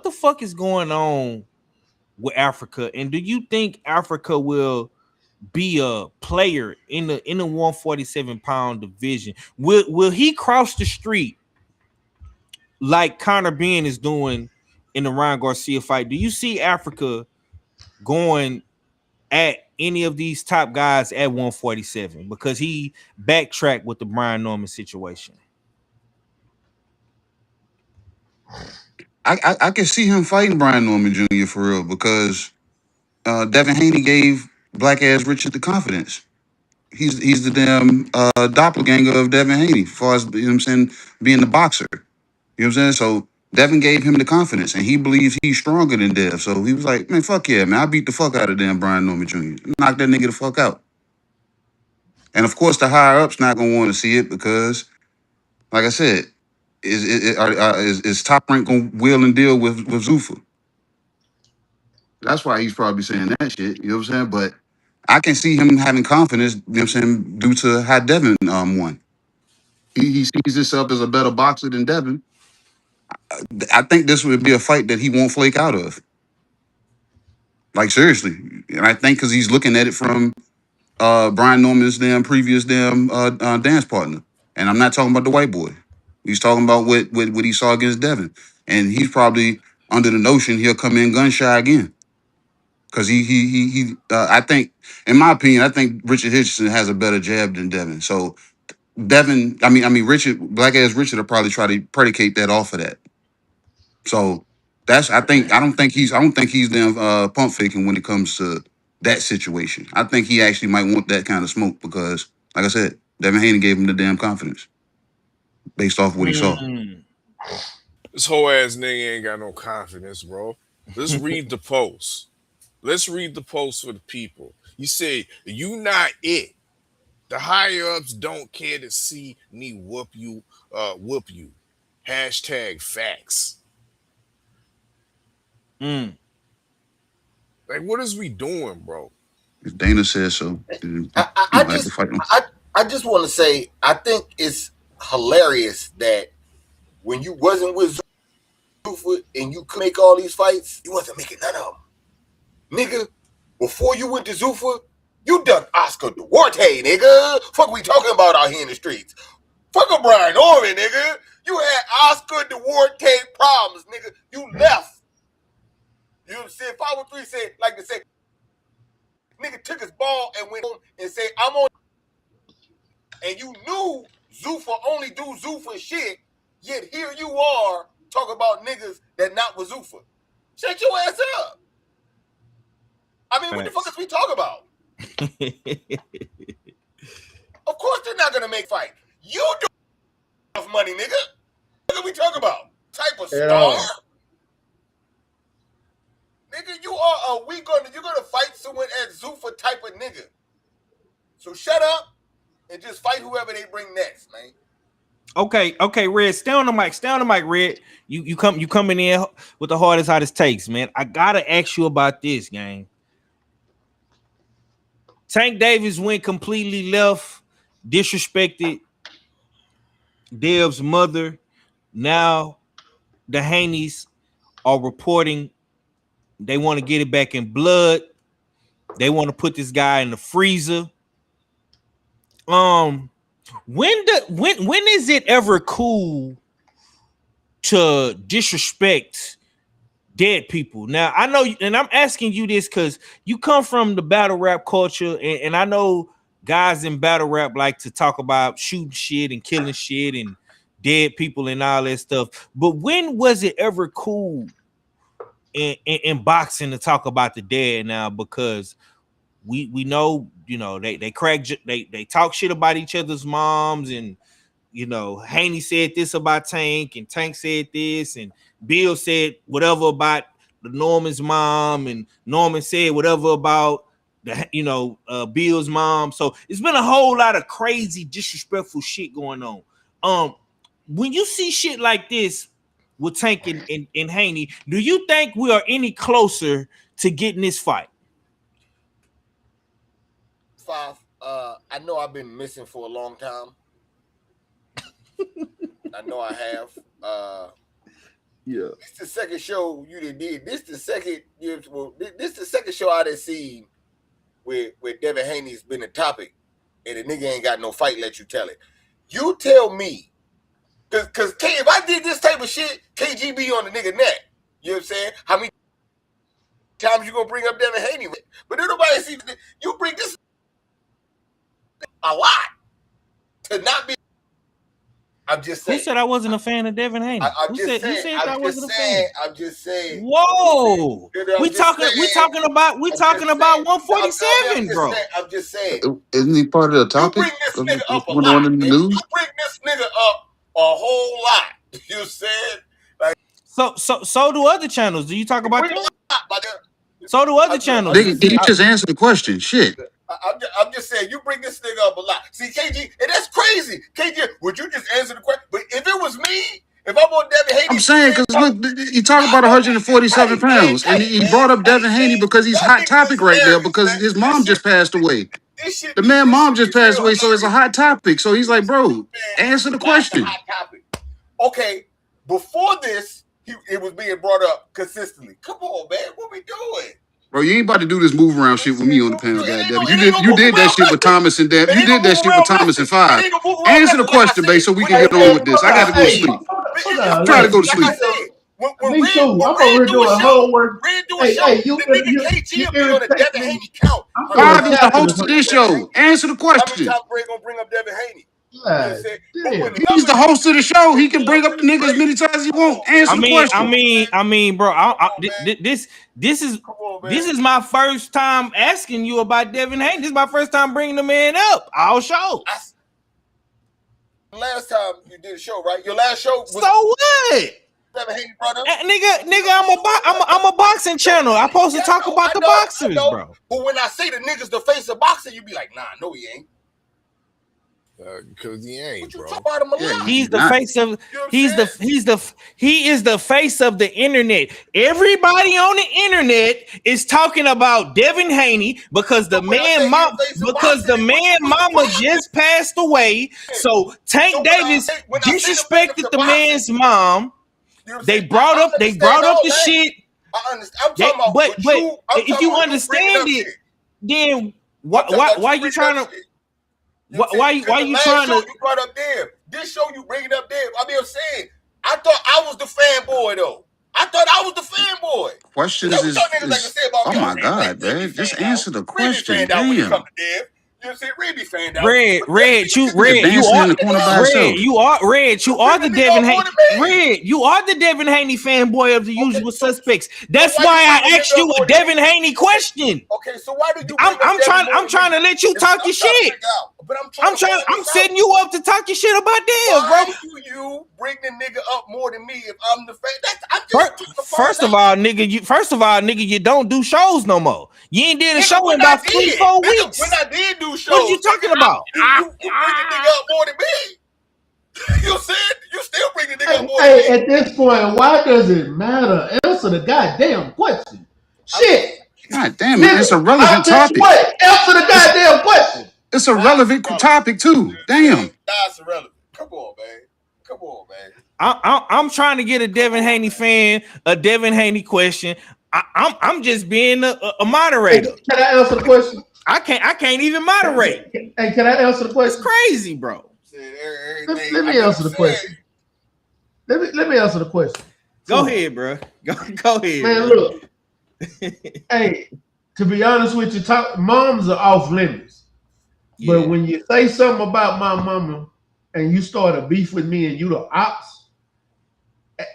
the fuck is going on with Africa? And do you think Africa will be a player in the 147-pound division? Will he cross the street like Conor Benn is doing in the Ryan Garcia fight? Do you see Africa going at any of these top guys at 147 because he backtracked with the Brian Norman situation? I can see him fighting Brian Norman Jr. for real because Devin Haney gave black ass Richard the confidence. He's the damn doppelganger of Devin Haney, as far as, you know what I'm saying, being the boxer. You know what I'm saying? So Devin gave him the confidence, and he believes he's stronger than Dev. So he was like, man, fuck yeah, man, I beat the fuck out of damn Brian Norman Jr. Knock that nigga the fuck out. And of course, the higher ups not gonna want to see it because, like I said, is Top Rank gonna wheel and deal with Zuffa? That's why he's probably saying that shit. You know what I'm saying? But I can see him having confidence. You know what I'm saying? Due to how Devin won. He sees himself as a better boxer than Devin. I think this would be a fight that he won't flake out of. Like, seriously. And I think because he's looking at it from Brian Norman's damn previous damn dance partner. And I'm not talking about the white boy. He's talking about what he saw against Devin. And he's probably under the notion he'll come in gun shy again. Because I think, in my opinion, I think Richard Hitchison has a better jab than Devin. So Devin, I mean Richard, black ass Richard will probably try to predicate that off of that. So I don't think he's damn pump faking when it comes to that situation. I think he actually might want that kind of smoke because, like I said, Devin Haney gave him the damn confidence based off what he saw. This whole ass nigga ain't got no confidence, bro. Let's read the post. Let's read the post for the people. You say, you not it. The higher ups don't care to see me whoop you. Hashtag facts. Like, what is we doing, bro? If Dana says so, I just want to say, I think it's hilarious that when you wasn't with Zuffa and you could make all these fights, you wasn't making none of them. Nigga, before you went to Zuffa, you done Oscar Duarte, nigga. Fuck we talking about out here in the streets. Fuck a Brian Norman, nigga. You had Oscar Duarte problems, nigga. You left. You know what I'm saying? 503 said, like to say, nigga took his ball and went home and said, I'm on. And you knew Zuffa only do Zuffa shit, yet here you are talking about niggas that not with Zuffa. Shut your ass up. I mean, what the fuck is we talking about? Of course they're not gonna make fight. You do enough money, nigga. What are we talking about? Type of star? Nigga, you're gonna fight someone as Zuffa type of nigga. So shut up and just fight whoever they bring next, man. Okay, Red. Stay on the mic, Red. You coming in with the hardest, hottest takes, man. I gotta ask you about this, gang. Tank Davis went completely left, disrespected Dev's mother. Now the Haneys are reporting they want to get it back in blood. They want to put this guy in the freezer. When is it ever cool to disrespect dead people? Now I know, and I'm asking you this because you come from the battle rap culture, and I know guys in battle rap like to talk about shooting shit and killing shit and dead people and all that stuff. But when was it ever cool in boxing to talk about the dead now? Because we know, you know, they talk shit about each other's moms, and you know, Haney said this about Tank, and Tank said this, and Bill said whatever about the Norman's mom, and Norman said whatever about the, you know, Bill's mom. So it's been a whole lot of crazy, disrespectful shit going on. When you see shit like this, with Tank and Haney. Do you think we are any closer to getting this fight? I know I've been missing for a long time. I know I have. Yeah. This the second show you did. This the second. This the second show I done seen where Devin Haney's been a topic, and the nigga ain't got no fight. Let you tell it. You tell me, cause if I did this type of shit, KG be on the nigga neck. You know what I'm saying? How many times you gonna bring up Devin Haney? But then nobody see you bring this a lot to not be. I'm just saying. Who said I wasn't a fan of Devin Haney? I'm just saying. Whoa, we talking about 147, bro. I'm just saying. Isn't he part of the topic? You bring this nigga up a Went lot. on in the news? You bring this nigga up a whole lot. You said like so do other channels. Do you talk about that? So do other channels. Did you just answer the question? Shit. I'm just saying, you bring this nigga up a lot. See, KG, and that's crazy. KG, would you just answer the question? But if it was me, if I'm on Devin Haney, I'm saying, because look, you talk about 147 pounds, and he brought up Devin Haney because he's hot topic right now because his mom just passed away. The man mom just passed away, so it's a hot topic. So he's like, bro, answer the question. Okay, before this, it was being brought up consistently. Come on, man, what we doing? Bro, you ain't about to do this move around shit with me on the panel, goddamn. You did that shit with Thomas and Deb. You did that shit with Thomas and Five. Answer the question, babe, so we can get on with this. I got to go to sleep. I'm trying to go to sleep. Me too. I'm over here doing homework. Hey, you on the Devin Haney count. Five is the host of this show. Answer the question. How many times Bray gonna bring up Devin Haney? He's the host of the show. He can bring up the nigga as many times as he wants. Answer the question. I mean, bro. This is my first time asking you about Devin Haney. This is my first time bringing the man up. All show. Last time you did a show, right? Your last show was so what? Devin Haney brought up. Nigga, I'm a boxing channel. I'm supposed to talk about the boxers, bro. But when I say the nigga's the face of boxing, you be like, nah, no, he ain't. Because he ain't, bro. He's the face of. He is the face of the internet. Everybody on the internet is talking about Devin Haney because the man mama just passed away. So Tank Davis disrespected the man's mom. They brought up the shit. I understand. I'm talking about, but if you understand it, then why you trying to? Why you trying to? You brought up Dev. This show you bringing up Dev. I mean, I'm saying, I thought I was the fanboy though. I thought I was the fanboy. Questions is oh my god, man! Just answer the question. Damn. You know what I'm saying? Red fan down. Red, you are the Devin Haney. Red, you are the Devin Haney fanboy of the usual suspects. That's why I asked you a Devin Haney question. Okay, so why did you? I'm trying to let you talk your shit. But I'm setting you up to talk your shit about Dev, bro. Why do you bring the nigga up more than me if I'm the fan? First of all, nigga, you don't do shows no more. You ain't did a show in about 3-4 weeks. When I did do shows, what are you talking about? You bring the nigga up more than me. You said you still bring the nigga up more than me. At this point, why does it matter? Answer the goddamn question. Shit. God damn it, it's a relevant topic. Answer the goddamn question. It's a relevant topic too. Damn. That's irrelevant. Come on, man. I'm trying to get a Devin Haney fan a Devin Haney question. I'm just being a moderator. Hey, can I answer the question? I can't even moderate. Hey, can I answer the question? It's crazy, bro. Let me answer the question. Let me answer the question. Go ahead, bro. Go ahead, man. Bro. Look, hey, to be honest with you, moms are off limits. Yeah. But when you say something about my mama and you start a beef with me and you the ops,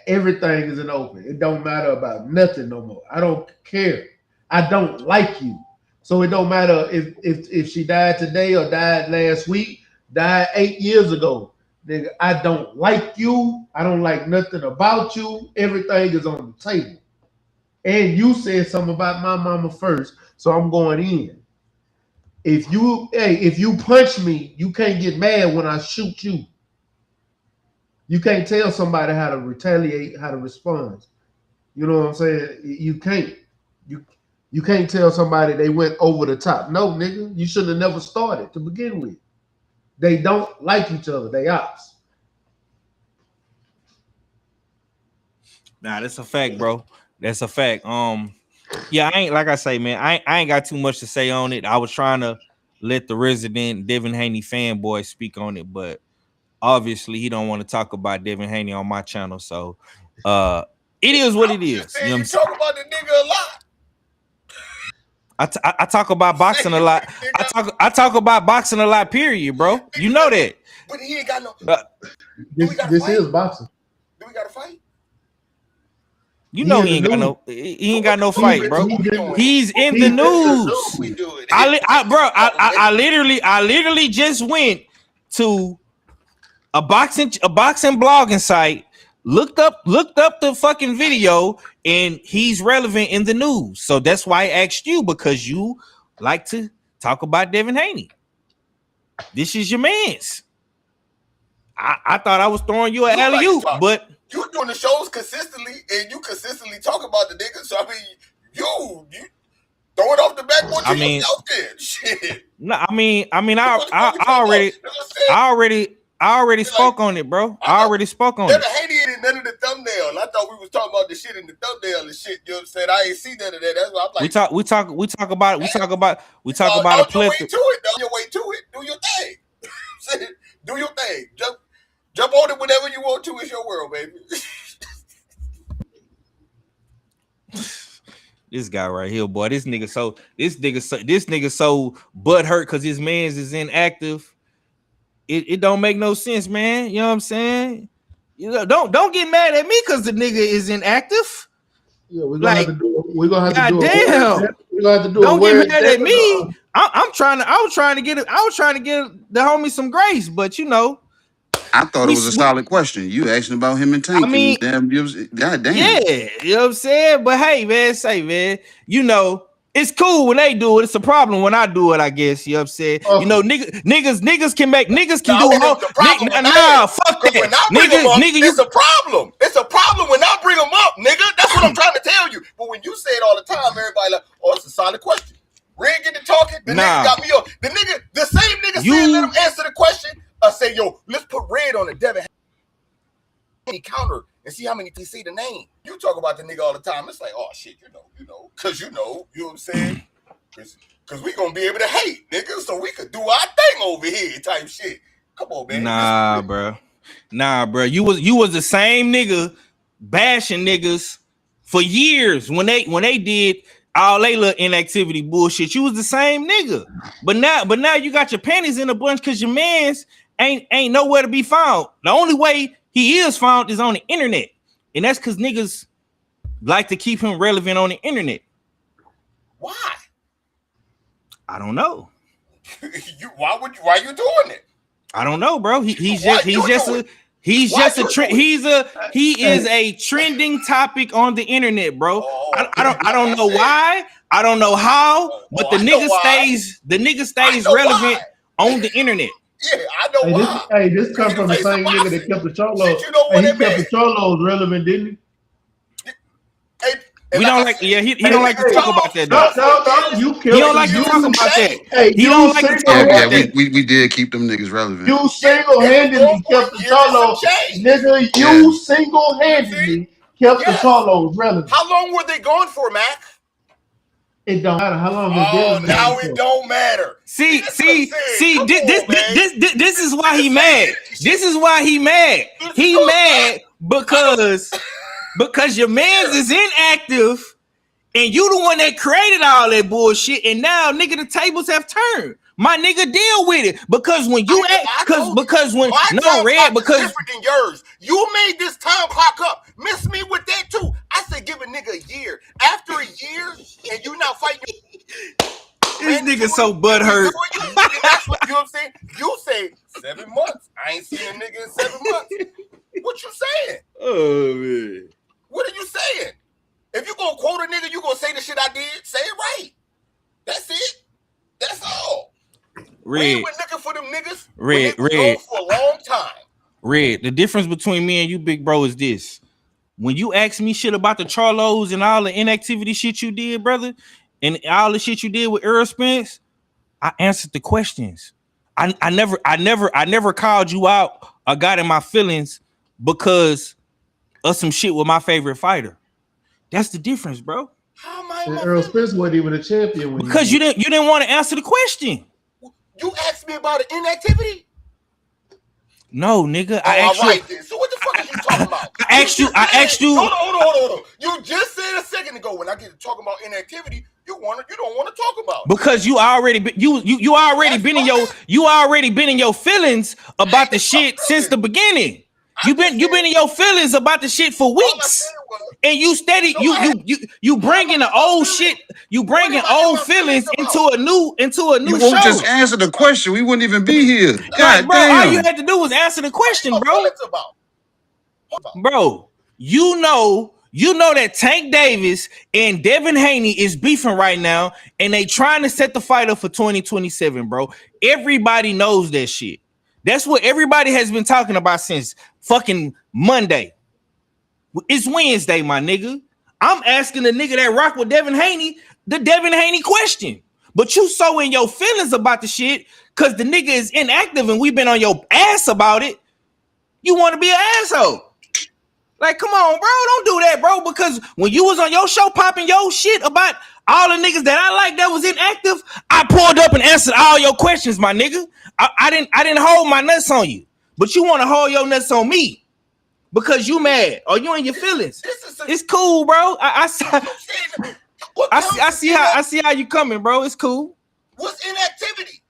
everything is an open. It don't matter about nothing no more. I don't care. I don't like you. So it don't matter if she died today or died last week, died 8 years ago. Nigga, I don't like you. I don't like nothing about you. Everything is on the table. And you said something about my mama first, so I'm going in. If you punch me, you can't get mad when I shoot you. You can't tell somebody how to retaliate, how to respond. You know what I'm saying? You can't. You can't tell somebody they went over the top. No, nigga, you should have never started to begin with. They don't like each other. They ops. Nah, that's a fact, bro. That's a fact. Yeah, I ain't like I say, man. I ain't got too much to say on it. I was trying to let the resident Devin Haney fanboy speak on it, but obviously he don't want to talk about Devin Haney on my channel. So it is what it is. You know what I'm saying? Talk about the nigga a lot. I talk about boxing a lot. I talk about boxing a lot, period, bro. You know that. But he ain't got no. This is boxing. Do we got to fight? You know he ain't got no. He ain't got no fight, bro. He's in the news. I literally just went to a boxing blogging site. Looked up the fucking video, and he's relevant in the news. So that's why I asked you, because you like to talk about Devin Haney. This is your man's. I thought I was throwing you an alley-oop, but you doing the shows consistently, and you consistently talk about the nigga. So I mean, you throw it off the backboard. I mean, out there, shit. No, I already spoke on it, bro. I already spoke on it. Devin Haney ain't in none of the thumbnail. And I thought we was talking about the shit in the thumbnail and shit. You know what I'm saying? I ain't see none of that. That's why I'm like, we talk about a plethora. Do your way to it. Do your thing. Do your thing. Jump on it whenever you want to. It's your world, baby. This guy right here, boy. This nigga so butthurt because his man's is inactive. It don't make no sense, man. You know what I'm saying? You know, don't get mad at me because the nigga is inactive. Yeah, we're gonna have to do it. We're gonna have to do it. We're gonna have to do it. Don't get mad at me. I was trying to get the homie some grace, but you know. I thought it was a solid question. You asking about him and Tank. I mean, God damn. Yeah, you know what I'm saying? But hey, man, you know, it's cool when they do it. It's a problem when I do it, I guess. You know what I'm saying? You know, niggas can do it. Nah, fuck that. It's a problem. It's a problem when I bring them up, nigga. That's what I'm trying to tell you. But when you say it all the time, everybody like, oh, it's a solid question. Red get to talking, the nigga got me on. The same nigga saying let him answer the question. I say, yo, let's put Red on the Devin Haney counter and see how many people see the name. You talk about the nigga all the time. It's like, oh shit, you know, because you know what I'm saying? Because we gonna be able to hate, nigga, so we could do our thing over here type shit. Come on, man. Nah, bro. You was the same nigga bashing niggas for years when they did all they little inactivity bullshit. You was the same nigga. But now you got your panties in a bunch because your man's ain't nowhere to be found. The only way he is found is on the internet. And that's because niggas like to keep him relevant on the internet. Why? I don't know. Why you doing it? I don't know, bro. He is a trending topic on the internet, bro. I don't know why. I don't know how, but the nigga stays relevant on the internet. Yeah, I know why. This comes from the same nigga that kept the cholos. He kept the cholos relevant, didn't he? We don't like, he don't like to talk about that. No, you killed. He don't like to talk about that. He don't like to talk about that. We did keep them niggas relevant. You single-handedly kept the cholos, nigga. You single-handedly kept the cholos relevant. How long were they gone for, Mac? It don't matter how long. Now it don't matter. See. This is why he mad. This is why he mad. He mad because your man's is inactive, and you the one that created all that bullshit. And now, nigga, the tables have turned. My nigga, deal with it because when you different than yours. You made this time clock up. Miss me with that too. I said give a nigga a year. After a year, and you now fighting. This nigga so butthurt. That's what you know what I'm saying. You say 7 months. I ain't seen a nigga in 7 months. What you saying? Oh man. What are you saying? If you gonna quote a nigga, you gonna say the shit I did. Say it right. That's it. That's all. Red. We ain't been looking for them niggas. Red. For a long time. Red, the difference between me and you, big bro, is this. When you ask me shit about the Charlos and all the inactivity shit you did, brother, and all the shit you did with Earl Spence, I answered the questions. I never called you out or got in my feelings because of some shit with my favorite fighter. That's the difference, bro. How am I? And Earl Spence wasn't even a champion when because you didn't want to answer the question. You asked me about inactivity. No, nigga. I asked you. Right, then. So what the fuck are you talking about? I asked you. Hold on. You just said a second ago when I get to talking about inactivity, you don't want to talk about it. Because you already been in your feelings about the shit since the beginning. You've been in your feelings about the shit for weeks. And you steady you bringing the old shit, you bringing old feelings into a new show. You won't just answer the question. We wouldn't even be here. God bro, damn. all you had to do was answer the question, bro. Bro, you know that Tank Davis and Devin Haney is beefing right now, and they trying to set the fight up for 2027, bro. Everybody knows that shit. That's what everybody has been talking about since fucking Monday. It's Wednesday, my nigga. I'm asking the nigga that rock with Devin Haney the Devin Haney question. But you so in your feelings about the shit because the nigga is inactive and we've been on your ass about it. You want to be an asshole. Like, come on, bro. Don't do that, bro. Because when you was on your show popping your shit about all the niggas that I like that was inactive, I pulled up and answered all your questions, my nigga. I didn't hold my nuts on you. But you want to hold your nuts on me. Because you mad or you in your feelings. It's cool, bro. I see how you coming, bro. It's cool. What's inactivity?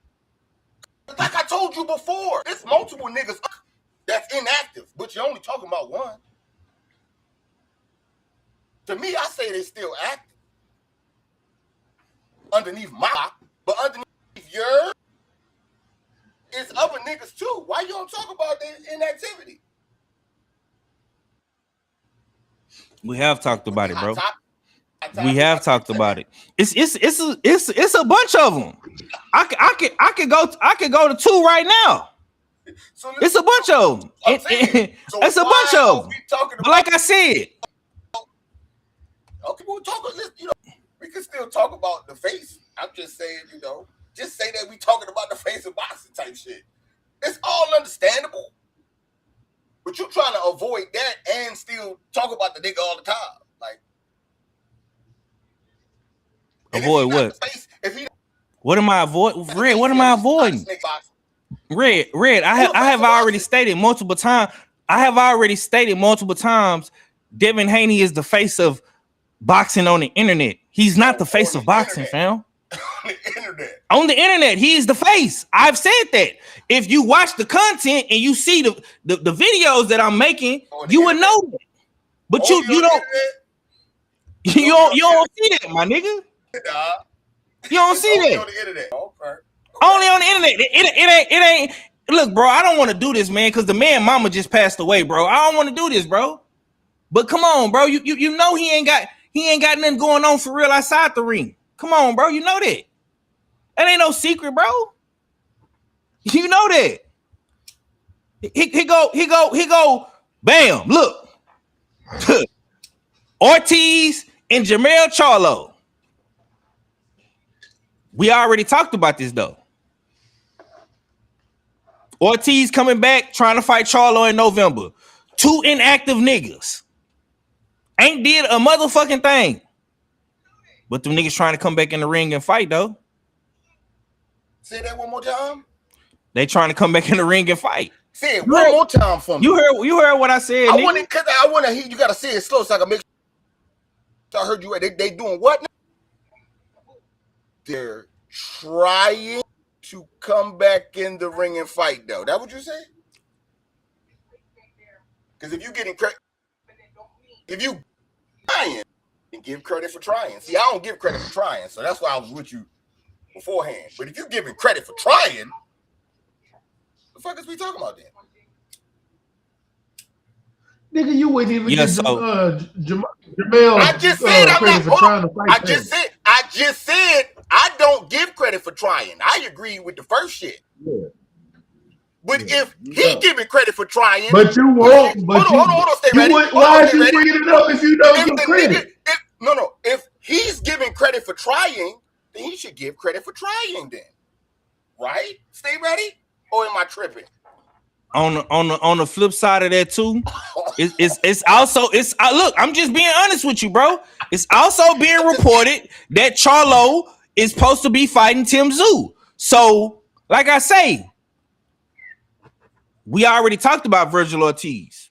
Like I told you before, there's multiple niggas that's inactive, but you're only talking about one. To me, I say they still active. Underneath my, but underneath yours, it's other niggas too. Why you don't talk about the inactivity? We have talked about it, bro. We have talked about it. It's a bunch of them. I could go to two right now. It's a bunch of them. It's a bunch of them. But like I said, okay, we'll talk. We can still talk about the face. I'm just saying, just say that we talking about the face of boxing type shit. It's all understandable. But you're trying to avoid that and still talk about the nigga all the time. Like, avoid what? What am I avoiding? Red, what am I avoiding? Red, I have already stated multiple times. Devin Haney is the face of boxing on the internet. He's not the face of boxing, fam. On the internet, he is the face. I've said that. If you watch the content and you see the videos that I'm making, you would know that. But you don't see that, my nigga. You don't see that. On the internet. Okay. Only on the internet. It ain't. Look, bro, I don't want to do this, man, because the man mama just passed away, bro. I don't want to do this, bro. But come on, bro. You know he ain't got nothing going on for real outside the ring. Come on, bro. You know that. That ain't no secret, bro. You know that. He go, bam, look. Ortiz and Jermell Charlo. We already talked about this, though. Ortiz coming back, trying to fight Charlo in November. Two inactive niggas. Ain't did a motherfucking thing. But them niggas trying to come back in the ring and fight, though. Say that one more time. They trying to come back in the ring and fight. Say it one more time for me. You heard what I said. I want to hear you. Got to say it slow so I can make sure I heard you. They doing what now? They're trying to come back in the ring and fight, though. That what you say? Because if you getting credit, if you trying, and give credit for trying. See, I don't give credit for trying, so that's why I was with you beforehand. But if you giving credit for trying, the fuck is we talking about then? Nigga, you wouldn't even get Jermell. I just said I'm credit not for trying to fight. I just said I don't give credit for trying. I agree with the first shit. Yeah. But if he giving credit for trying, but you won't. But hold on, stay ready. Why are you bringing it up if you don't give credit? If he's giving credit for trying, then he should give credit for trying. Then, right? Stay ready. Or am I tripping? On the flip side of that too, it's also look, I'm just being honest with you, bro. It's also being reported that Charlo is supposed to be fighting Tim Tszyu. So, like I say, we already talked about Virgil Ortiz.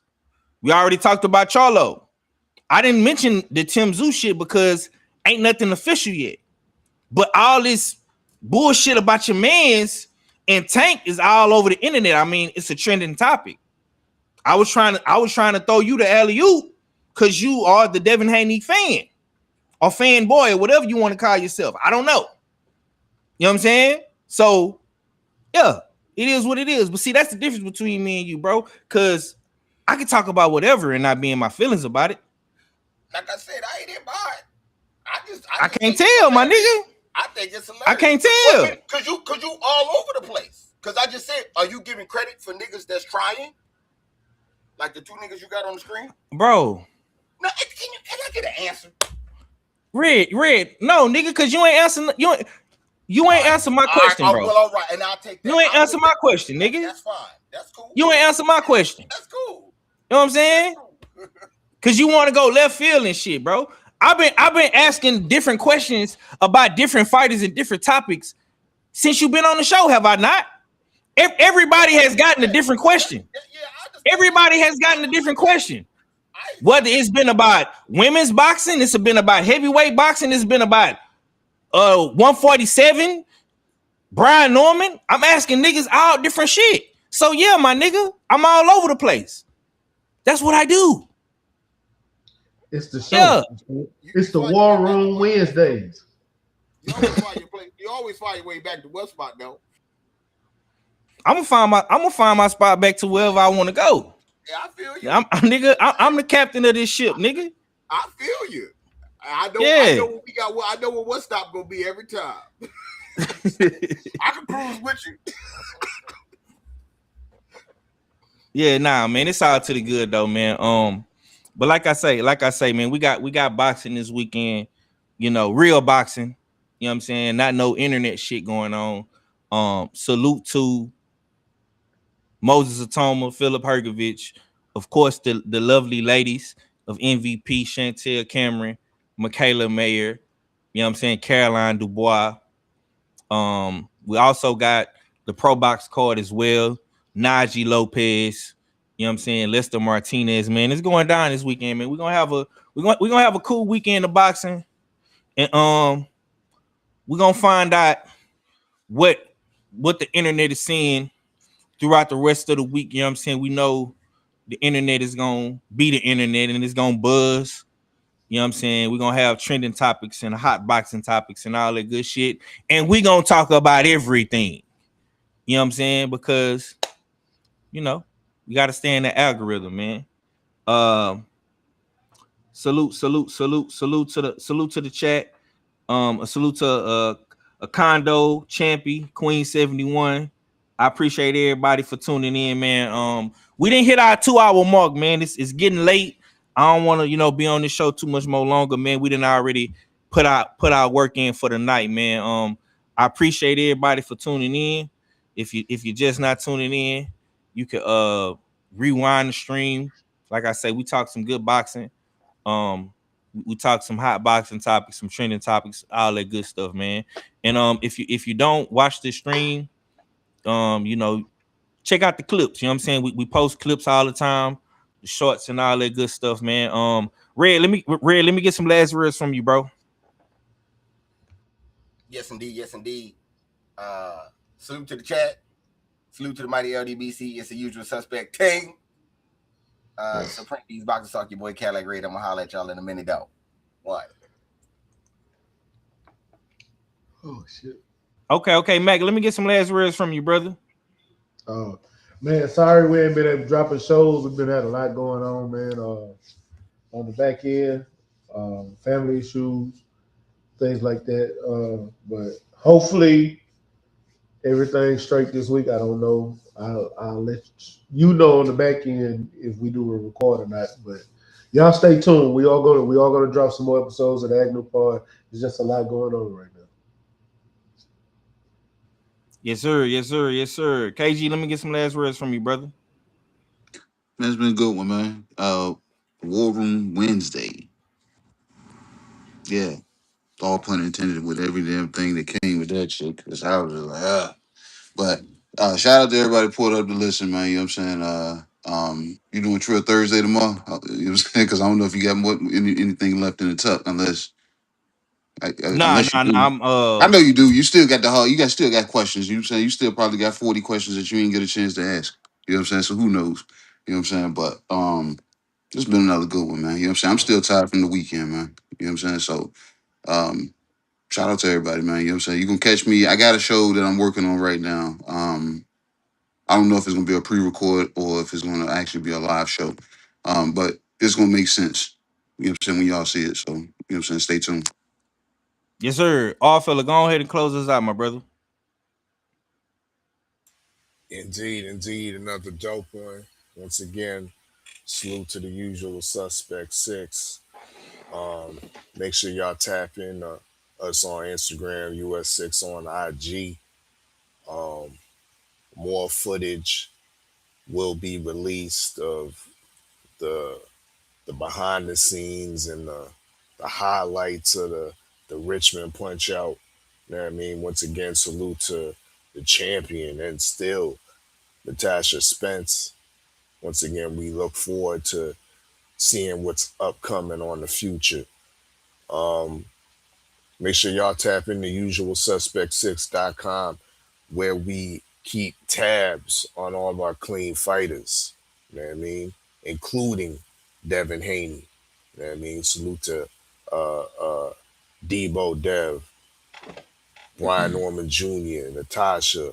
We already talked about Charlo. I didn't mention the Tim Tszyu shit because ain't nothing official yet. But all this bullshit about your mans and Tank is all over the internet. I mean, it's a trending topic. I was trying to throw you the alley-oop because you are the Devin Haney fan or fanboy or whatever you want to call yourself. I don't know. You know what I'm saying? So, yeah, it is what it is. But see, that's the difference between me and you, bro. Because I can talk about whatever and not be in my feelings about it. Like I said, I ain't in mind. I can't tell, my nigga. I think it's hilarious. I can't tell. Cause you all over the place. Cause I just said, are you giving credit for niggas that's trying? Like the two niggas you got on the screen? Bro. No, can I get an answer? Red. No, nigga, cause you ain't answering you ain't answer my question, bro. Well, all right, and I'll take that. You ain't answer my question, nigga. That's fine. That's cool. You ain't answer my question. That's cool. You know what I'm saying? Cause you want to go left field and shit, bro. I've been asking different questions about different fighters and different topics since you've been on the show, have I not? Everybody has gotten a different question. Everybody has gotten a different question. Whether it's been about women's boxing, it's been about heavyweight boxing, it's been about 147, Brian Norman. I'm asking niggas all different shit. So yeah, my nigga, I'm all over the place. That's what I do. It's the show. Yeah. It's the War Room Wednesdays. You always find your way back to what spot though. I'm gonna find my spot back to wherever I want to go. Yeah, I feel you. I'm the captain of this ship, nigga. I feel you. I know what we got. I know what one stop gonna be every time. I can cruise with you. Yeah, nah, man. It's all to the good though, man. But like I say, man, we got boxing this weekend, you know, real boxing, you know what I'm saying? Not no internet shit going on. Salute to Moses ITAUMA, Philip Hergovich, of course, the lovely ladies of MVP, Chantel Cameron, Michaela Mayer, you know what I'm saying, Caroline Dubois. We also got the Pro Box card as well, Najee Lopez. You know what I'm saying? Lester Martinez, man. It's going down this weekend, man. We're gonna have a cool weekend of boxing. And we're gonna find out what the internet is saying throughout the rest of the week. You know what I'm saying? We know the internet is gonna be the internet and it's gonna buzz. You know what I'm saying? We're gonna have trending topics and hot boxing topics and all that good shit. And we're gonna talk about everything. You know what I'm saying? Because, you know, we got to stay in the algorithm, man. Salute to the chat. A salute to a condo champion, Queen 71. I appreciate everybody for tuning in, man. We didn't hit our 2-hour mark, man. It's getting late. I don't want to, you know, be on this show too much more longer, man. We didn't already put our work in for the night, man. I appreciate everybody for tuning in. If you're just not tuning in, you could rewind the stream. Like I say, we talk some good boxing. We talk some hot boxing topics, some trending topics, all that good stuff, man. And if you don't watch the stream, you know, check out the clips. You know what I'm saying? We post clips all the time, the shorts and all that good stuff, man. Red, let me get some last words from you, bro. Yes, indeed. Salute to the chat. Salute to the mighty LDBC. It's the usual suspect Ting. Supreme Beast Boxing Talk, your boy Cadillac Red. I'm gonna holler at y'all in a minute though. What? Oh shit. Okay, Mac. Let me get some last words from you, brother. Oh man, sorry we ain't been able to dropping shows. We've been had a lot going on, man. On the back end, family issues, things like that. But hopefully everything straight this week. I don't know. I'll let you know on the back end if we do a record or not. But y'all stay tuned. We all gonna drop some more episodes of the Agnew Pod. There's just a lot going on right now. Yes, sir. Yes, sir. Yes, sir. KG, let me get some last words from you, brother. Man, it's been a good one, man. War Room Wednesday. Yeah, all pun intended with every damn thing that came with that shit. Because I was just like, But shout out to everybody who pulled up to listen, man. You know what I'm saying? You doing Trill Thursday tomorrow? You know what I'm saying? Because I don't know if you got anything left in the tuck, unless Nah, you do. I'm I know you do. You still got still got questions. You know what I'm saying? You still probably got 40 questions that you ain't get a chance to ask. You know what I'm saying? So who knows? You know what I'm saying? But it's been another good one, man. You know what I'm saying? I'm still tired from the weekend, man. You know what I'm saying? So shout out to everybody, man. You know what I'm saying? You can catch me. I got a show that I'm working on right now. I don't know if it's gonna be a pre-record or if it's gonna actually be a live show. But it's gonna make sense. You know what I'm saying, when y'all see it. So, you know what I'm saying, stay tuned. yes, sir. All fella, go ahead and close us out, my brother. Indeed, another dope one. Once again, salute to the usual suspect 6. Make sure y'all tap in us on Instagram, US6 on IG. More footage will be released of the behind the scenes and the highlights of the Richmond Punch Out. You know what I mean? Once again, salute to the champion and still Natasha Spence. Once again, we look forward to seeing what's upcoming on the future. Make sure y'all tap into usualsuspect6.com where we keep tabs on all of our clean fighters. You know what I mean? Including Devin Haney. You know what I mean? Salute to Debo Dev, Brian Norman Jr., Natasha,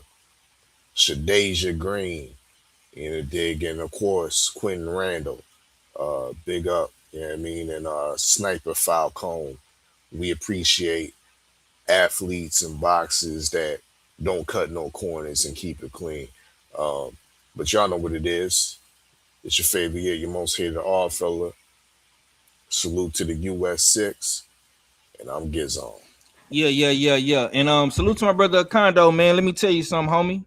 Shadeja Green, you know, dig, and of course, Quentin Randall. Big up, you know what I mean? And Sniper Falcone. We appreciate athletes and boxers that don't cut no corners and keep it clean. But y'all know what it is. It's your favorite year, your most hated all fella. Salute to the US6, and I'm Gizon. Yeah. And salute to my brother Kondo, man. Let me tell you something, homie.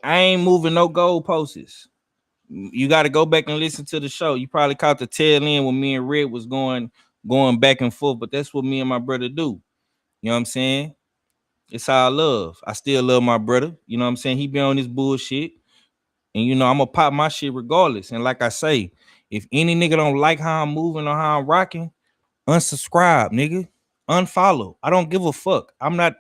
I ain't moving no goalposts. You got to go back and listen to the show. You probably caught the tail end when me and Red was going back and forth, but that's what me and my brother do. You know what I'm saying? It's all love. I still love my brother. You know what I'm saying? He be on this bullshit. And you know, I'm gonna pop my shit regardless. And like I say, if any nigga don't like how I'm moving or how I'm rocking, unsubscribe, nigga. Unfollow. I don't give a fuck. I'm not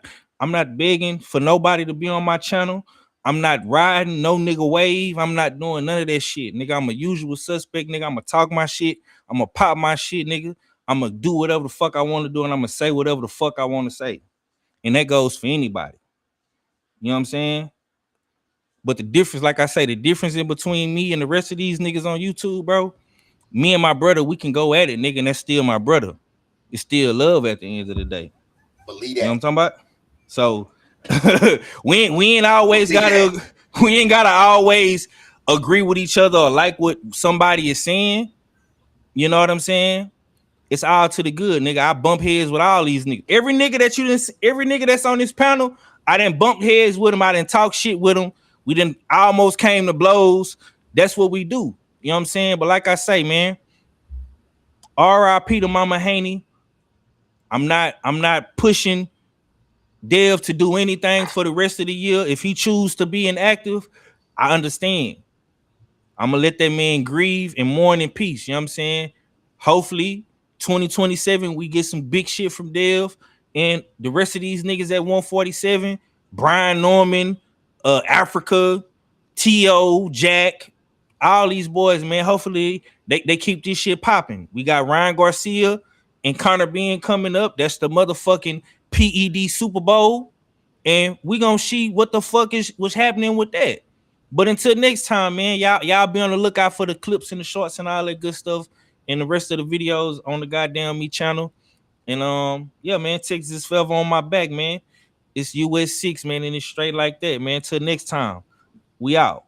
begging for nobody to be on my channel. I'm not riding no nigga wave. I'm not doing none of that shit. Nigga, I'm a usual suspect, nigga. I'm gonna talk my shit. I'm gonna pop my shit, nigga. I'm gonna do whatever the fuck I want to do, and I'm gonna say whatever the fuck I want to say. And that goes for anybody. You know what I'm saying? But the difference, like I say, the difference in between me and the rest of these niggas on YouTube, bro, me and my brother, we can go at it, nigga, and that's still my brother. It's still love at the end of the day. Believe You know what I'm that. talking about? So we ain't gotta always agree with each other or like what somebody is saying. You know what I'm saying? It's all to the good, nigga. I bump heads with all these niggas. Every nigga that's on this panel, I done bumped heads with him. I done talk shit with him. We done almost came to blows. That's what we do. You know what I'm saying? But like I say, man, R.I.P. to Mama Haney. I'm not pushing Dev to do anything for the rest of the year. If he choose to be inactive, I understand. I'm gonna let that man grieve and mourn in peace. You know what I'm saying? Hopefully, 2027, we get some big shit from Dev and the rest of these niggas at 147. Brian Norman, Africa, T.O., Jack, all these boys, man. Hopefully, they keep this shit popping. We got Ryan Garcia and Connor Bean coming up. That's the motherfucking PED Super Bowl. And we gonna see what the fuck what's happening with that. But until next time, man, y'all be on the lookout for the clips and the shorts and all that good stuff and the rest of the videos on the goddamn me channel. And yeah, man, Texas forever on my back, man. It's US 6, man, and it's straight like that, man. Till next time, we out.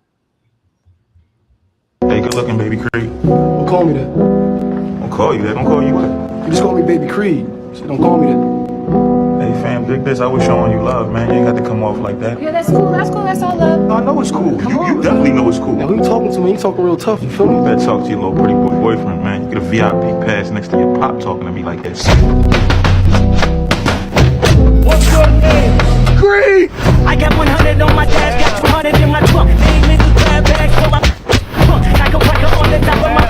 Hey, good looking, baby Creed. Don't call me that. Don't call you that. Don't call you what? You just call me Baby Creed. So don't call me that. Hey, fam, dig this. I was showing you love, man. You ain't got to come off like that. Yeah, that's cool. That's cool. That's all love. No, I know it's cool. You definitely know it's cool. Now, who you talking to, man? You talking real tough, you feel me? You better talk to your little pretty boy boyfriend, man. You get a VIP pass next to your pop talking to me like that. What's your name? Creed! I got 100 on my dash, got 200 in my trunk. They ain't little grab bag, so I like a record on the top of my